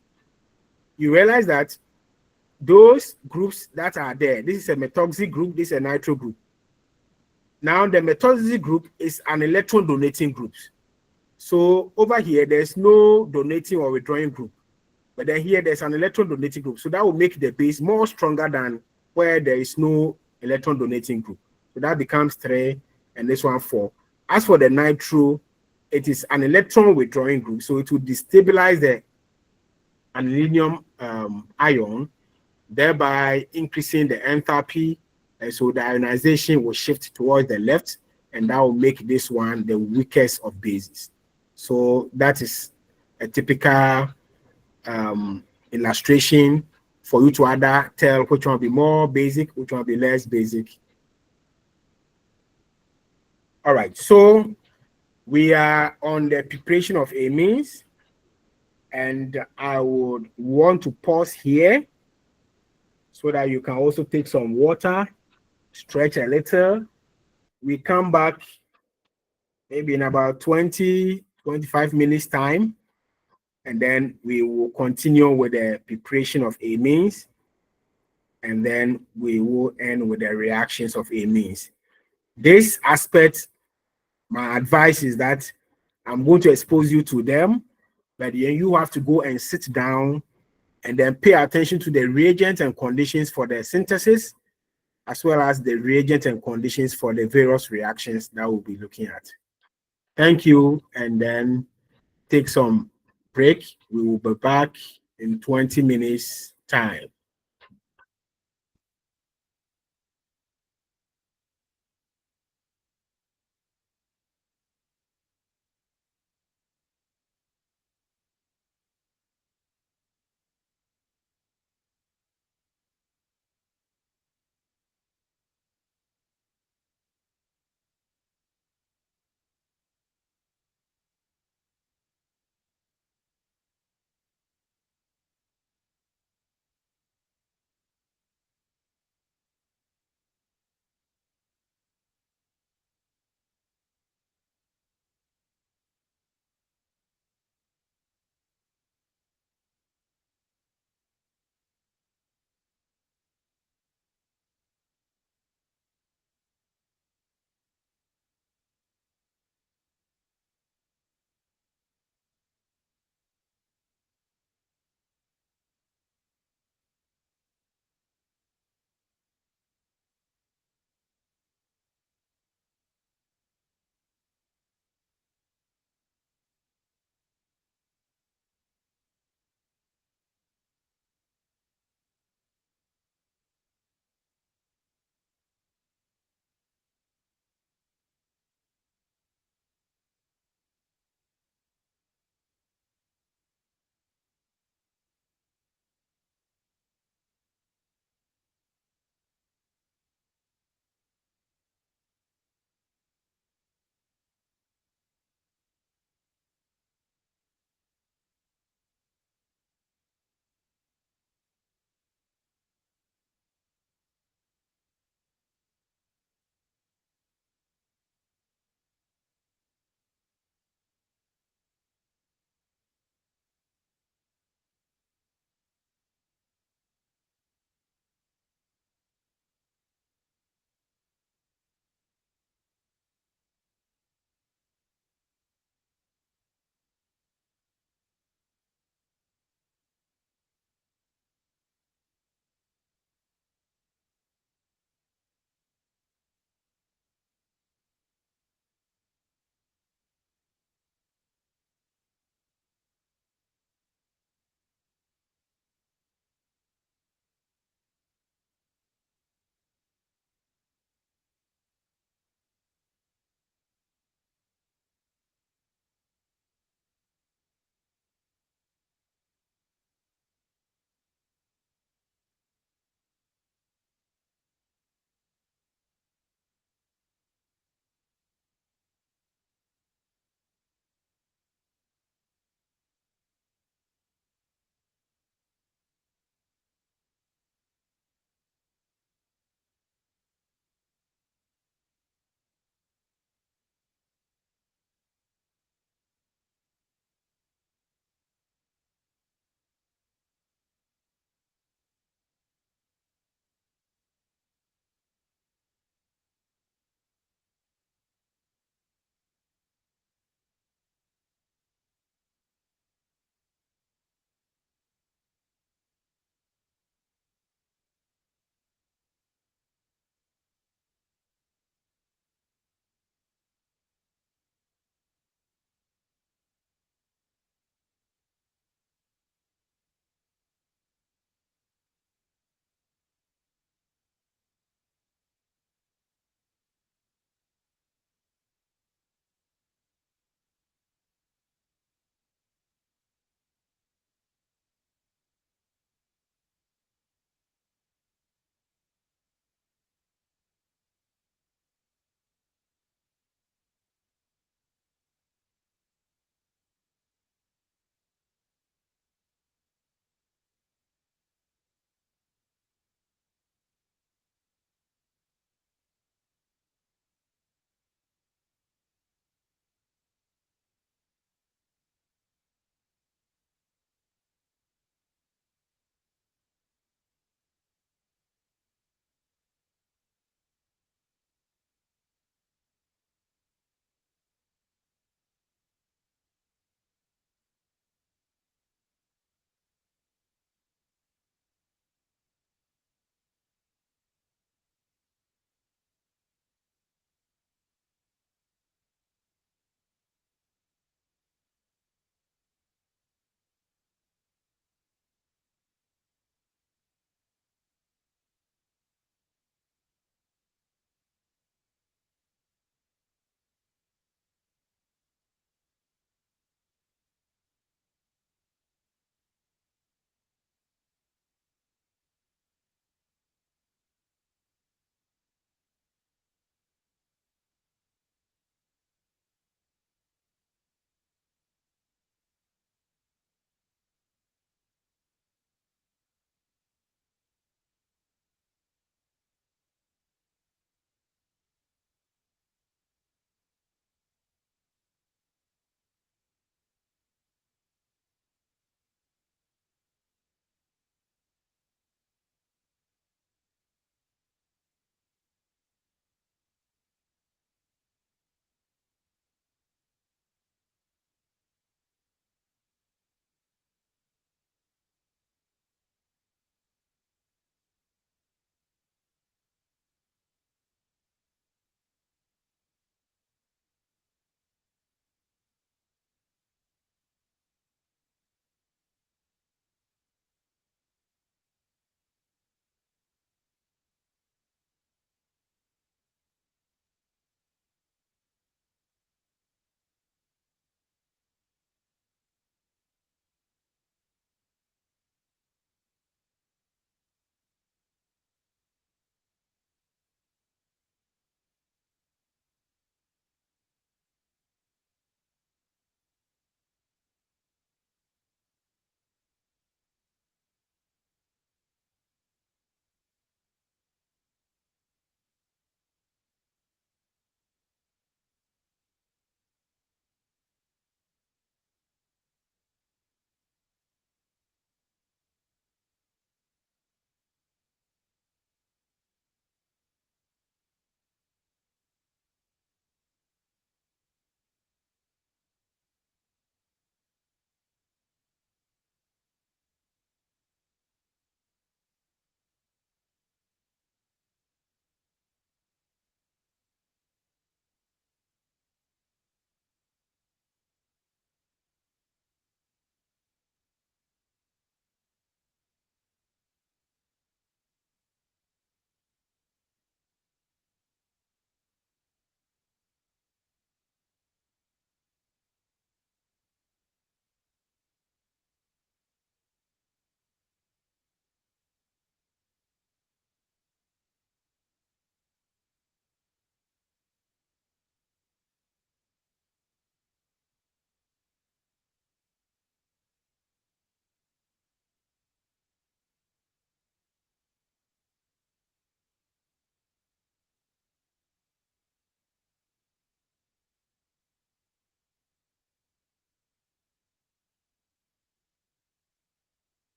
you realize that those groups that are there, this is a methoxy group, this is a nitro group. Now the methoxy group is an electron donating group. So over here, there's no donating or withdrawing group. But then here, there's an electron donating group. So that will make the base more stronger than where there is no electron donating group. So that becomes 3, and this one 4. As for the nitro, it is an electron withdrawing group. So it will destabilize the anilinium ion, thereby increasing the enthalpy. And so the ionization will shift towards the left, and that will make this one the weakest of bases. So that is a typical illustration for you to either tell which one will be more basic, which one will be less basic. All right, so we are on the preparation of amines, and I would want to pause here so that you can also take some water, stretch a little. We come back maybe in about 20-25 minutes time and then we will continue with the preparation of amines, and then we will end with the reactions of amines. This aspect, my advice is that I'm going to expose you to them, but then you have to go and sit down and then pay attention to the reagents and conditions for the synthesis, as well as the reagents and conditions for the various reactions that we'll be looking at. Thank you, and then take some break. We will be back in 20 minutes time.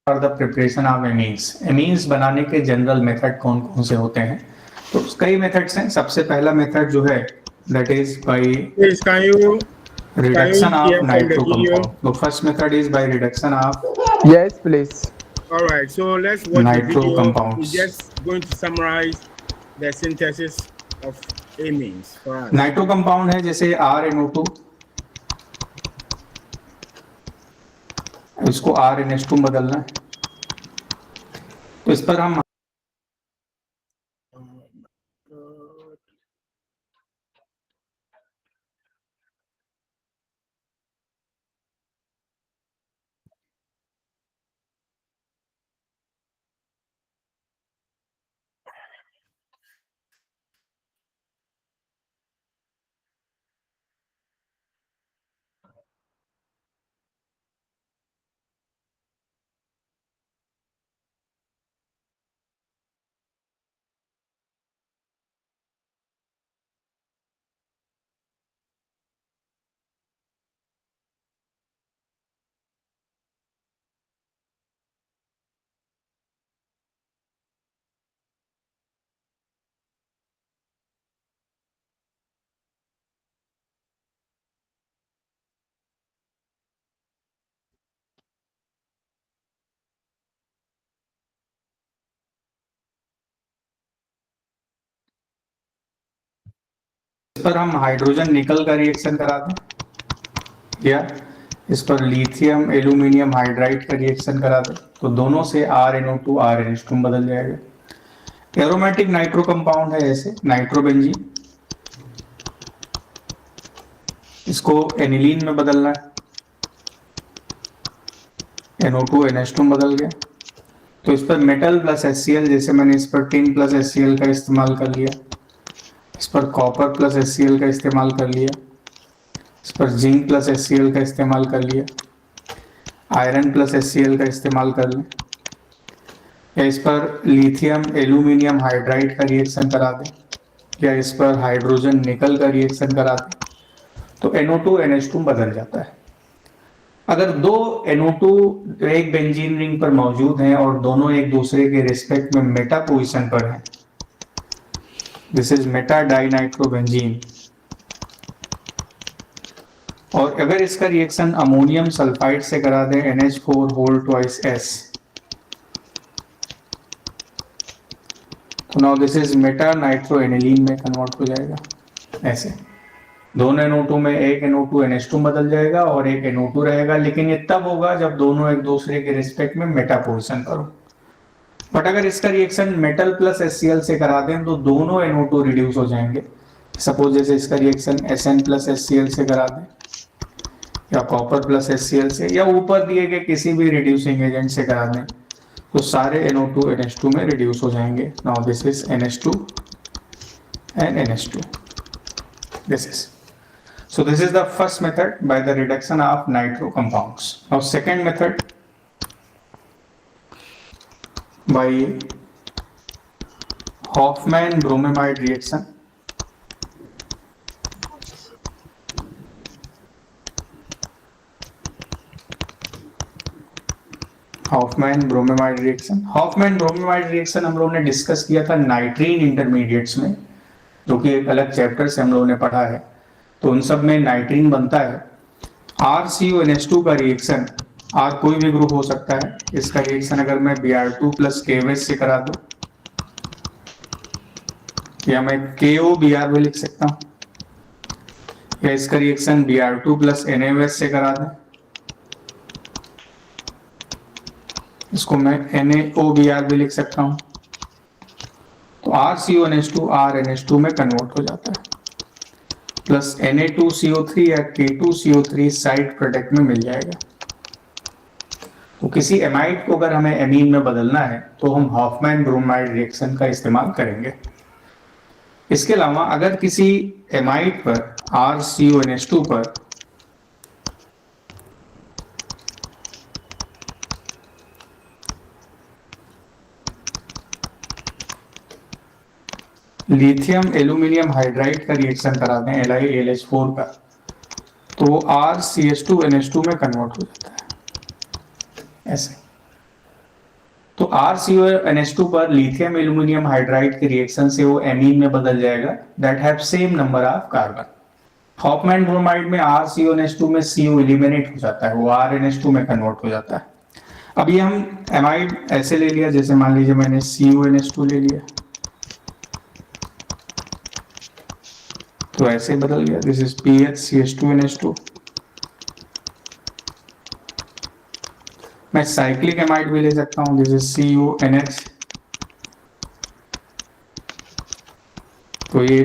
For the preparation of amines. Amines बनाने के general method कौन कौन से होते हैं? तो कई methods हैं। सबसे पहला मेथड जो है that is by Please, can you reduction of hear from the nitro video? compound. The first method is by reduction of Yes, please. All right, so let's watch the nitro video. compounds. We're just going to summarize the synthesis of amines for us. Nitro compound है जैसे RNO2, इसको RNH2 बदलना है, तो इस पर हम hydrogen निकल का रिएक्शन करा दें या इस पर लिथियम एल्यूमिनियम हाइड्राइड का रिएक्शन करा दें, तो दोनों से RNO2 RNH2 बदल जाएगा। एरोमेटिक नाइट्रो कंपाउंड है जैसे नाइट्रोबेंजीन, इसको एनिलीन में बदलना है, NO2 NH2 बदल गया, तो इस पर मेटल प्लस HCl, जैसे मैंने इस पर टिन प्लस HCl का इस्तेमाल कर लिया, इस पर कॉपर प्लस HCl का इस्तेमाल कर लिया, इस पर जिंक प्लस HCl का इस्तेमाल कर लिया, आयरन प्लस HCl का इस्तेमाल कर लें, या इस पर लिथियम एल्यूमिनियम हाइड्राइड का रिएक्शन करा दें, या इस पर हाइड्रोजन निकल का रिएक्शन करा दें, तो NO2 NH2 बदल जाता है। अगर दो NO2 एक बेंजीन रिंग पर मौजूद हैं और दोनों एक दूसरे के रिस्पेक्ट में मेटा पोजीशन पर हैं, दिस इज मेटा डाइनाइट्रोबेंजीन, और अगर इसका रिएक्शन अमोनियम सल्फाइड से करा दें NH4 होल ट्वाइस S, तो now this is Meta nitro aniline में कन्वर्ट हो जाएगा। ऐसे दोनों NO2 में एक NO2 NH2 बदल जाएगा और एक NO2 रहेगा, लेकिन ये तब होगा जब दोनों एक दूसरे के रिस्पेक्ट में मेटा पोजीशन पर हो। बट अगर इसका रिएक्शन मेटल प्लस HCl से करा दें तो दोनों NO2 रिड्यूस हो जाएंगे। सपोज जैसे इसका रिएक्शन Sn प्लस HCl से करा दें, या कॉपर प्लस HCl से, या ऊपर दिए गए किसी भी रिड्यूसिंग एजेंट से करा दें, तो सारे NO2 NH2 में रिड्यूस हो जाएंगे। Now this is NH2 and NH2. This is. So this is the first method by the reduction of nitro compounds. Now second method by Hoffman bromamide reaction. Hoffman bromamide reaction. Hoffman bromamide reaction हम लोगों ने discuss किया था नाइट्रीन intermediates में, जो कि एक अलग चैप्टर से हम लोगों ने पढ़ा है। तो उन सब में नाइट्रीन बनता है। RCONH2 का रिएक्शन, R कोई भी ग्रुप हो सकता है, इसका रिएक्शन अगर मैं Br2 प्लस KOH से करा दूं, या मैं KOBr भी लिख सकता हूं, या इसका रिएक्शन Br2 प्लस NaOH से करा दें, इसको मैं NaOBr भी लिख सकता हूं, तो RCONH2 RNH2 में कन्वर्ट हो जाता है, प्लस Na2CO3 या K2CO3 साइड प्रोडक्ट में मिल जाएगा। तो किसी एमाइड को अगर हमें एमीन में बदलना है तो हम हॉफमैन ब्रोमाइड रिएक्शन का इस्तेमाल करेंगे। इसके अलावा अगर किसी एमाइड पर RCONH2 पर लिथियम एल्यूमिनियम हाइड्राइड का रिएक्शन करा दें LiAlH4 का, तो RCH2NH2 में कन्वर्ट हो जाता है ऐसे। तो RCONH2 पर लिथियम एल्यूमिनियम हाइड्राइड के रिएक्शन से वो एमीन में बदल जाएगा that have same number of carbon. Hoffmann bromide में RCONH2 में CO एलिमिनेट हो जाता है, वो RNH2 में कन्वर्ट हो जाता है। अभी हम एमाइड ऐसे ले लिया, जैसे मान लीजिए मैंने CONH2 ले लिया तो ऐसे बदल गया, दिस इज PHCH2NH2। मैं साइक्लिक एमाइड भी ले सकता हूं, दिस इज CONH, तो ये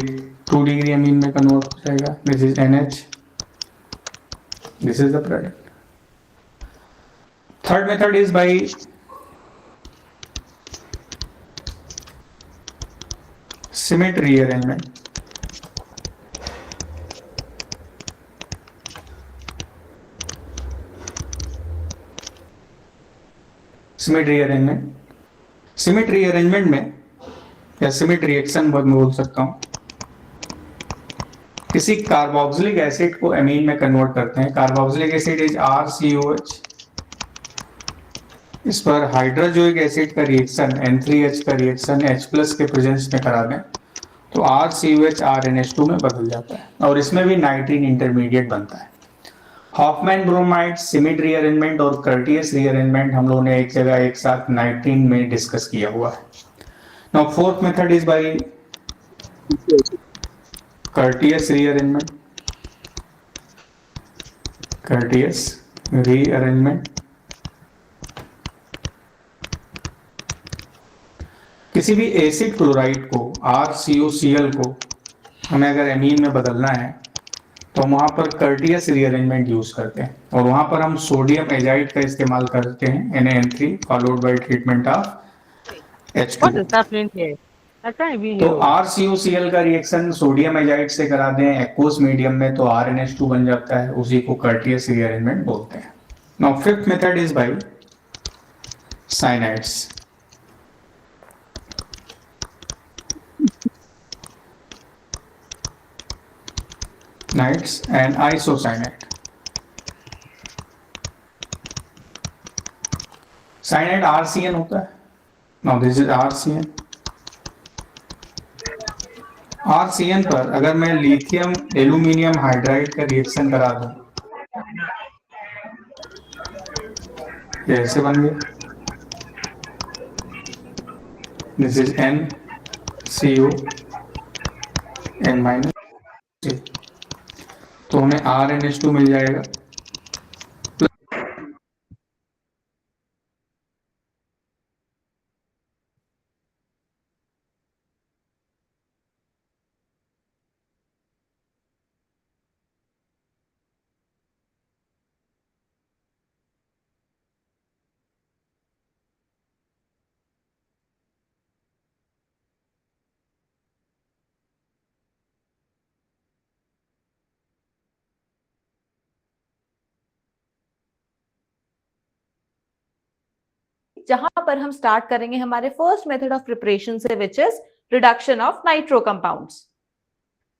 2 डिग्री अमीन में कन्वर्ट हो जाएगा, this is NH, this is the product. Third method is bye symmetry arrangement। Symmetry arrangement में या सिमेट्री रिएक्शन बोल सकता हूं, किसी कार्बोक्सिलिक एसिड को एमीन में कन्वर्ट करते हैं। कार्बोक्सिलिक एसिड इज RCOH, इस पर हाइड्रोजोइक एसिड का रिएक्शन N3H का रिएक्शन H+ के प्रेजेंस में करा दें तो RCOH RNH2 में बदल जाता है और इसमें भी नाइट्रीन इंटरमीडिएट बनता है। हॉफमैन ब्रोमाइड, सिमेट्री अरेंजमेंट और कर्टियस रीअरेंजमेंट हम लोगों ने एक जगह एक साथ नाइट्रीन में डिस्कस किया हुआ है। Now fourth method is by Curtius rearrangement. Curtius rearrangement किसी भी एसिड क्लोराइड को RCOCl को हमें अगर एमीन में बदलना है तो हम वहां पर कर्टियस रीअरेंजमेंट यूज करते हैं और वहां पर हम सोडियम एजाइड का इस्तेमाल करते हैं NaN3 followed by treatment of H2। What is happening here? I can't be तो here. RCOCl का रिएक्शन सोडियम एजाइड से करा दें एक्वस मीडियम में तो RNH2 बन जाता है, उसी को कर्टियस रीअरेंजमेंट बोलते हैं। Now fifth method is bye cyanides. Nides and isocyanide। Cyanide RCN होता है। Now this is RCN। RCN पर अगर मैं लिथियम एल्यूमिनियम हाइड्राइड का रिएक्शन करा दूं, ये ऐसे बन गया, दिस इज NCO N-, तो हमें RNH2 मिल जाएगा। जहां पर हम स्टार्ट करेंगे हमारे फर्स्ट मेथड ऑफ प्रिपरेशन से, which is reduction of nitro compounds.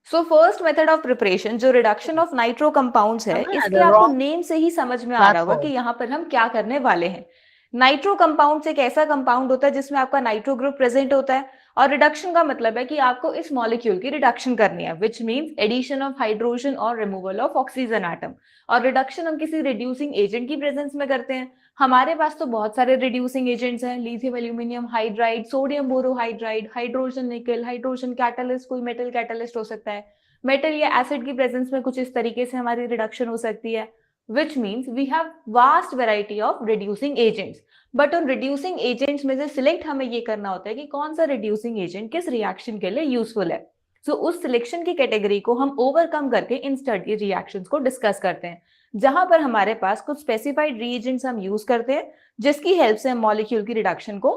So first method of preparation जो रिडक्शन ऑफ नाइट्रो कंपाउंड्स है, इसके आपको नेम से ही समझ में आ रहा होगा कि यहाँ पर हम क्या करने वाले हैं। नाइट्रो कंपाउंड्स एक ऐसा कंपाउंड होता है जिसमें आपका नाइट्रो ग्रुप प्रेजेंट होता है और रिडक्शन का मतलब है कि आपको इस मॉलिक्यूल की रिडक्शन करनी है, which means addition of hydrogen और रिमूवल ऑफ ऑक्सीजन एटम। और रिडक्शन हम किसी रिड्यूसिंग एजेंट की प्रेजेंस में करते हैं। हमारे पास तो बहुत सारे रिड्यूसिंग एजेंट्स हैं, lithium aluminium hydride, sodium borohydride, hydrogen निकल, हाइड्रोजन कैटलिस्ट, कोई मेटल कैटलिस्ट हो सकता है, मेटल या एसिड की प्रेजेंस में कुछ इस तरीके से हमारी रिडक्शन हो सकती है, which means we have vast variety of reducing agents। But उन रिड्यूसिंग एजेंट्स में से सिलेक्ट हमें ये करना होता है कि कौन सा रिड्यूसिंग एजेंट किस रिएक्शन के लिए यूजफुल है। सो उस सिलेक्शन की कैटेगरी को हम ओवरकम करके इन स्टडी रिएक्शंस को डिस्कस करते हैं, जहां पर हमारे पास कुछ स्पेसिफाइड रिएजेंट्स हम यूज करते हैं जिसकी हेल्प से हम मॉलिक्यूल की रिडक्शन को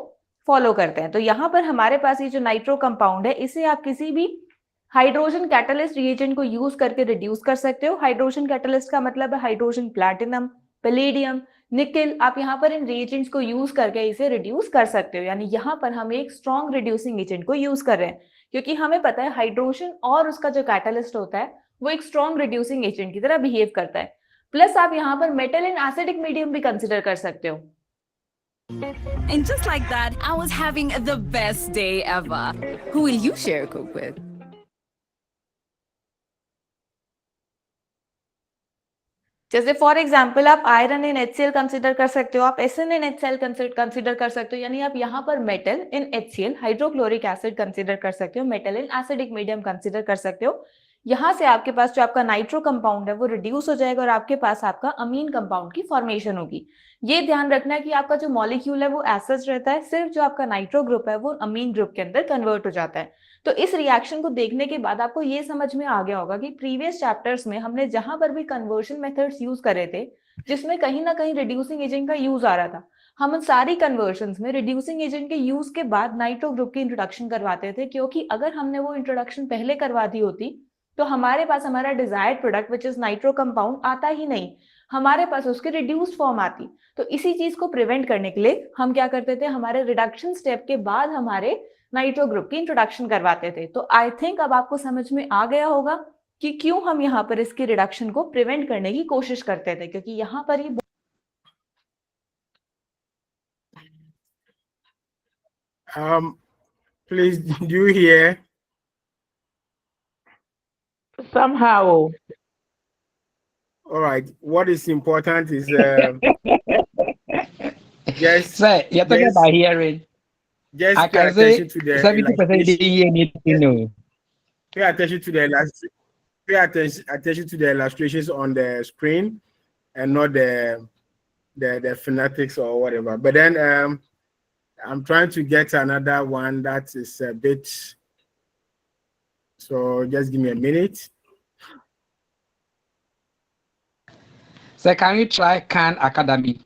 फॉलो करते हैं। तो यहाँ पर हमारे पास ये जो नाइट्रो कंपाउंड है, इसे आप किसी भी हाइड्रोजन कैटलिस्ट रिएजेंट को यूज करके रिड्यूस कर सकते हो। हाइड्रोजन कैटलिस्ट का मतलब है हाइड्रोजन प्लैटिनम, पैलेडियम, निकल। आप यहाँ पर इन रिएजेंट्स को यूज करके इसे रिड्यूस कर सकते हो। यानी यहाँ पर हम एक स्ट्रॉन्ग रिड्यूसिंग एजेंट को यूज कर रहे हैं, क्योंकि हमें पता है हाइड्रोजन और उसका जो कैटलिस्ट होता है वो एक स्ट्रॉन्ग रिड्यूसिंग एजेंट की तरह बिहेव करता है। प्लस आप यहाँ पर मेटल इन एसिडिक मीडियम भी कंसिडर कर सकते हो। And just like that, I was having the best day ever. Who will you share a Coke with? जैसे फॉर एग्जाम्पल आप आयरन इन HCl कंसिडर कर सकते हो, आप SN इन HCl कंसिडर कर सकते हो, यानी आप यहाँ पर मेटल इन HCl हाइड्रोक्लोरिक एसिड कंसिडर कर सकते हो, metal in acidic medium consider कर सकते हो। यहाँ से आपके पास जो आपका नाइट्रो कंपाउंड है वो रिड्यूस हो जाएगा और आपके पास आपका अमीन कंपाउंड की फॉर्मेशन होगी। ये ध्यान रखना है कि आपका जो मॉलिक्यूल है वो एसिड रहता है, सिर्फ जो आपका नाइट्रो ग्रुप है वो अमीन ग्रुप के अंदर कन्वर्ट हो जाता है। तो इस रिएक्शन को देखने के बाद आपको ये समझ में आ गया होगा कि प्रीवियस चैप्टर्स में हमने जहां पर भी कन्वर्शन मेथड्स यूज करे थे जिसमें कहीं ना कहीं रिड्यूसिंग एजेंट का यूज आ रहा था, हम उन सारी कन्वर्शंस में रिड्यूसिंग एजेंट के यूज के बाद नाइट्रो ग्रुप की इंट्रोडक्शन करवाते थे, क्योंकि अगर हमने वो इंट्रोडक्शन पहले करवा दी होती तो हमारे पास हमारा desired product which is nitro compound आता ही नहीं, हमारे पास उसकी रिड्यूस्ड फॉर्म आती। तो इसी चीज को प्रिवेंट करने के लिए हम क्या करते थे, हमारे रिडक्शन स्टेप के बाद हमारे नाइट्रो ग्रुप की इंट्रोडक्शन करवाते थे। तो आई थिंक अब आपको समझ में आ गया होगा कि क्यों हम यहाँ पर इसकी रिडक्शन को प्रिवेंट करने की कोशिश करते थे, क्योंकि यहाँ पर ही please, do you hear? Somehow. All right. What is important is yes. Sir, you're talking about hearing. Just I pay can say attention to the 70% didn't hear anything. No. Pay attention to the attention to the illustrations on the screen and not the phonetics or whatever. But then I'm trying to get another one that is a bit. So just give me a minute. So can you try Khan Academy?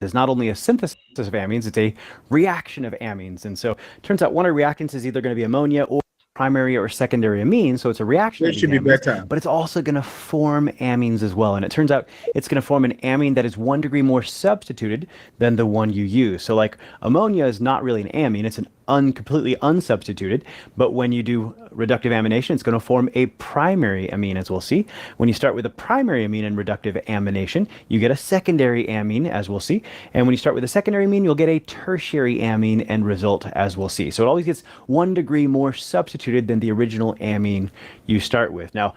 Is not only a synthesis of amines, it's a reaction of amines. And so it turns out one of the reactants is either going to be ammonia or primary or secondary amine. So it's a reaction. It should be better. But it's also going to form amines as well. And it turns out it's going to form an amine that is 1 degree more substituted than the one you use. So like ammonia is not really an amine, it's an completely unsubstituted, but when you do reductive amination, it's going to form a primary amine, as we'll see. When you start with a primary amine in reductive amination, you get a secondary amine, as we'll see. And when you start with a secondary amine, you'll get a tertiary amine end result, as we'll see. So it always gets 1 degree more substituted than the original amine you start with. Now,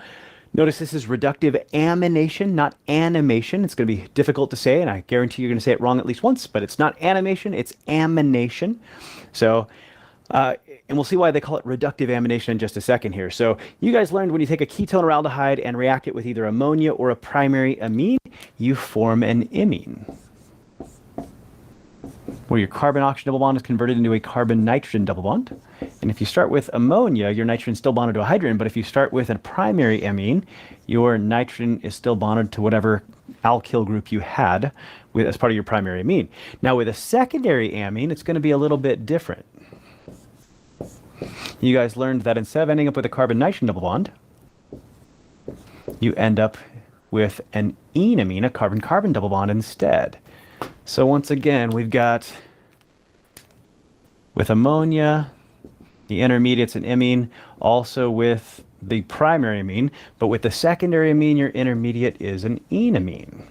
notice this is reductive amination, not animation. It's going to be difficult to say, and I guarantee you're going to say it wrong at least once, but it's not animation, it's amination. So, and we'll see why they call it reductive amination in just a second here. So you guys learned when you take a ketone or aldehyde and react it with either ammonia or a primary amine, you form an imine, where your carbon-oxygen double bond is converted into a carbon-nitrogen double bond. And if you start with ammonia, your nitrogen is still bonded to a hydrogen, but if you start with a primary amine, your nitrogen is still bonded to whatever alkyl group you had as part of your primary amine. Now with a secondary amine, it's going to be a little bit different. You guys learned that instead of ending up with a carbon-nitrogen double bond, you end up with an enamine, a carbon-carbon double bond instead. So once again, we've got, with ammonia, the intermediate's an imine, also with the primary amine, but with the secondary amine, your intermediate is an enamine.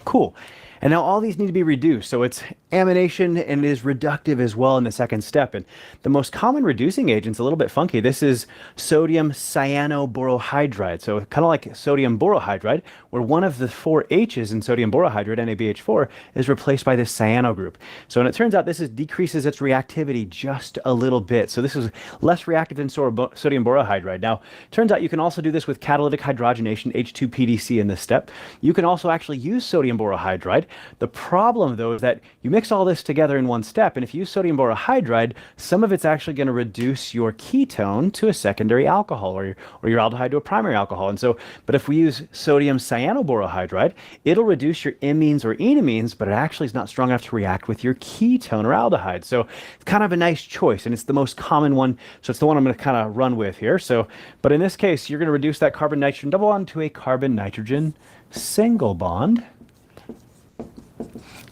Cool. And now all these need to be reduced. So it's amination and it is reductive as well in the second step. And the most common reducing agent's a little bit funky. This is sodium cyanoborohydride. So kind of like sodium borohydride, where one of the four H's in sodium borohydride, NaBH4, is replaced by this cyano group. So and it turns out this decreases its reactivity just a little bit. So this is less reactive than sodium borohydride. Now, turns out you can also do this with catalytic hydrogenation, H2PDC in this step. You can also actually use sodium borohydride. The problem, though, is that you mix all this together in one step, and if you use sodium borohydride, some of it's actually going to reduce your ketone to a secondary alcohol, or your aldehyde to a primary alcohol. And so, but if we use sodium cyanoborohydride, it'll reduce your imines or enamines, but it actually is not strong enough to react with your ketone or aldehyde. So it's kind of a nice choice, and it's the most common one, so it's the one I'm going to kind of run with here. So, but in this case, you're going to reduce that carbon-nitrogen double bond to a carbon-nitrogen single bond.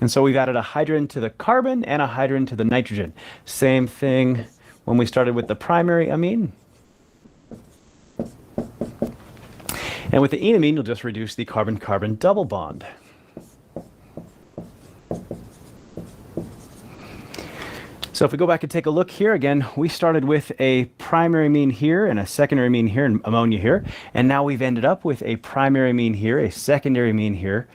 And so we've added a hydrogen to the carbon and a hydrogen to the nitrogen. Same thing when we started with the primary amine. And with the enamine, you'll just reduce the carbon-carbon double bond. So if we go back and take a look here, again, we started with a primary amine here and a secondary amine here and ammonia here. And now we've ended up with a primary amine here, a secondary amine here,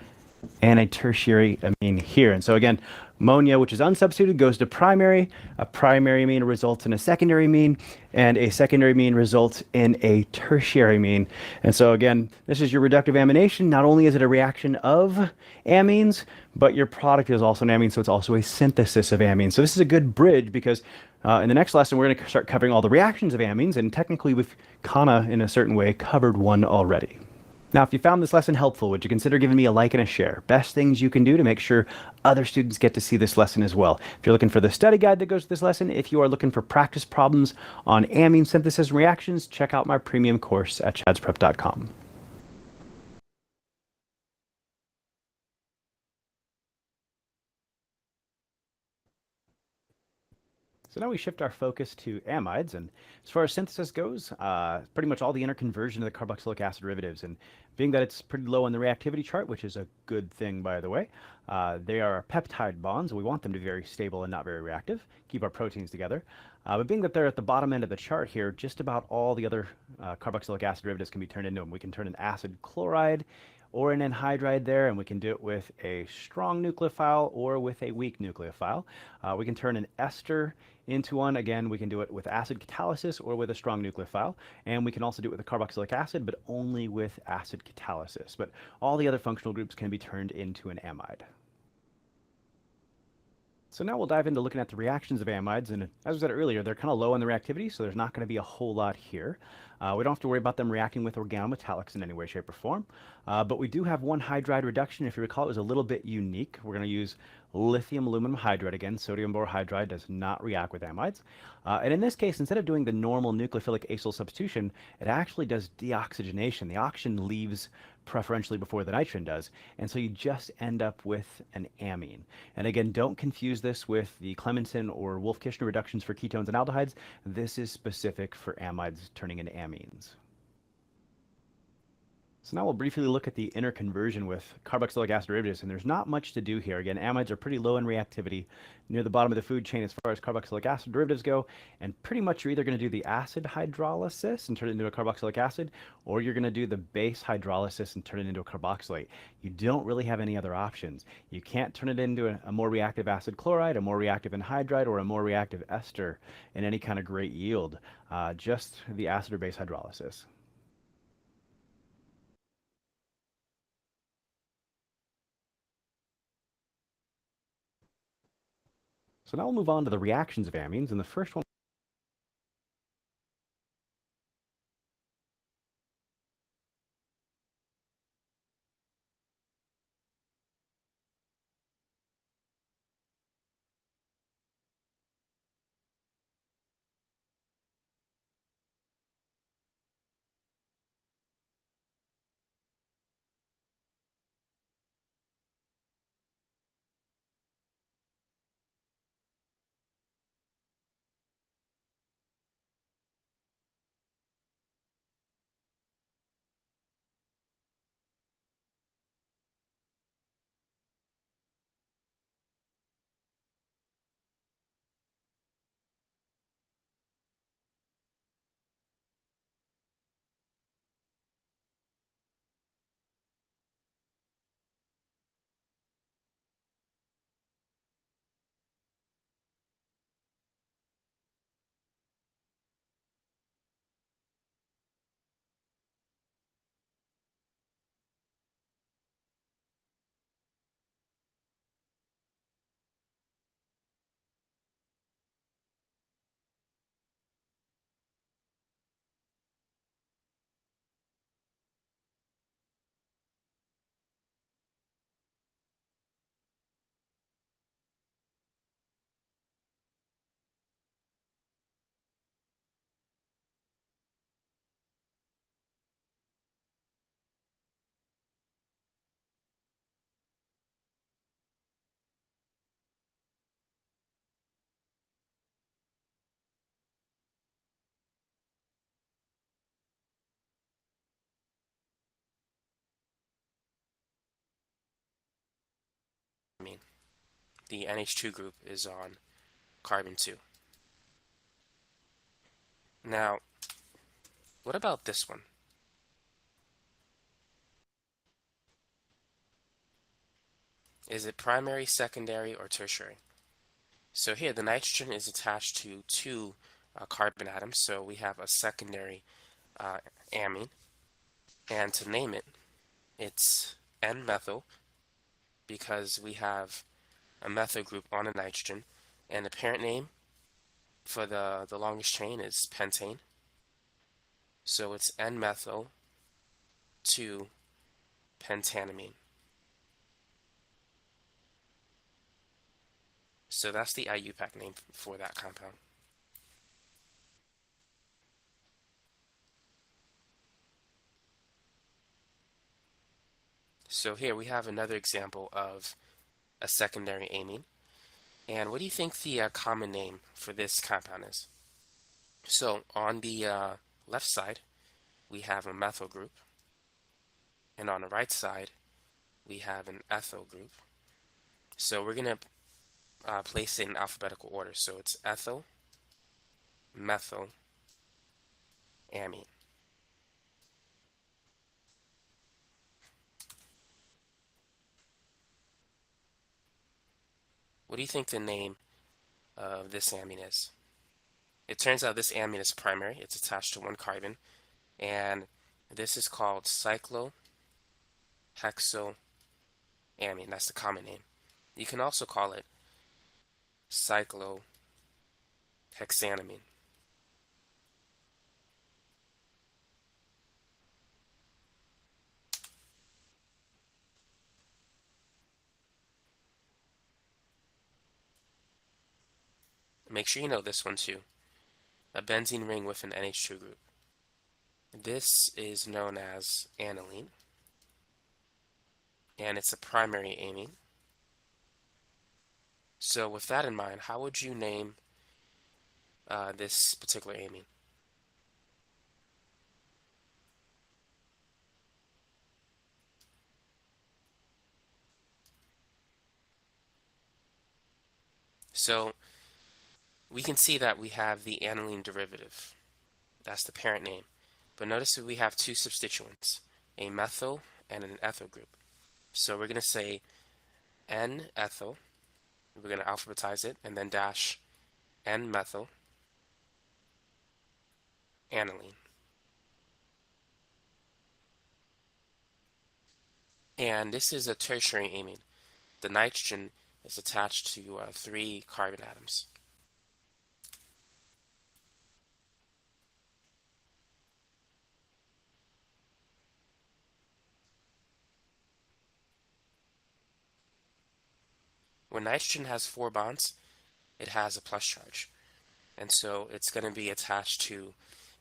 and a tertiary amine here. And so again, ammonia, which is unsubstituted, goes to primary. A primary amine results in a secondary amine, and a secondary amine results in a tertiary amine. And so again, this is your reductive amination. Not only is it a reaction of amines, but your product is also an amine, so it's also a synthesis of amines. So this is a good bridge because in the next lesson, we're going to start covering all the reactions of amines, and technically we've kind of, in a certain way, covered one already. Now, if you found this lesson helpful, would you consider giving me a like and a share? Best things you can do to make sure other students get to see this lesson as well. If you're looking for the study guide that goes with this lesson, if you are looking for practice problems on amine synthesis and reactions, check out my premium course at chadsprep.com. So now we shift our focus to amides, and as far as synthesis goes, pretty much all the interconversion of the carboxylic acid derivatives, and being that it's pretty low on the reactivity chart, which is a good thing, by the way, they are peptide bonds, and we want them to be very stable and not very reactive, keep our proteins together. But being that they're at the bottom end of the chart here, just about all the other carboxylic acid derivatives can be turned into them. We can turn an acid chloride or an anhydride there, and we can do it with a strong nucleophile or with a weak nucleophile. We can turn an ester into one. Again, we can do it with acid catalysis or with a strong nucleophile, and we can also do it with a carboxylic acid, but only with acid catalysis. But all the other functional groups can be turned into an amide. So now we'll dive into looking at the reactions of amides, and as I said earlier, they're kind of low on the reactivity, so there's not going to be a whole lot here. We don't have to worry about them reacting with organometallics in any way, shape, or form, but we do have one hydride reduction. If you recall, it was a little bit unique. We're going to use lithium aluminum hydride again. Sodium borohydride does not react with amides. And in this case, instead of doing the normal nucleophilic acyl substitution, it actually does deoxygenation. The oxygen leaves preferentially before the nitrogen does, and so you just end up with an amine. And again, don't confuse this with the Clemmensen or Wolff-Kishner reductions for ketones and aldehydes. This is specific for amides turning into amines. So now we'll briefly look at the interconversion with carboxylic acid derivatives, and there's not much to do here. Again, amides are pretty low in reactivity near the bottom of the food chain as far as carboxylic acid derivatives go, and pretty much you're either going to do the acid hydrolysis and turn it into a carboxylic acid, or you're going to do the base hydrolysis and turn it into a carboxylate. You don't really have any other options. You can't turn it into a more reactive acid chloride, a more reactive anhydride, or a more reactive ester in any kind of great yield, just the acid or base hydrolysis. So now we'll move on to the reactions of amines, and the first one the NH2 group is on carbon 2. Now, what about this one? Is it primary, secondary, or tertiary? So here, the nitrogen is attached to two carbon atoms, so we have a secondary amine. And to name it, it's N-methyl, because we have a methyl group on a nitrogen, and the parent name for the longest chain is pentane. So it's N-methyl 2-pentanamine. So that's the IUPAC name for that compound. So here we have another example of a secondary amine. And what do you think the common name for this compound is? So on the left side, we have a methyl group. And on the right side, we have an ethyl group. So we're going to place it in alphabetical order. So it's ethyl, methyl, amine. What do you think the name of this amine is? It turns out this amine is primary. It's attached to one carbon. And this is called cyclohexylamine. That's the common name. You can also call it cyclohexanamine. Make sure you know this one too. A benzene ring with an NH2 group. This is known as aniline, and it's a primary amine. So with that in mind, how would you name this particular amine? So we can see that we have the aniline derivative. That's the parent name. But notice that we have two substituents, a methyl and an ethyl group. So we're going to say N-ethyl, we're going to alphabetize it, and then dash N-methyl aniline. And this is a tertiary amine. The nitrogen is attached to 3 carbon atoms. When nitrogen has 4 bonds, it has a plus charge. And so it's going to be attached to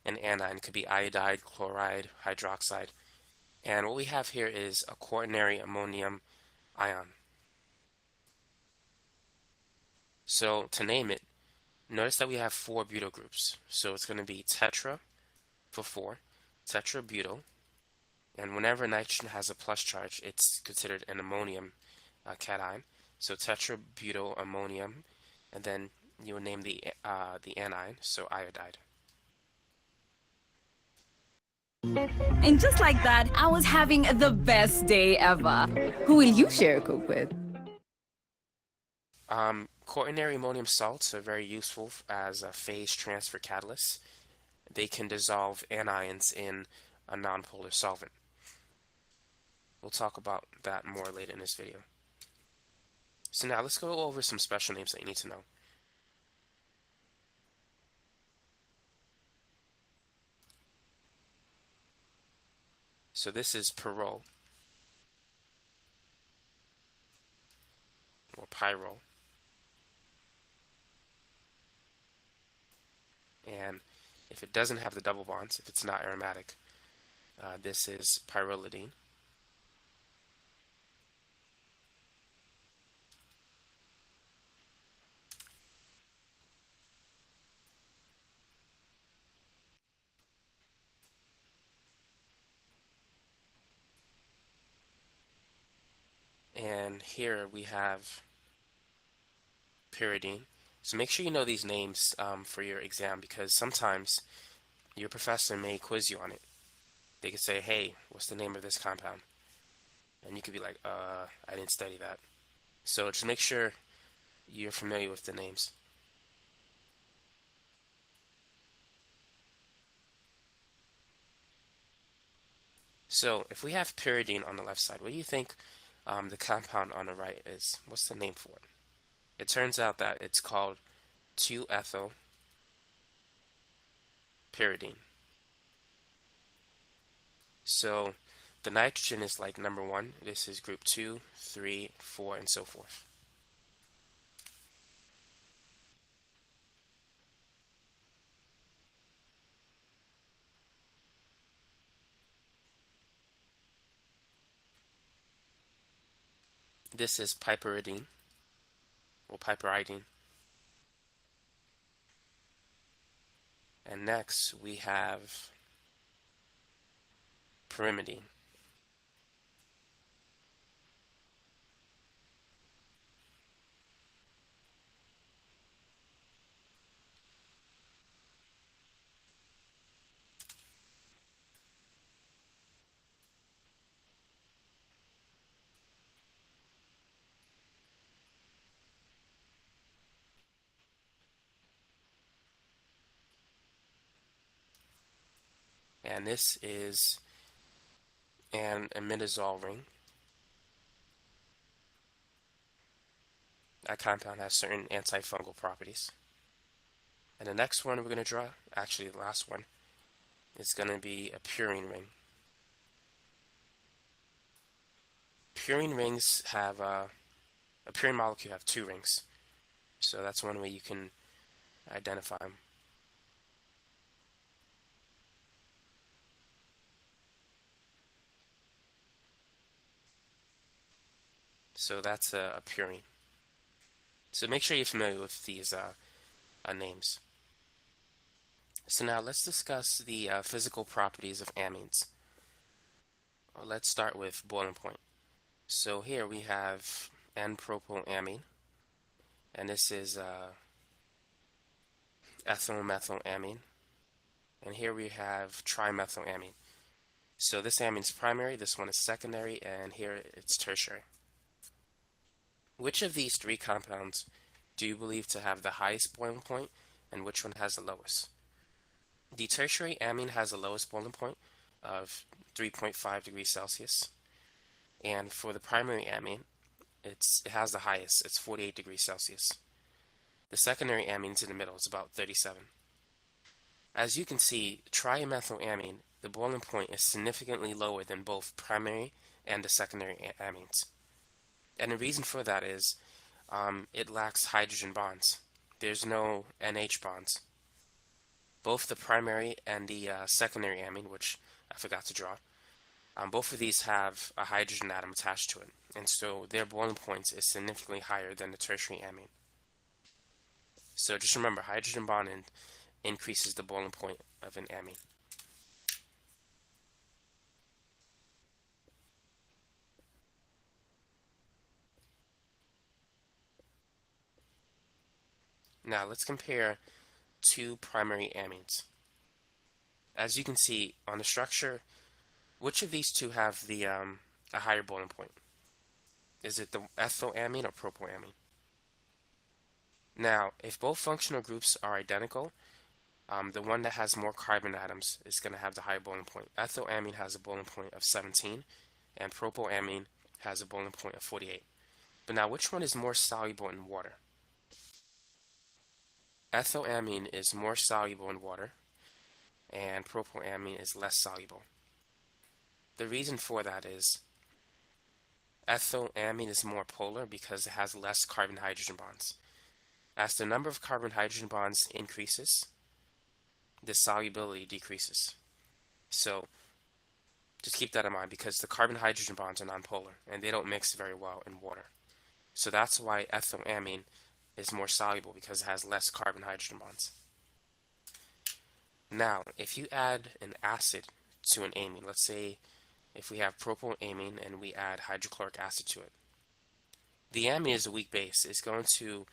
an anion. It could be iodide, chloride, hydroxide. And what we have here is a quaternary ammonium ion. So to name it, notice that we have 4 butyl groups. So it's going to be tetra for 4, tetrabutyl. And whenever nitrogen has a plus charge, it's considered an ammonium cation. So tetrabutyl ammonium, and then you would name the anion, so iodide. And just like that, I was having the best day ever. Who will you share a Coke with? Quaternary ammonium salts are very useful as a phase transfer catalysts. They can dissolve anions in a nonpolar solvent. We'll talk about that more later in this video. So now let's go over some special names that you need to know. So this is pyrrole, or pyrrole. And if it doesn't have the double bonds, if it's not aromatic, this is pyrrolidine. And here we have pyridine. So make sure you know these names for your exam, because sometimes your professor may quiz you on it. They could say, hey, what's the name of this compound? And you could be like, I didn't study that. So just make sure you're familiar with the names. So if we have pyridine on the left side, what do you think the compound on the right is? What's the name for it? It turns out that it's called 2-ethyl pyridine. So the nitrogen is like number 1. This is group 2, 3, 4, and so forth. This is piperidine, or piperidine. And next we have pyrimidine. And this is an imidazole ring. That compound has certain antifungal properties. And the next one we're going to draw, actually the last one, is going to be a purine ring. Purine rings have, a purine molecule have 2 rings. So that's one way you can identify them. So that's a purine. So make sure you're familiar with these names. So now let's discuss the physical properties of amines. Let's start with boiling point. So here we have N-propylamine, and this is ethyl-methylamine, and here we have trimethylamine. So this amine is primary, this one is secondary, and here it's tertiary. Which of these 3 compounds do you believe to have the highest boiling point, and which one has the lowest? The tertiary amine has the lowest boiling point of 3.5 degrees Celsius, and for the primary amine, it has the highest, it's 48 degrees Celsius. The secondary amine's in the middle, it's about 37. As you can see, trimethylamine, the boiling point is significantly lower than both primary and the secondary amines. And the reason for that is it lacks hydrogen bonds. There's no NH bonds. Both the primary and the secondary amine, which I forgot to draw, both of these have a hydrogen atom attached to it, and so their boiling point is significantly higher than the tertiary amine. So just remember, hydrogen bonding increases the boiling point of an amine. Now let's compare 2 primary amines. As you can see on the structure, which of these 2 have the a higher boiling point? Is it the ethylamine or propylamine? Now, if both functional groups are identical, the one that has more carbon atoms is going to have the higher boiling point. Ethylamine has a boiling point of 17, and propylamine has a boiling point of 48. But now, which one is more soluble in water? Ethylamine is more soluble in water, and propylamine is less soluble. The reason for that is ethylamine is more polar because it has less carbon-hydrogen bonds. As the number of carbon-hydrogen bonds increases, the solubility decreases. So just keep that in mind, because the carbon-hydrogen bonds are nonpolar and they don't mix very well in water. So that's why ethylamine is more soluble, because it has less carbon-hydrogen bonds. Now, if you add an acid to an amine, let's say if we have propylamine and we add hydrochloric acid to it, the amine is a weak base. It's going to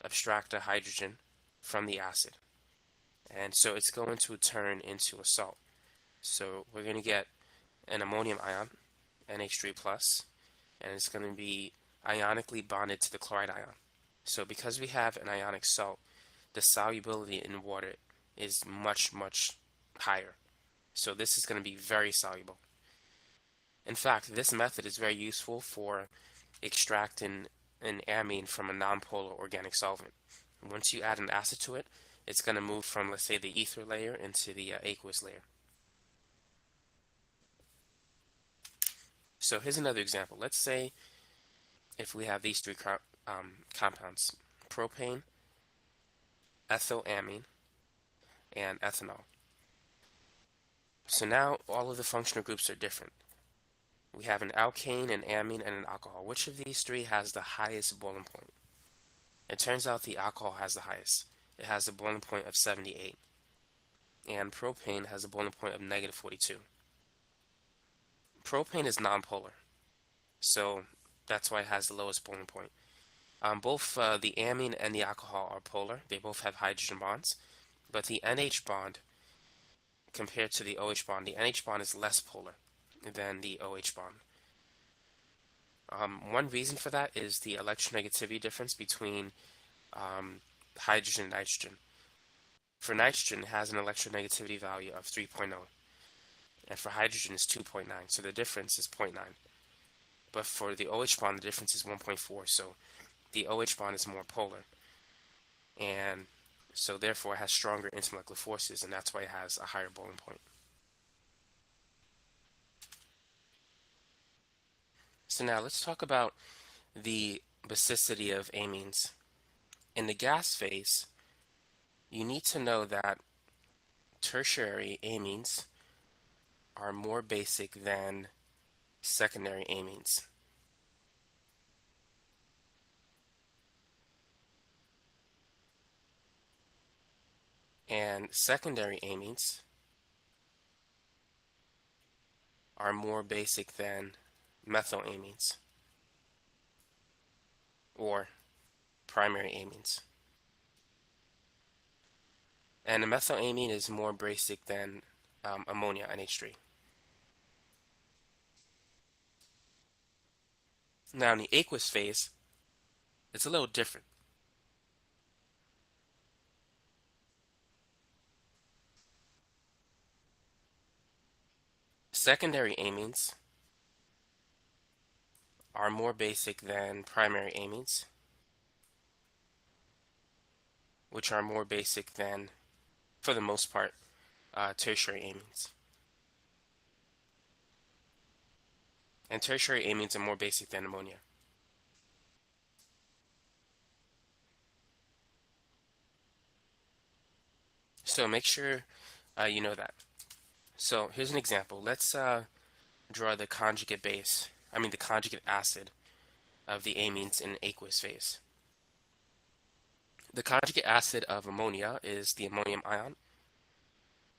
abstract a hydrogen from the acid. And so it's going to turn into a salt. So we're going to get an ammonium ion, NH3+, and it's going to be ionically bonded to the chloride ion. So because we have an ionic salt, the solubility in water is much, much higher. So this is going to be very soluble. In fact, this method is very useful for extracting an amine from a nonpolar organic solvent. Once you add an acid to it, it's going to move from, let's say, the ether layer into the aqueous layer. So here's another example. Let's say if we have these three compounds, propane, ethylamine, and ethanol. So now all of the functional groups are different. We have an alkane, an amine, and an alcohol. Which of these three has the highest boiling point? It turns out the alcohol has the highest. It has a boiling point of 78. And propane has a boiling point of -42. Propane is nonpolar, so that's why it has the lowest boiling point. Both the amine and the alcohol are polar. They both have hydrogen bonds, but the NH bond compared to the OH bond, the NH bond is less polar than the OH bond. One reason for that is the electronegativity difference between hydrogen and nitrogen. For nitrogen, it has an electronegativity value of 3.0, and for hydrogen is 2.9, so the difference is 0.9. But for the OH bond, the difference is 1.4, so the OH bond is more polar, and so therefore it has stronger intermolecular forces, and that's why it has a higher boiling point. So now let's talk about the basicity of amines. In the gas phase, you need to know that tertiary amines are more basic than secondary amines. And secondary amines are more basic than methylamines or primary amines. And a methylamine is more basic than ammonia, NH3. Now in the aqueous phase, it's a little different. Secondary amines are more basic than primary amines, which are more basic than, for the most part, tertiary amines. And tertiary amines are more basic than ammonia. So make sure you know that. So here's an example. Let's draw the conjugate the conjugate acid of the amines in aqueous phase. The conjugate acid of ammonia is the ammonium ion,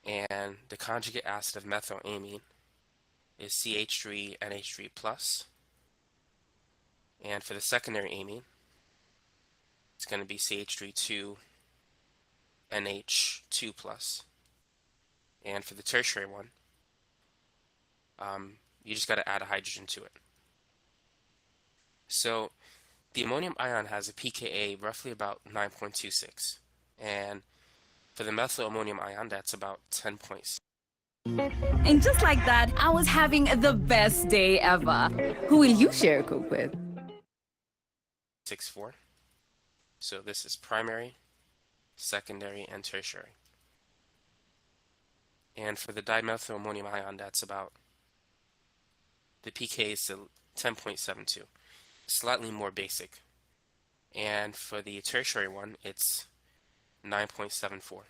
and the conjugate acid of methylamine is CH3NH3+. And for the secondary amine, it's going to be CH3NH2+. And for the tertiary one, you just got to add a hydrogen to it. So the ammonium ion has a pKa roughly about 9.26, and for the methyl ammonium ion, that's about 10.6. And just like that, I was having the best day ever. Who will you share a Coke with? 6.4. So this is primary, secondary, and tertiary. And for the dimethyl ammonium ion, that's about, the pK is 10.72, slightly more basic. And for the tertiary one, it's 9.74.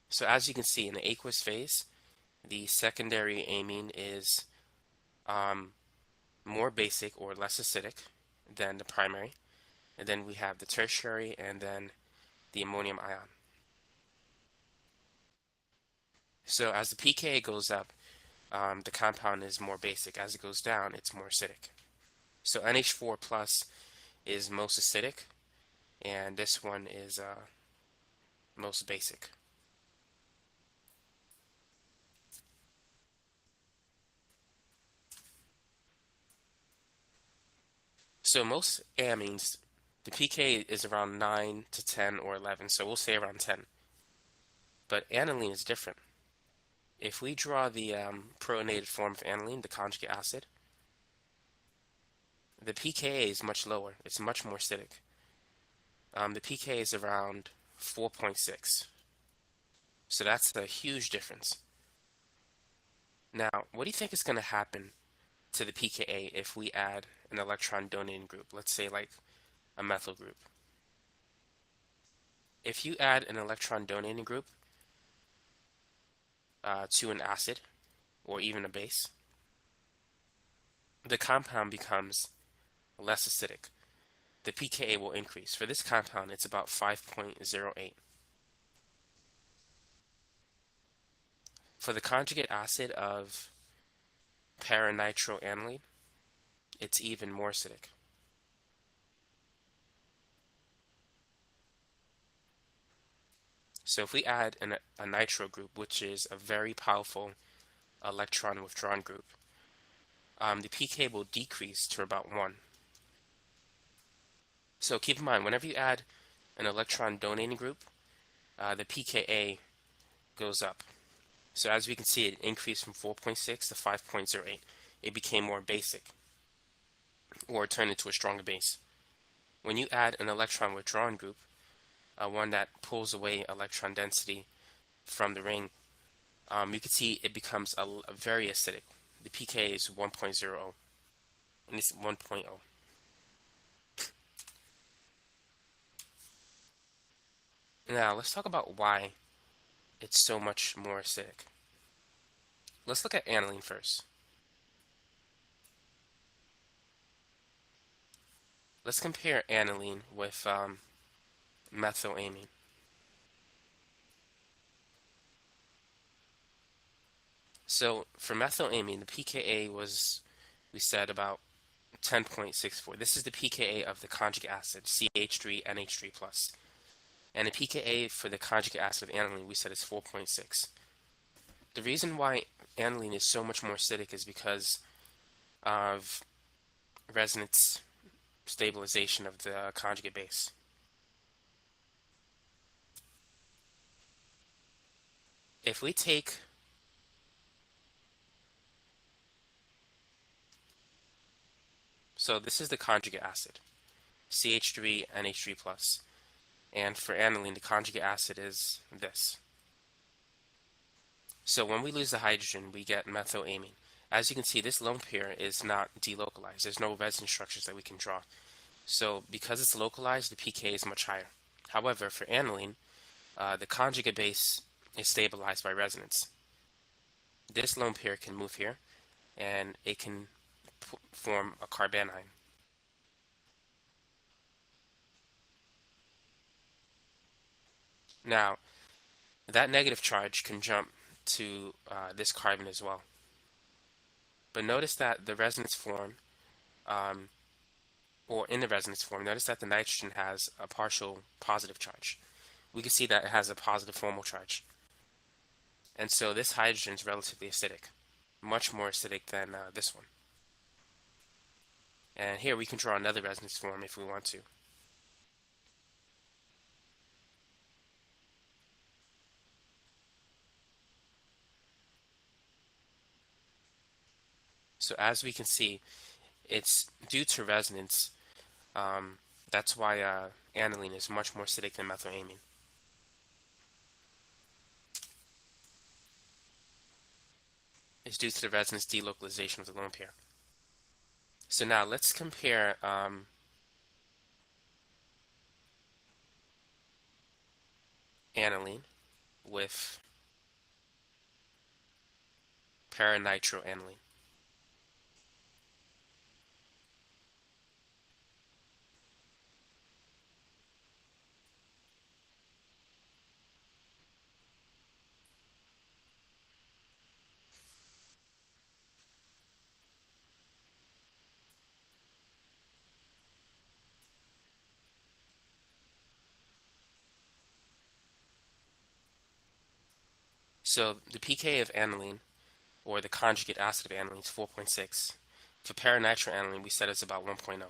So as you can see, in the aqueous phase, the secondary amine is more basic or less acidic than the primary. And then we have the tertiary and then the ammonium ion. So as the pKa goes up, the compound is more basic. As it goes down, it's more acidic. So NH4+ is most acidic, and this one is most basic. So most amines, the pK is around 9 to 10 or 11, so we'll say around 10. But aniline is different. If we draw the protonated form of aniline, the conjugate acid, the pKa is much lower. It's much more acidic. The pK is around 4.6. So that's a huge difference. Now, what do you think is going to happen to the pKa if we add an electron donating group? Let's say like a methyl group. If you add an electron donating group to an acid or even a base, the compound becomes less acidic. The pKa will increase. For this compound, it's about 5.08. For the conjugate acid of paranitroaniline, it's even more acidic. So if we add a nitro group, which is a very powerful electron withdrawn group, the pK will decrease to about 1. So keep in mind, whenever you add an electron donating group, the pKa goes up. So as we can see, it increased from 4.6 to 5.08. It became more basic, or turned into a stronger base. When you add an electron withdrawn group, one that pulls away electron density from the ring, you can see it becomes a very acidic. The pK is 1.0, and it's 1.0. Now, let's talk about why it's so much more acidic. Let's look at aniline first. Let's compare aniline with methylamine. So for methylamine, the pKa was, we said, about 10.64. This is the pKa of the conjugate acid, CH3NH3+. And the pKa for the conjugate acid of aniline, we said, is 4.6. The reason why aniline is so much more acidic is because of resonance stabilization of the conjugate base. If we take so this is the conjugate acid, CH3NH3+. And for aniline, the conjugate acid is this. So when we lose the hydrogen, we get methylamine. As you can see, this lone pair is not delocalized. There's no resonance structures that we can draw. So because it's localized, the pK is much higher. However, for aniline, the conjugate base is stabilized by resonance. This lone pair can move here, and it can form a carbanion. Now, that negative charge can jump to this carbon as well. But notice that the resonance form, or in the resonance form, notice that the nitrogen has a partial positive charge. We can see that it has a positive formal charge. And so this hydrogen is relatively acidic, much more acidic than this one. And here we can draw another resonance form if we want to. So as we can see, it's due to resonance. That's why aniline is much more acidic than methylamine. It's due to the resonance delocalization of the lone pair. So now let's compare aniline with paranitroaniline. So the pK of aniline, or the conjugate acid of aniline, is 4.6. For paranitroaniline, we said it's about 1.0.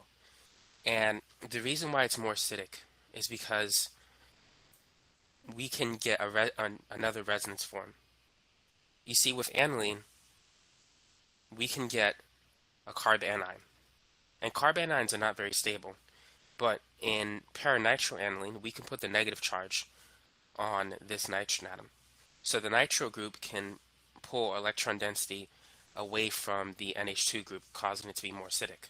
And the reason why it's more acidic is because we can get another resonance form. You see, with aniline, we can get a carbanion. And carbanions are not very stable. But in paranitroaniline, we can put the negative charge on this nitrogen atom. So the nitro group can pull electron density away from the NH2 group, causing it to be more acidic.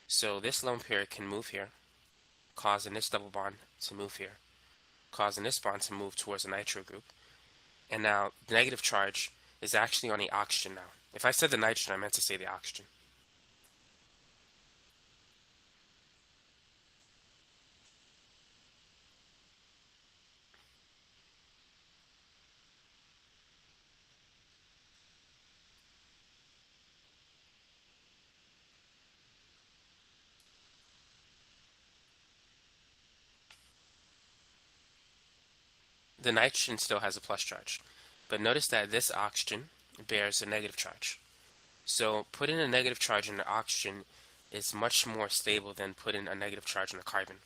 So this lone pair can move here, causing this double bond to move here, causing this bond to move towards the nitro group. And now the negative charge is actually on the oxygen now. If I said the nitrogen, I meant to say the oxygen. The nitrogen still has a plus charge, but notice that this oxygen bears a negative charge. So putting a negative charge in the oxygen is much more stable than putting a negative charge in the carbon.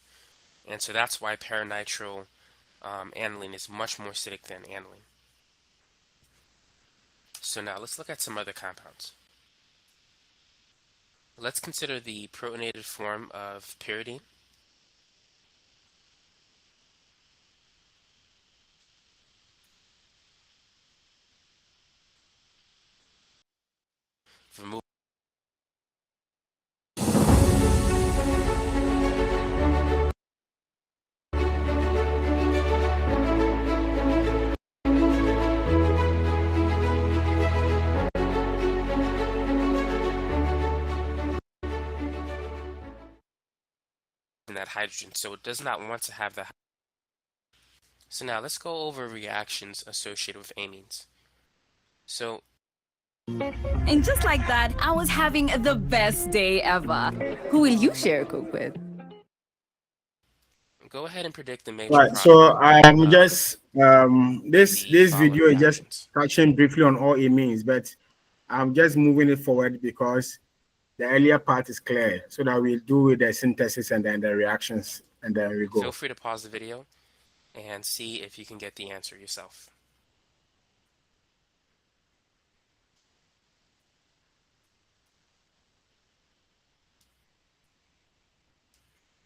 And so that's why paranitro aniline is much more acidic than aniline. So now let's look at some other compounds. Let's consider the protonated form of pyridine. Remove that hydrogen, so it does not want to have the. So now let's go over reactions associated with amines. So, And just like that, I was having the best day ever. Who will you share a Coke with? go ahead and predict the major Right. product. So I'm just this the video is just reactions. touching briefly on all it means, but I'm just moving it forward because the earlier part is clear, so that we'll do the synthesis and then the reactions, and then we go. Feel free to pause the video and see if you can get the answer yourself.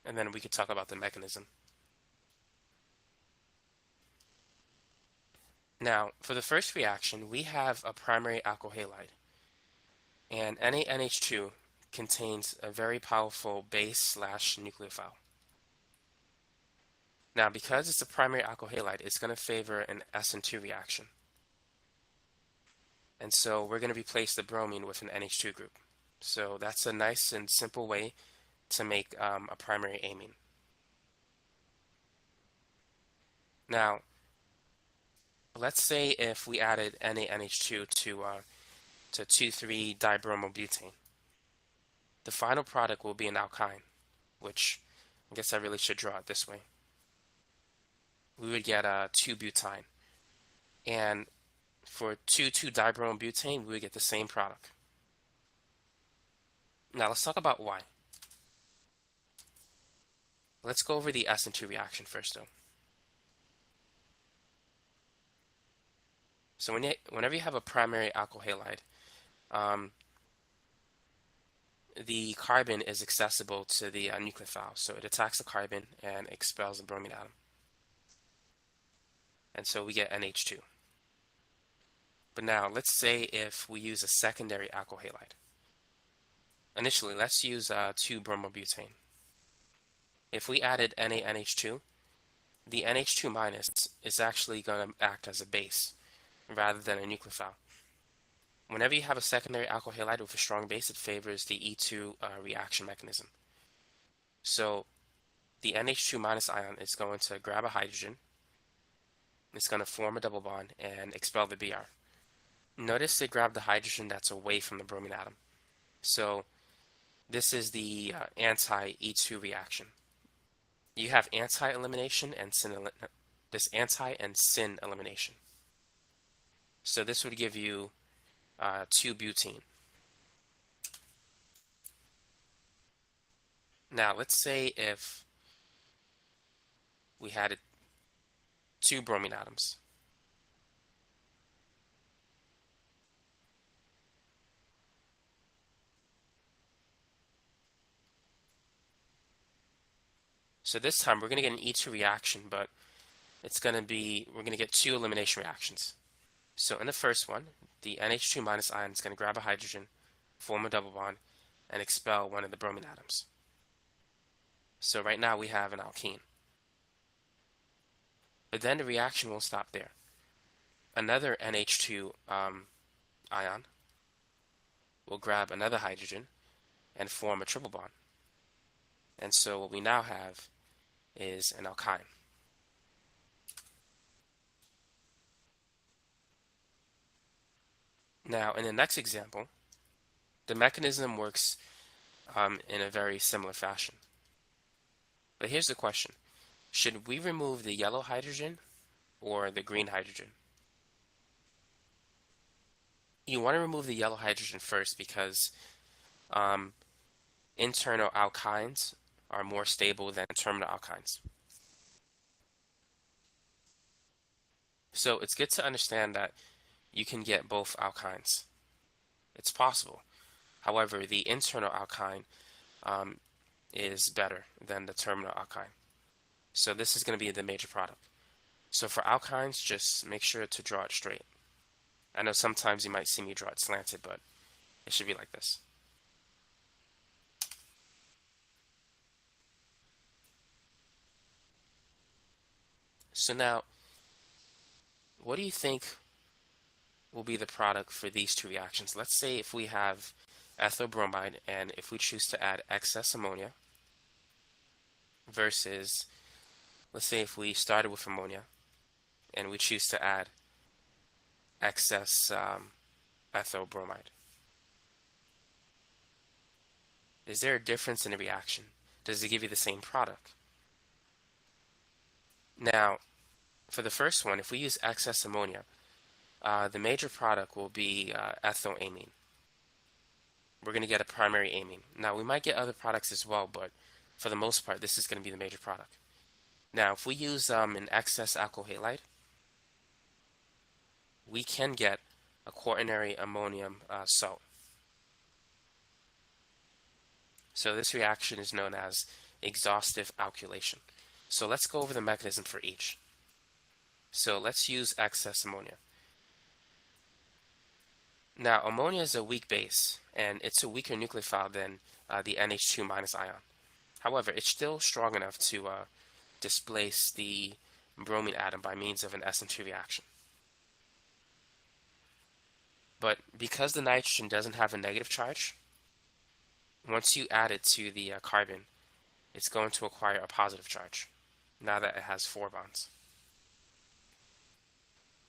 And then we could talk about the mechanism. Now, for the first reaction, we have a primary alkyl halide. And NaNH2 contains a very powerful base/nucleophile. Now, because it's a primary alkyl halide, it's going to favor an SN2 reaction. And so we're going to replace the bromine with an NH2 group. So that's a nice and simple way to make a primary amine. Now, let's say if we added NaNH2 to 2,3-dibromobutane. The final product will be an alkyne, which I guess I really should draw it this way. We would get 2-butyne. And for 2,2-dibromobutane, we would get the same product. Now let's talk about why. Let's go over the SN2 reaction first though. So whenever you have a primary alkyl halide, the carbon is accessible to the nucleophile. So it attacks the carbon and expels the bromine atom. And so we get NH2. But now let's say if we use a secondary alkyl halide. Initially, let's use 2-bromobutane. If we added NaNH2, the NH2 minus is actually going to act as a base rather than a nucleophile. Whenever you have a secondary alkyl halide with a strong base, it favors the E2 reaction mechanism. So the NH2 minus ion is going to grab a hydrogen, it's going to form a double bond and expel the Br. Notice it grabbed the hydrogen that's away from the bromine atom. So this is the anti-E2 reaction. You have anti-elimination and syn and syn elimination. So this would give you 2-butene. Now let's say if we had 2 bromine atoms. So this time we're going to get an E2 reaction, but we're going to get 2 elimination reactions. So in the first one, the NH2 minus ion is going to grab a hydrogen, form a double bond, and expel one of the bromine atoms. So right now we have an alkene. But then the reaction won't stop there. Another NH2 ion will grab another hydrogen and form a triple bond. And so what we now have is an alkyne. Now in the next example, the mechanism works in a very similar fashion. But here's the question. Should we remove the yellow hydrogen or the green hydrogen? You want to remove the yellow hydrogen first because internal alkynes are more stable than terminal alkynes. So it's good to understand that you can get both alkynes. It's possible. However, the internal alkyne is better than the terminal alkyne. So this is going to be the major product. So for alkynes, just make sure to draw it straight. I know sometimes you might see me draw it slanted, but it should be like this. So now, what do you think will be the product for these 2 reactions? Let's say if we have ethyl bromide and if we choose to add excess ammonia versus, let's say if we started with ammonia and we choose to add excess ethyl bromide. Is there a difference in the reaction? Does it give you the same product? Now, for the first one, if we use excess ammonia, the major product will be ethylamine. We're going to get a primary amine. Now, we might get other products as well, but for the most part, this is going to be the major product. Now, if we use an excess alkyl halide, we can get a quaternary ammonium salt. So this reaction is known as exhaustive alkylation. So let's go over the mechanism for each. So let's use excess ammonia. Now, ammonia is a weak base, and it's a weaker nucleophile than the NH2 minus ion. However, it's still strong enough to displace the bromine atom by means of an SN2 reaction. But because the nitrogen doesn't have a negative charge, once you add it to the carbon, it's going to acquire a positive charge, now that it has 4 bonds.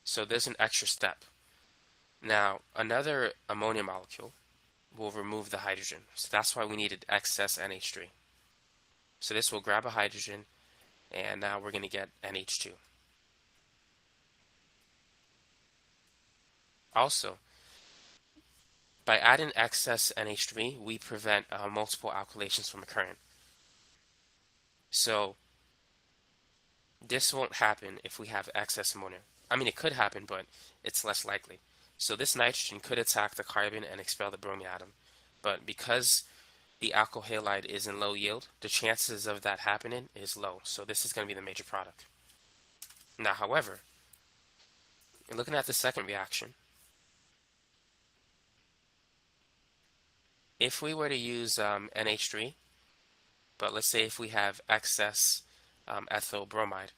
So there's an extra step. Now, another ammonia molecule will remove the hydrogen. So that's why we needed excess NH3. So this will grab a hydrogen, and now we're going to get NH2. Also, by adding excess NH3, we prevent multiple alkylations from occurring. So this won't happen if we have excess ammonia. I mean, it could happen, but it's less likely. So this nitrogen could attack the carbon and expel the bromine atom. But because the alkyl halide is in low yield, the chances of that happening is low. So this is going to be the major product. Now, however, looking at the second reaction, if we were to use NH3, but let's say if we have excess ethyl bromide,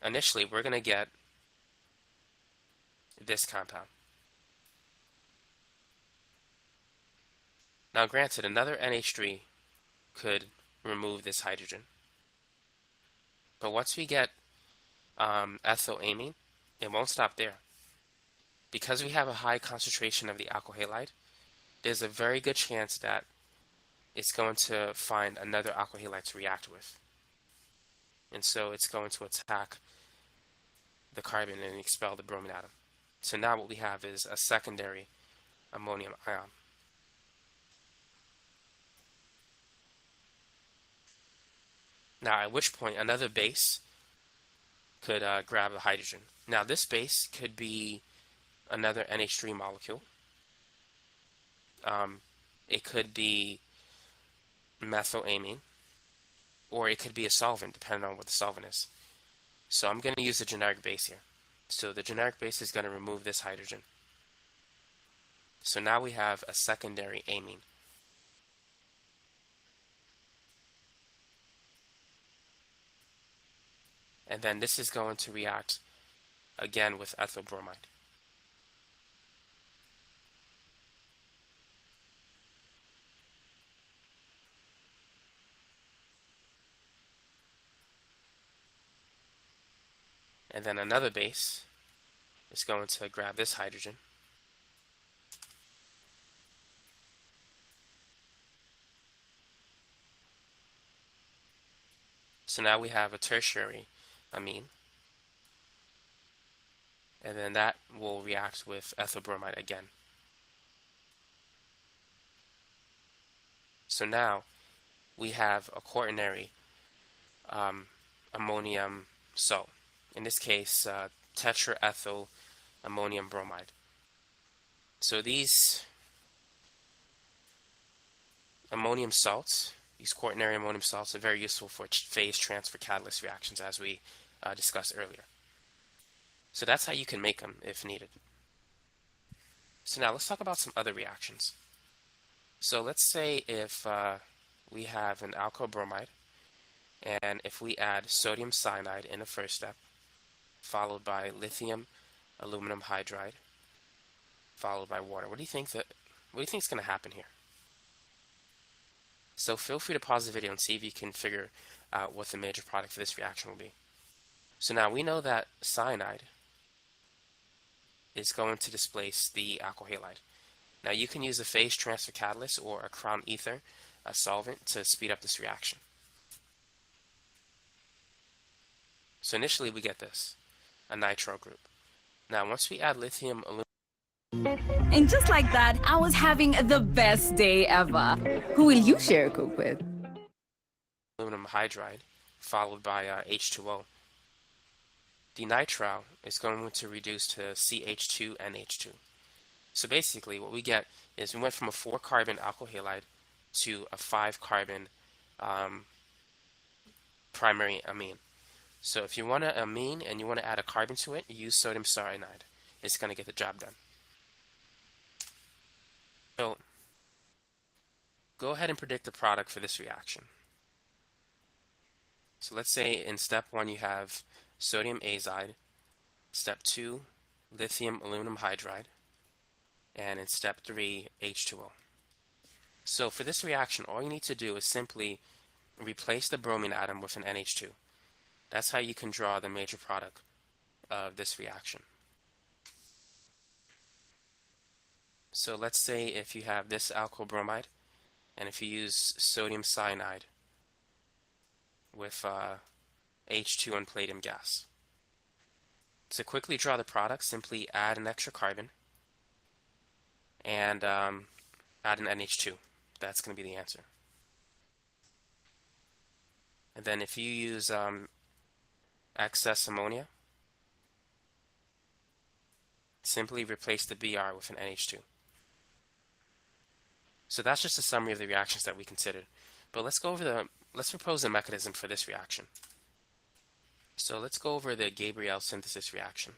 initially we're going to get this compound. Now granted, another NH3 could remove this hydrogen. But once we get ethylamine, it won't stop there. Because we have a high concentration of the alkyl halide, there's a very good chance that it's going to find another alkyl halide to react with. And so it's going to attack the carbon and expel the bromine atom. So now what we have is a secondary ammonium ion. Now, at which point another base could grab the hydrogen. Now, this base could be another NH3 molecule. It could be methylamine, or it could be a solvent, depending on what the solvent is. So I'm going to use the generic base here. So the generic base is going to remove this hydrogen. So now we have a secondary amine. And then this is going to react again with ethyl bromide. And then another base is going to grab this hydrogen. So now we have a tertiary amine. And then that will react with ethyl bromide again. So now we have a quaternary ammonium salt. In this case, tetraethyl ammonium bromide. So these ammonium salts, these quaternary ammonium salts, are very useful for phase transfer catalyst reactions, as we discussed earlier. So that's how you can make them if needed. So now let's talk about some other reactions. So let's say if we have an alkyl bromide, and if we add sodium cyanide in the first step, followed by lithium aluminum hydride, followed by water. What do you think is going to happen here? So feel free to pause the video and see if you can figure out what the major product for this reaction will be. So now we know that cyanide is going to displace the alkyl halide. Now you can use a phase transfer catalyst or a crown ether, a solvent, to speed up this reaction. So initially we get this, a nitro group. Now once we add lithium aluminum, And just like that, I was having the best day ever. Who will you share a Coke with? aluminum hydride, followed by H2O. Dinitrile is going to reduce to CH2NH2. So basically what we get is we went from a 4-carbon alkyl halide to a 5-carbon primary amine. So if you want an amine and you want to add a carbon to it, use sodium cyanide. It's going to get the job done. So go ahead and predict the product for this reaction. So let's say in step 1 you have sodium azide, step 2 lithium aluminum hydride, and in step 3 H2O. So for this reaction, all you need to do is simply replace the bromine atom with an NH2. That's how you can draw the major product of this reaction. So let's say if you have this alkyl bromide, and if you use sodium cyanide with H2 and palladium gas. To quickly draw the product, simply add an extra carbon and add an NH2. That's going to be the answer. And then if you use excess ammonia, simply replace the Br with an NH2. So that's just a summary of the reactions that we considered. But let's propose a mechanism for this reaction. So let's go over the Gabriel synthesis reaction.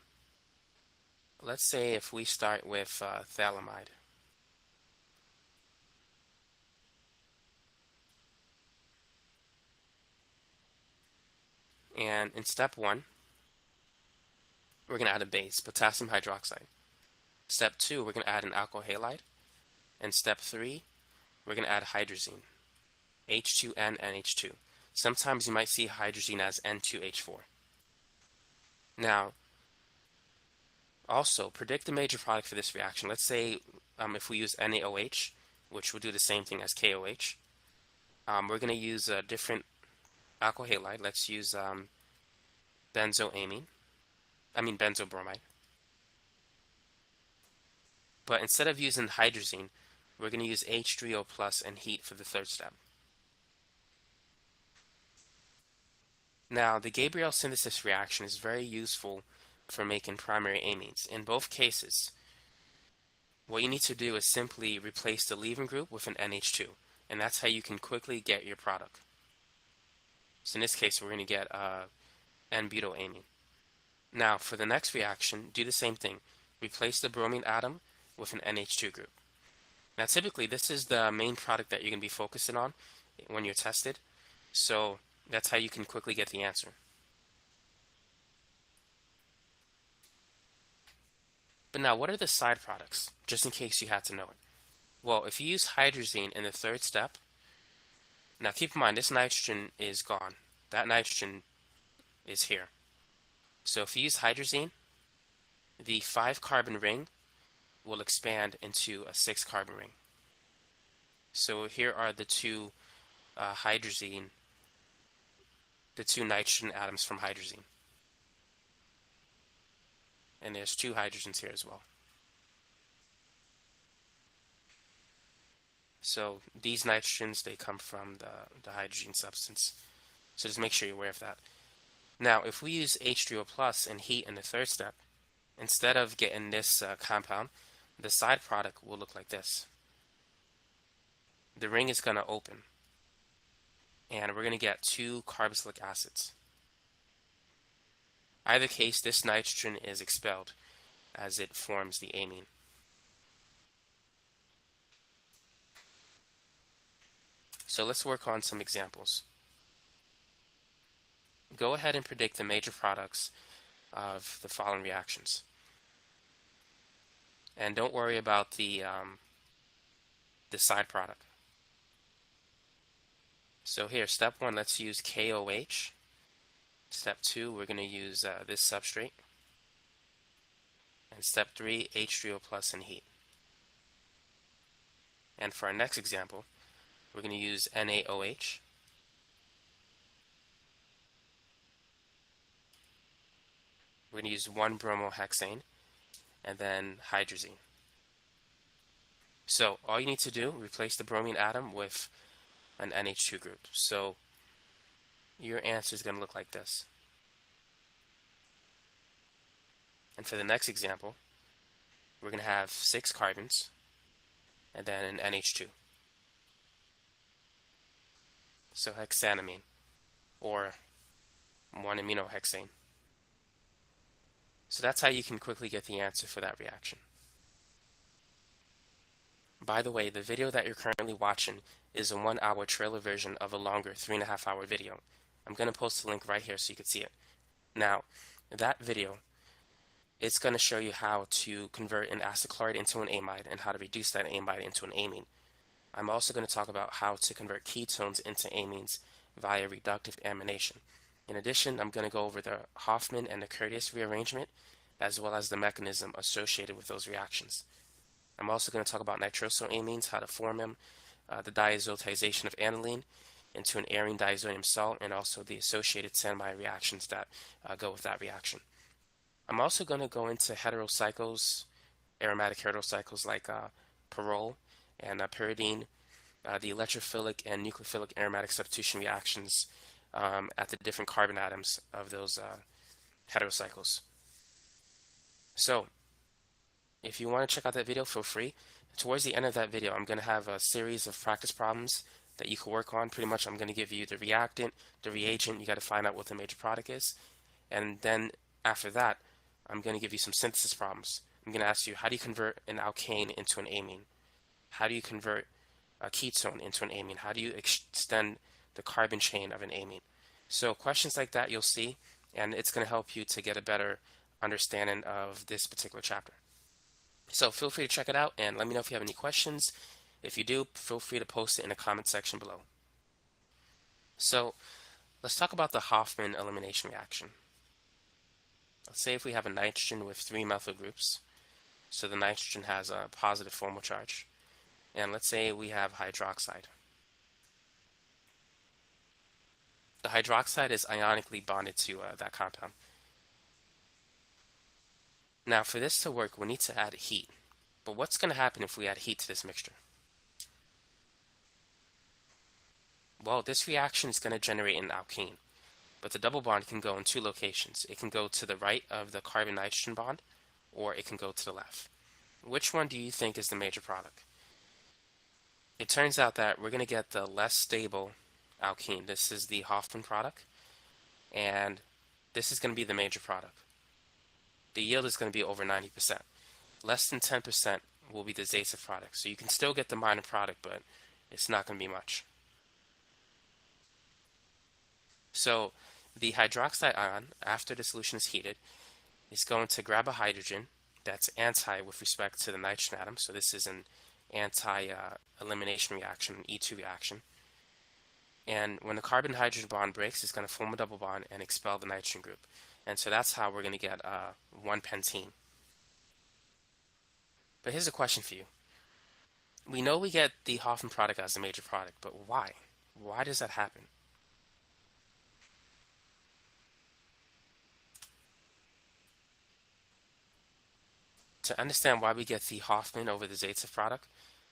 Let's say if we start with phthalimide. And in step 1, we're going to add a base, potassium hydroxide. Step 2, we're going to add an alkyl halide. And step 3, we're going to add hydrazine, H2N NH2. Sometimes you might see hydrazine as N2H4. Now, also predict the major product for this reaction. Let's say if we use NaOH, which will do the same thing as KOH, we're going to use a different alkyl halide. Let's use benzobromide. But instead of using hydrazine, we're going to use H3O plus and heat for the third step. Now, the Gabriel synthesis reaction is very useful for making primary amines. In both cases, what you need to do is simply replace the leaving group with an NH2, and that's how you can quickly get your product. So in this case, we're going to get N-butylamine. Now, for the next reaction, do the same thing. Replace the bromine atom with an NH2 group. Now, typically, this is the main product that you're going to be focusing on when you're tested. So that's how you can quickly get the answer. But now, what are the side products, just in case you had to know it? Well, if you use hydrazine in the third step, now keep in mind, this nitrogen is gone. That nitrogen is here. So if you use hydrazine, the 5-carbon ring will expand into a 6-carbon ring. So here are the two hydrazine, the two nitrogen atoms from hydrazine. And there's 2 hydrogens here as well. So these nitrogens, they come from the hydrogen substance. So just make sure you're aware of that. Now, if we use H3O plus and heat in the third step, instead of getting this compound, the side product will look like this. The ring is going to open, and we're going to get 2 carboxylic acids. Either case, this nitrogen is expelled as it forms the amine. So let's work on some examples. Go ahead and predict the major products of the following reactions. And don't worry about the side product. So here, step 1, let's use KOH. Step 2, we're going to use this substrate. And step 3, H3O plus and heat. And for our next example, we're going to use NaOH. We're going to use 1-bromohexane and then hydrazine. So all you need to do, replace the bromine atom with an NH2 group. So your answer is going to look like this. And for the next example, we're going to have 6 carbons and then an NH2. So hexanamine, or 1-aminohexane. So that's how you can quickly get the answer for that reaction. By the way, the video that you're currently watching is a 1-hour trailer version of a longer 3.5-hour video. I'm going to post the link right here so you can see it. Now, that video, it's going to show you how to convert an acid chloride into an amide and how to reduce that amide into an amine. I'm also going to talk about how to convert ketones into amines via reductive amination. In addition, I'm going to go over the Hoffman and the Curtius rearrangement, as well as the mechanism associated with those reactions. I'm also going to talk about nitrosoamines, how to form them, the diazotization of aniline into an arine diazonium salt, and also the associated Sandmeyer reactions that go with that reaction. I'm also going to go into heterocycles, aromatic heterocycles like pyrrole and pyridine, the electrophilic and nucleophilic aromatic substitution reactions at the different carbon atoms of those heterocycles. So, if you want to check out that video, feel free. Towards the end of that video, I'm going to have a series of practice problems that you can work on. Pretty much, I'm going to give you the reactant, the reagent. You got to find out what the major product is. And then after that, I'm going to give you some synthesis problems. I'm going to ask you, how do you convert an alkane into an amine? How do you convert a ketone into an amine? How do you extend the carbon chain of an amine? So questions like that you'll see, and it's going to help you to get a better understanding of this particular chapter. So feel free to check it out and let me know if you have any questions. If you do, feel free to post it in the comment section below. So let's talk about the Hoffman elimination reaction. Let's say if we have a nitrogen with 3 methyl groups. So the nitrogen has a positive formal charge. And let's say we have hydroxide. The hydroxide is ionically bonded to that compound. Now for this to work, we need to add heat. But what's going to happen if we add heat to this mixture? Well, this reaction is going to generate an alkene, but the double bond can go in two locations. It can go to the right of the carbon-nitrogen bond, or it can go to the left. Which one do you think is the major product? It turns out that we're going to get the less stable alkene. This is the Hoffman product, and this is going to be the major product. The yield is going to be over 90%. Less than 10% will be the Zaitsev product. So you can still get the minor product, but it's not going to be much. So the hydroxide ion, after the solution is heated, is going to grab a hydrogen that's anti with respect to the nitrogen atom. So this is an anti-elimination reaction, an E2 reaction. And when the carbon-hydrogen bond breaks, it's going to form a double bond and expel the nitrogen group. And so that's how we're going to get 1-pentene. But here's a question for you. We know we get the Hoffman product as a major product, but why? Why does that happen? To understand why we get the Hoffman over the Zaitsev product,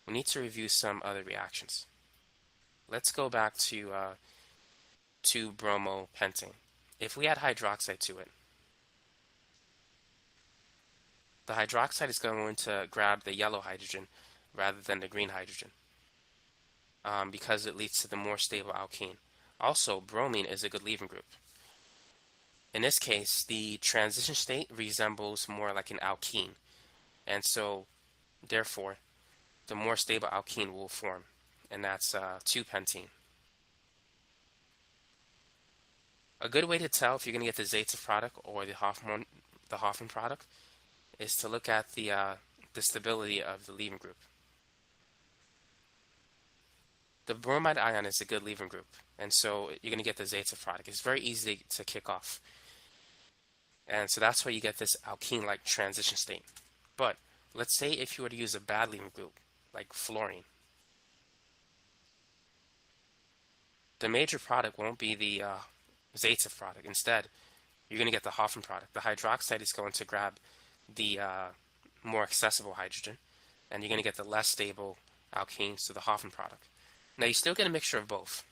we need to review some other reactions. Let's go back to 2-bromopentane. If we add hydroxide to it, the hydroxide is going to grab the yellow hydrogen rather than the green hydrogen because it leads to the more stable alkene. Also, bromine is a good leaving group. In this case, the transition state resembles more like an alkene, and so therefore the more stable alkene will form, and that's 2-pentene. A good way to tell if you're going to get the Zaitsev product or the Hoffman product is to look at the stability of the leaving group. The bromide ion is a good leaving group, and so you're going to get the Zaitsev product. It's very easy to kick off, and so that's why you get this alkene-like transition state. But let's say if you were to use a bad leaving group, like fluorine, the major product won't be the Zaitsev product. Instead, you're going to get the Hoffman product. The hydroxide is going to grab the more accessible hydrogen, and you're going to get the less stable alkenes, so the Hoffman product. Now, you still get a mixture of both.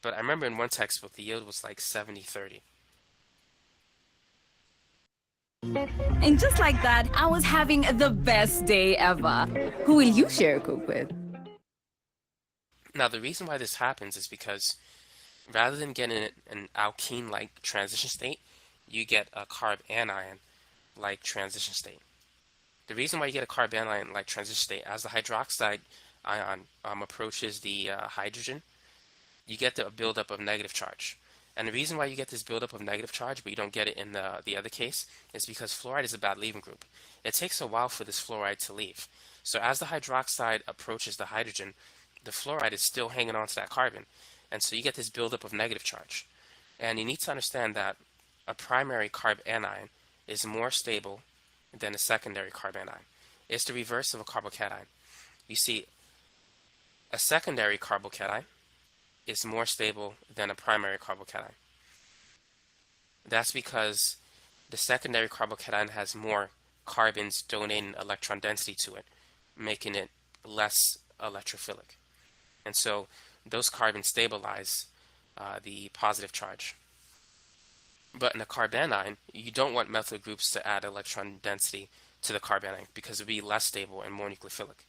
But I remember in one textbook, the yield was like 70-30. And just like that, I was having the best day ever. Who will you share a Coke with? Now, the reason why this happens is because rather than getting an alkene-like transition state, you get a carb-anion-like transition state. The reason why you get a carb-anion-like transition state, as the hydroxide ion approaches the hydrogen, you get the buildup of negative charge. And the reason why you get this buildup of negative charge, but you don't get it in the other case, is because fluoride is a bad leaving group. It takes a while for this fluoride to leave. So as the hydroxide approaches the hydrogen, the fluoride is still hanging on to that carbon. And so you get this buildup of negative charge. And you need to understand that a primary carb-anion is more stable than a secondary carb-anion. It's the reverse of a carbocation. You see, a secondary carbocation is more stable than a primary carbocation. That's because the secondary carbocation has more carbons donating electron density to it, making it less electrophilic. And so those carbons stabilize the positive charge. But in a carbanion, you don't want methyl groups to add electron density to the carbanion because it would be less stable and more nucleophilic.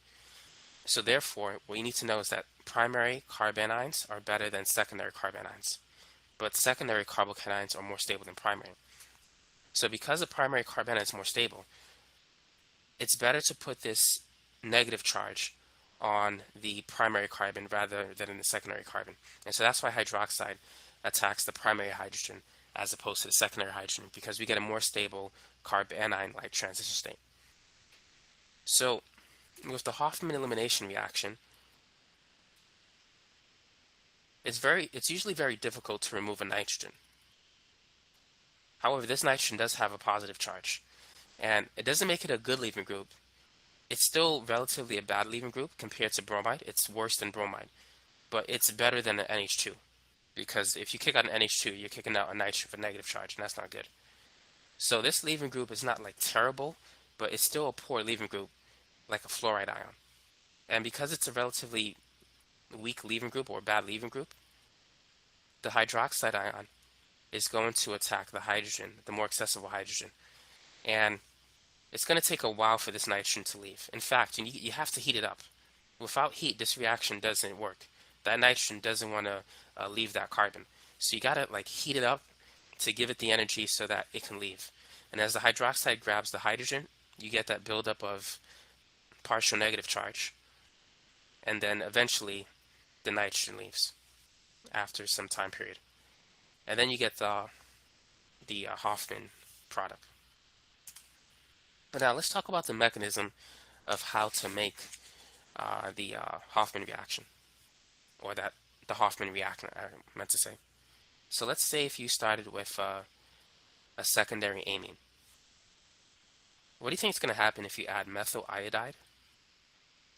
So therefore, what you need to know is that primary carbanions are better than secondary carbanions, but secondary carbocations are more stable than primary. So because the primary carbanion is more stable, it's better to put this negative charge on the primary carbon rather than in the secondary carbon. And so that's why hydroxide attacks the primary hydrogen as opposed to the secondary hydrogen, because we get a more stable carb-anion-like transition state. So with the Hoffman elimination reaction, it's usually very difficult to remove a nitrogen. However, this nitrogen does have a positive charge, and it doesn't make it a good leaving group. It's still relatively a bad leaving group compared to bromide. It's worse than bromide, but it's better than an NH2, because if you kick out an NH2, you're kicking out a nitrogen with a negative charge, and that's not good. So this leaving group is not like terrible, but it's still a poor leaving group, like a fluoride ion. And because it's a relatively weak leaving group or bad leaving group, the hydroxide ion is going to attack the hydrogen, the more accessible hydrogen. And it's going to take a while for this nitrogen to leave. In fact, you have to heat it up. Without heat, this reaction doesn't work. That nitrogen doesn't want to leave that carbon. So you got to like heat it up to give it the energy so that it can leave. And as the hydroxide grabs the hydrogen, you get that buildup of partial negative charge. And then eventually the nitrogen leaves after some time period. And then you get the Hoffman product. But now let's talk about the mechanism of how to make the Hoffman reaction, or the Hoffman reactant, I meant to say. So let's say if you started with a secondary amine. What do you think is going to happen if you add methyl iodide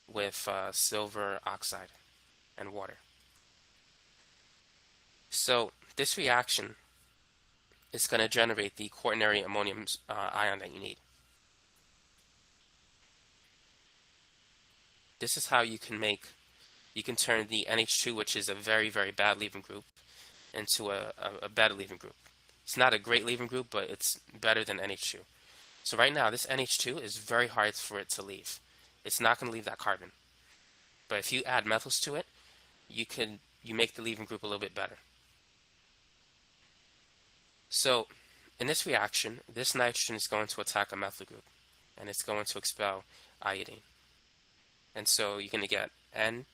with silver oxide and water? So this reaction is going to generate the quaternary ammonium ion that you need. This is how you can turn the NH2, which is a very, very bad leaving group, into a better leaving group. It's not a great leaving group, but it's better than NH2. So right now, this NH2 is very hard for it to leave. It's not going to leave that carbon. But if you add methyls to it, you make the leaving group a little bit better. So in this reaction, this nitrogen is going to attack a methyl group, and it's going to expel iodine. And so you're going to get N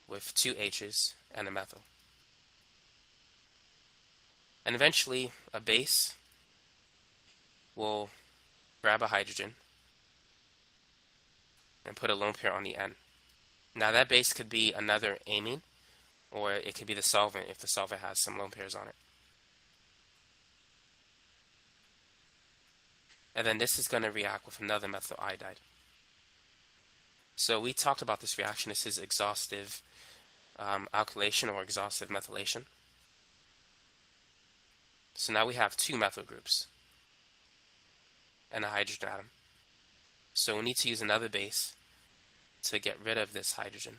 with 2 H's and a methyl. And eventually, a base will grab a hydrogen and put a lone pair on the N. Now that base could be another amine, or it could be the solvent if the solvent has some lone pairs on it. And then this is going to react with another methyl iodide. So we talked about this reaction. This is exhaustive alkylation or exhaustive methylation. So now we have 2 methyl groups and a hydrogen atom. So we need to use another base to get rid of this hydrogen.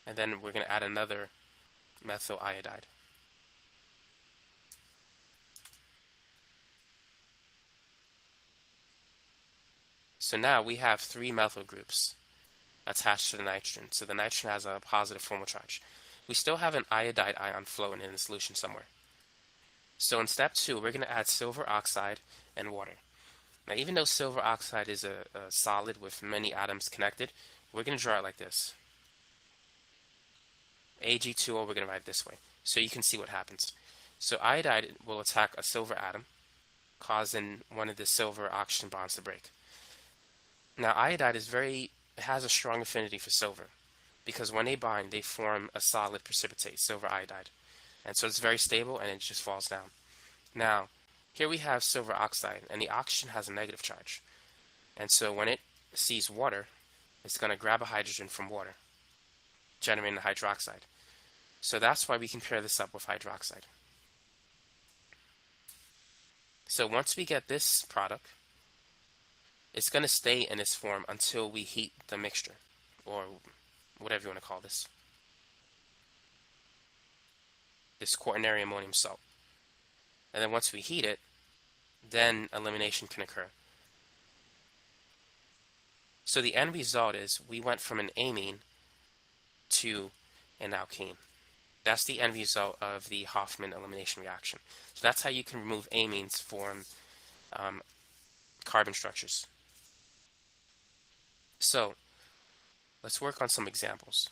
And then we're going to add another methyl iodide. So now we have 3 methyl groups attached to the nitrogen. So the nitrogen has a positive formal charge. We still have an iodide ion floating in the solution somewhere. So in step 2, we're going to add silver oxide and water. Now even though silver oxide is a solid with many atoms connected, we're going to draw it like this. Ag2O, we're going to write it this way, so you can see what happens. So iodide will attack a silver atom, causing one of the silver oxygen bonds to break. Now iodide has a strong affinity for silver, because when they bind, they form a solid precipitate, silver iodide. And so it's very stable, and it just falls down. Now, here we have silver oxide, and the oxygen has a negative charge. And so when it sees water, it's going to grab a hydrogen from water, generating the hydroxide. So that's why we can pair this up with hydroxide. So once we get this product, it's going to stay in this form until we heat the mixture, or whatever you want to call this quaternary ammonium salt. And then once we heat it, then elimination can occur. So the end result is we went from an amine to an alkene. That's the end result of the Hoffman elimination reaction. So that's how you can remove amines from carbon structures. So let's work on some examples.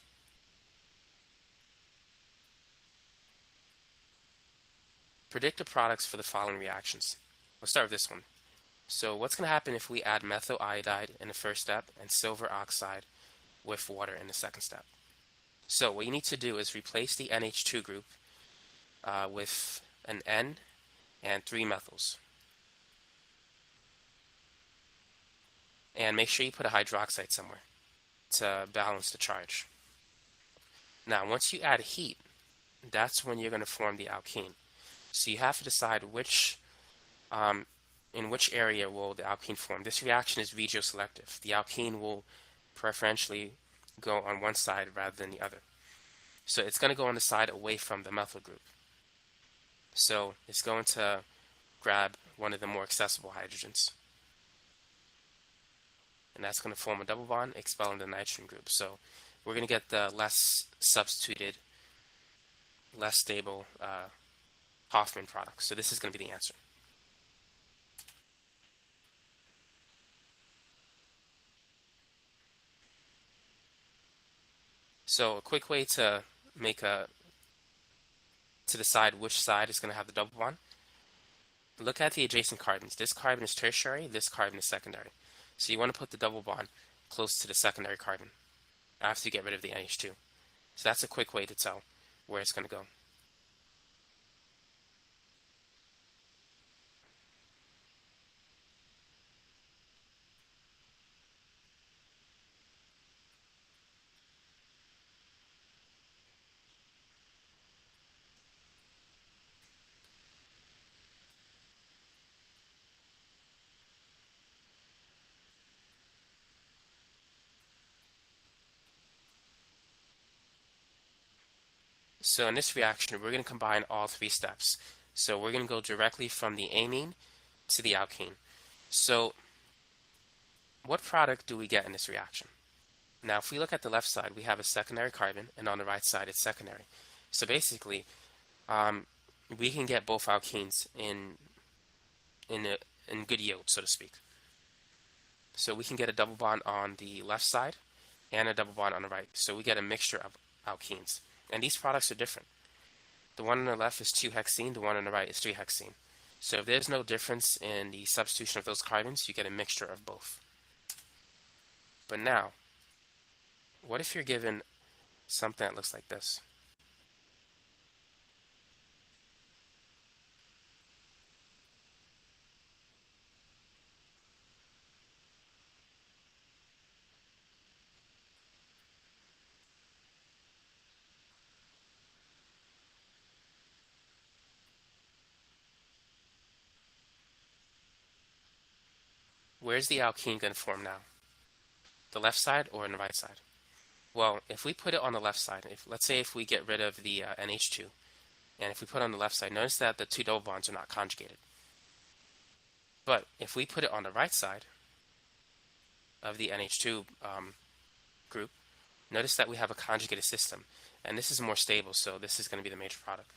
Predict the products for the following reactions. Let's start with this one. So what's going to happen if we add methyl iodide in the first step and silver oxide with water in the second step? So what you need to do is replace the NH2 group with an N and 3 methyls. And make sure you put a hydroxide somewhere to balance the charge. Now, once you add heat that's when you're going to form the alkene. So you have to decide which, in which area will the alkene form. This reaction is regioselective. The alkene will preferentially go on one side rather than the other. So it's going to go on the side away from the methyl group. So it's going to grab one of the more accessible hydrogens. And that's going to form a double bond, expelling the nitrogen group. So we're going to get the less substituted, less stable Hoffman product. So this is going to be the answer. So a quick way to decide which side is going to have the double bond. Look at the adjacent carbons. This carbon is tertiary, this carbon is secondary. So you want to put the double bond close to the secondary carbon after you get rid of the NH2. So that's a quick way to tell where it's going to go. So in this reaction, we're going to combine all three steps. So we're going to go directly from the amine to the alkene. So what product do we get in this reaction? Now, if we look at the left side, we have a secondary carbon, and on the right side, it's secondary. So basically, we can get both alkenes in good yield, so to speak. So we can get a double bond on the left side and a double bond on the right. So we get a mixture of alkenes. And these products are different. The one on the left is 2-hexene, the one on the right is 3-hexene. So if there's no difference in the substitution of those carbons, you get a mixture of both. But now, what if you're given something that looks like this? Where's the alkene going to form now? The left side or on the right side? Well, if we put it on the left side, let's say if we get rid of the NH2, and if we put it on the left side, notice that the two double bonds are not conjugated. But if we put it on the right side of the NH2 group, notice that we have a conjugated system, and this is more stable, so this is going to be the major product.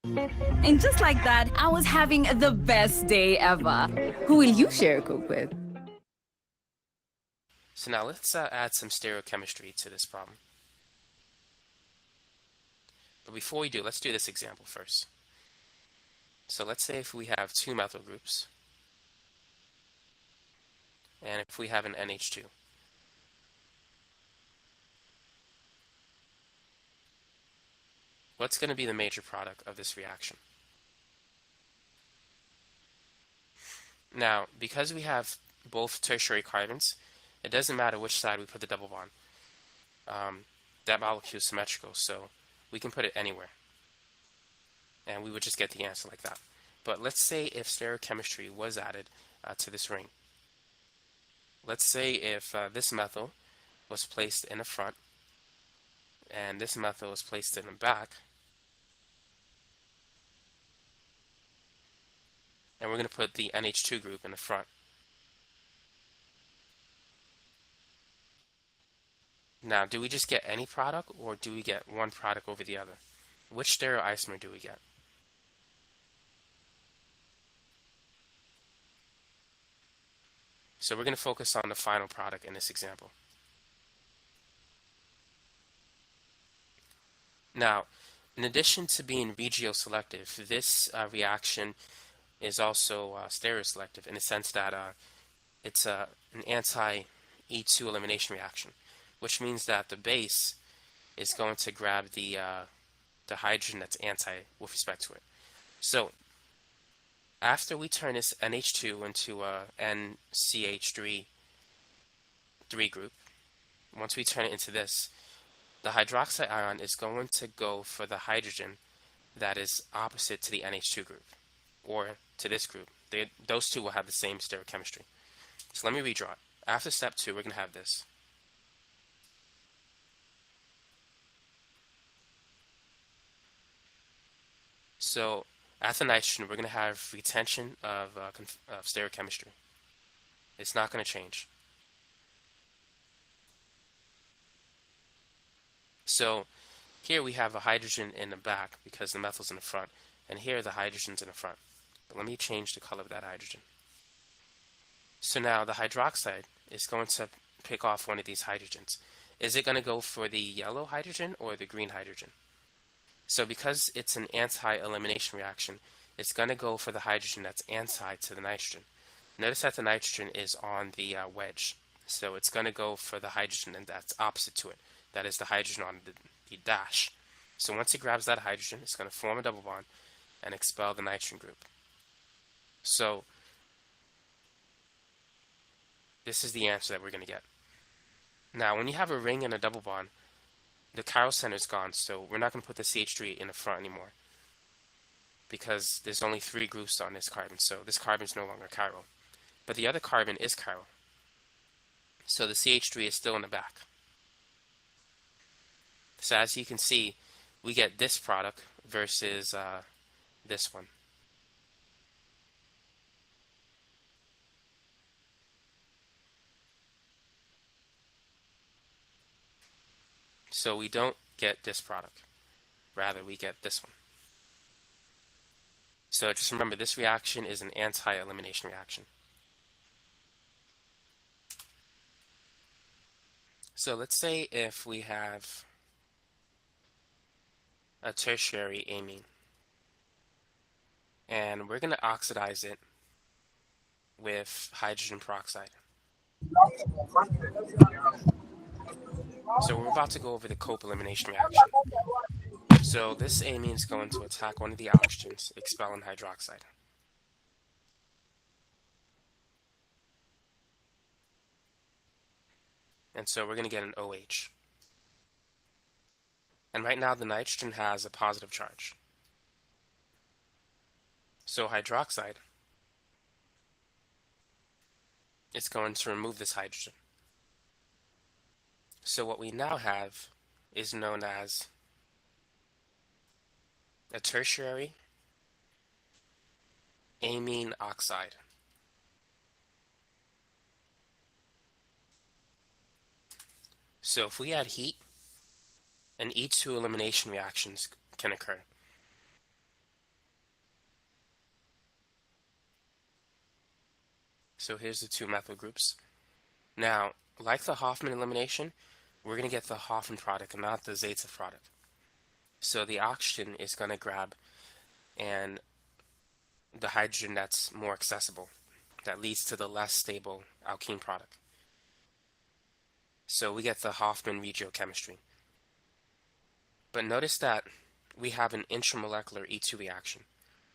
And just like that, I was having the best day ever. Who will you share a Coke with? So now let's add some stereochemistry to this problem. But before we do, let's do this example first. So let's say if we have two methyl groups, and if we have an NH2. What's going to be the major product of this reaction? Now, because we have both tertiary carbons, it doesn't matter which side we put the double bond. That molecule is symmetrical, so we can put it anywhere. And we would just get the answer like that. But let's say if stereochemistry was added to this ring. Let's say if this methyl was placed in the front, and this methyl was placed in the back, and we're going to put the NH2 group in the front. Now, do we just get any product, or do we get one product over the other? Which stereoisomer do we get? So we're going to focus on the final product in this example. Now, in addition to being regioselective, this reaction is also stereoselective in the sense that it's an anti-E2 elimination reaction, which means that the base is going to grab the hydrogen that's anti with respect to it. So after we turn this NH2 into a NCH3 group, once we turn it into this, the hydroxide ion is going to go for the hydrogen that is opposite to the NH2 group, or to this group. Those two will have the same stereochemistry. So let me redraw it. After step 2, we're going to have this. So at the nitrogen, we're going to have retention of stereochemistry. It's not going to change. So here we have a hydrogen in the back because the methyl's in the front, and here the hydrogen's in the front. But let me change the color of that hydrogen. So now the hydroxide is going to pick off one of these hydrogens. Is it going to go for the yellow hydrogen or the green hydrogen? So because it's an anti-elimination reaction, it's going to go for the hydrogen that's anti to the nitrogen. Notice that the nitrogen is on the wedge. So it's going to go for the hydrogen that's opposite to it. That is the hydrogen on the dash. So once it grabs that hydrogen, it's going to form a double bond and expel the nitrogen group. So this is the answer that we're going to get. Now, when you have a ring and a double bond, the chiral center is gone, so we're not going to put the CH3 in the front anymore because there's only 3 groups on this carbon, so this carbon is no longer chiral. But the other carbon is chiral, so the CH3 is still in the back. So as you can see, we get this product versus this one. So we don't get this product. Rather, we get this one. So just remember, this reaction is an anti-elimination reaction. So let's say if we have a tertiary amine, and we're going to oxidize it with hydrogen peroxide. So we're about to go over the Cope elimination reaction. So this amine is going to attack one of the oxygens, expelling hydroxide. And so we're going to get an OH. And right now the nitrogen has a positive charge. So hydroxide is going to remove this hydrogen. So what we now have is known as a tertiary amine oxide. So if we add heat, an E2 elimination reactions can occur. So here's the 2 methyl groups. Now, like the Hoffman elimination, we're going to get the Hoffman product and not the Zaitsev product. So the oxygen is going to grab and the hydrogen that's more accessible. That leads to the less stable alkene product. So we get the Hoffman regiochemistry. But notice that we have an intramolecular E2 reaction.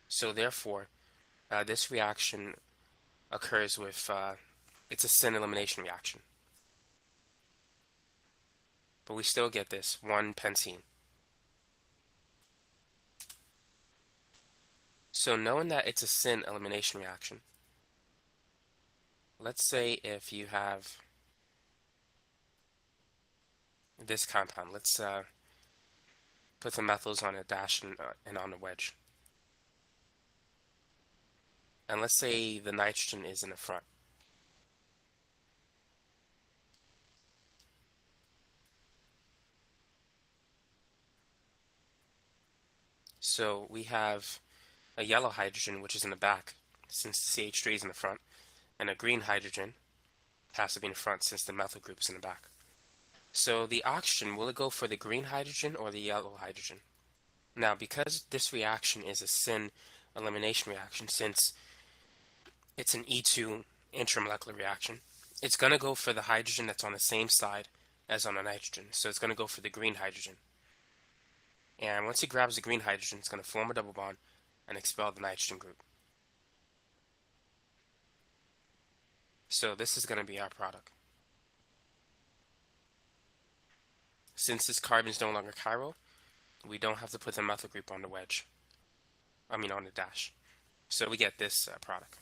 So therefore, this reaction occurs with, it's a syn elimination reaction. But we still get this 1-pentene. So knowing that it's a syn elimination reaction, let's say if you have this compound, let's put the methyls on a dash and on a wedge. And let's say the nitrogen is in the front. So we have a yellow hydrogen, which is in the back, since the CH3 is in the front, and a green hydrogen has to be in the front since the methyl group is in the back. So the oxygen, will it go for the green hydrogen or the yellow hydrogen? Now, because this reaction is a syn elimination reaction, since it's an E2 intramolecular reaction, it's going to go for the hydrogen that's on the same side as on the nitrogen. So it's going to go for the green hydrogen. And once it grabs the green hydrogen, it's going to form a double bond and expel the nitrogen group. So this is going to be our product. Since this carbon is no longer chiral, we don't have to put the methyl group on the wedge. On the dash. So we get this product.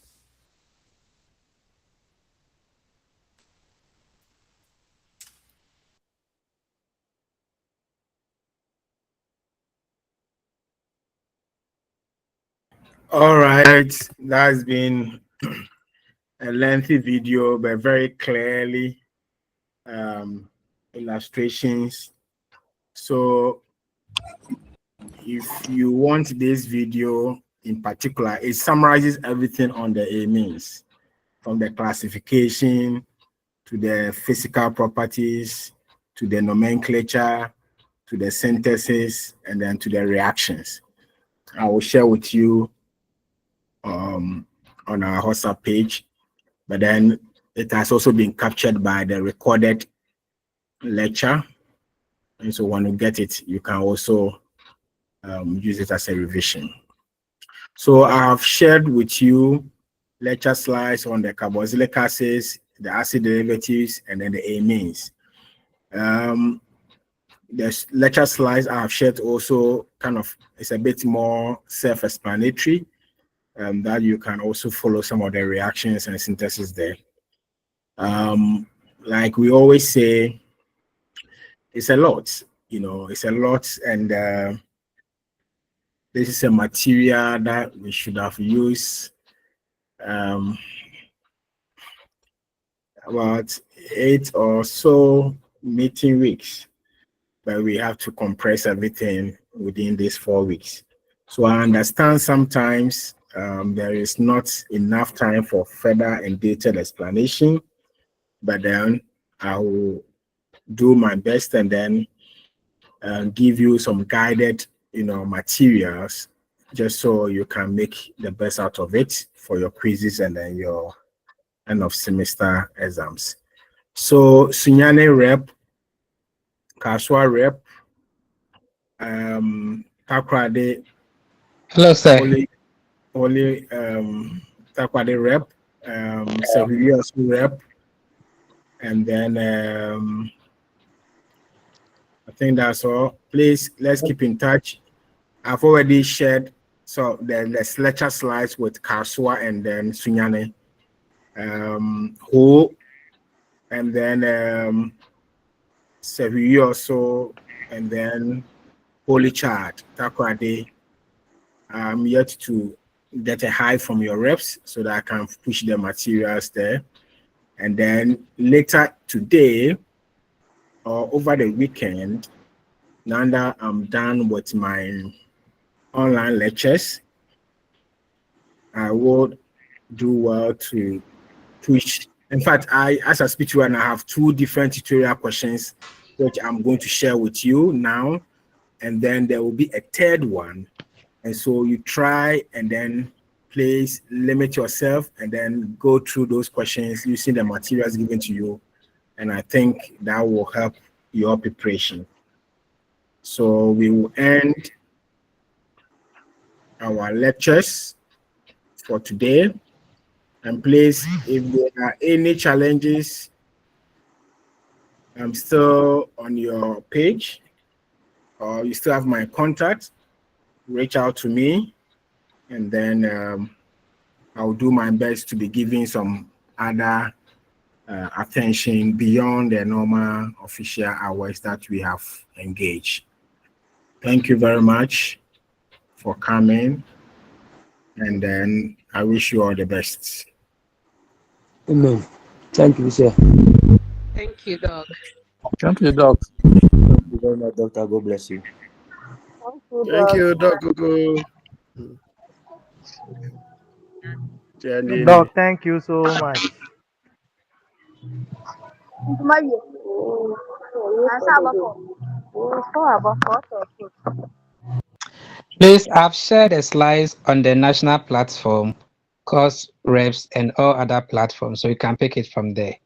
All right, that's been a lengthy video, but very clearly illustrations. So if you want this video in particular, it summarizes everything on the amines, from the classification to the physical properties to the nomenclature to the synthesis and then to the reactions. I will share with you on our WhatsApp page, but then it has also been captured by the recorded lecture. And so when you get it, you can also use it as a revision. So I have shared with you lecture slides on the carboxylic acids, the acid derivatives, and then the amines. The lecture slides I have shared also it's a bit more self-explanatory, that you can also follow some of the reactions and synthesis there. Like we always say, it's a lot, it's a lot, and this is a material that we should have used about 8 or so meeting weeks, but we have to compress everything within these 4 weeks. So I understand sometimes there is not enough time for further and detailed explanation, but then I will do my best and then give you some guided, materials, just so you can make the best out of it for your quizzes and then your end of semester exams. So Sunyane rep, Kaswa rep, Takrade. Hello, sir. Only Takrade rep, Sahuri also rep, and then I think that's all. Please, let's keep in touch. I've already shared the lecture slides with Kaswa and then Sunyane, who, and then Sahuri also, and then Holy Chart, Takrade. I'm yet to get a high from your reps so that I can push the materials there. And then later today or over the weekend, now that I'm done with my online lectures, I would do well to push. In fact, as I speak to you, and I have 2 different tutorial questions which I'm going to share with you now, and then there will be a third one. And so you try and then please limit yourself and then go through those questions using the materials given to you. And I think that will help your preparation. So we will end our lectures for today. And please, if there are any challenges, I'm still on your page, or you still have my contact, reach out to me, and then I'll do my best to be giving some other attention beyond the normal official hours that we have engaged. Thank you very much for coming, and then I wish you all the best. Amen. Thank you, sir. Thank you, Doc. Thank you, Doc. Thank you very much, Doctor. God bless you. Thank you, Dr. Kuku. Doc, thank you so much. Please, I've shared the slides on the national platform, course reps, and all other platforms, so you can pick it from there.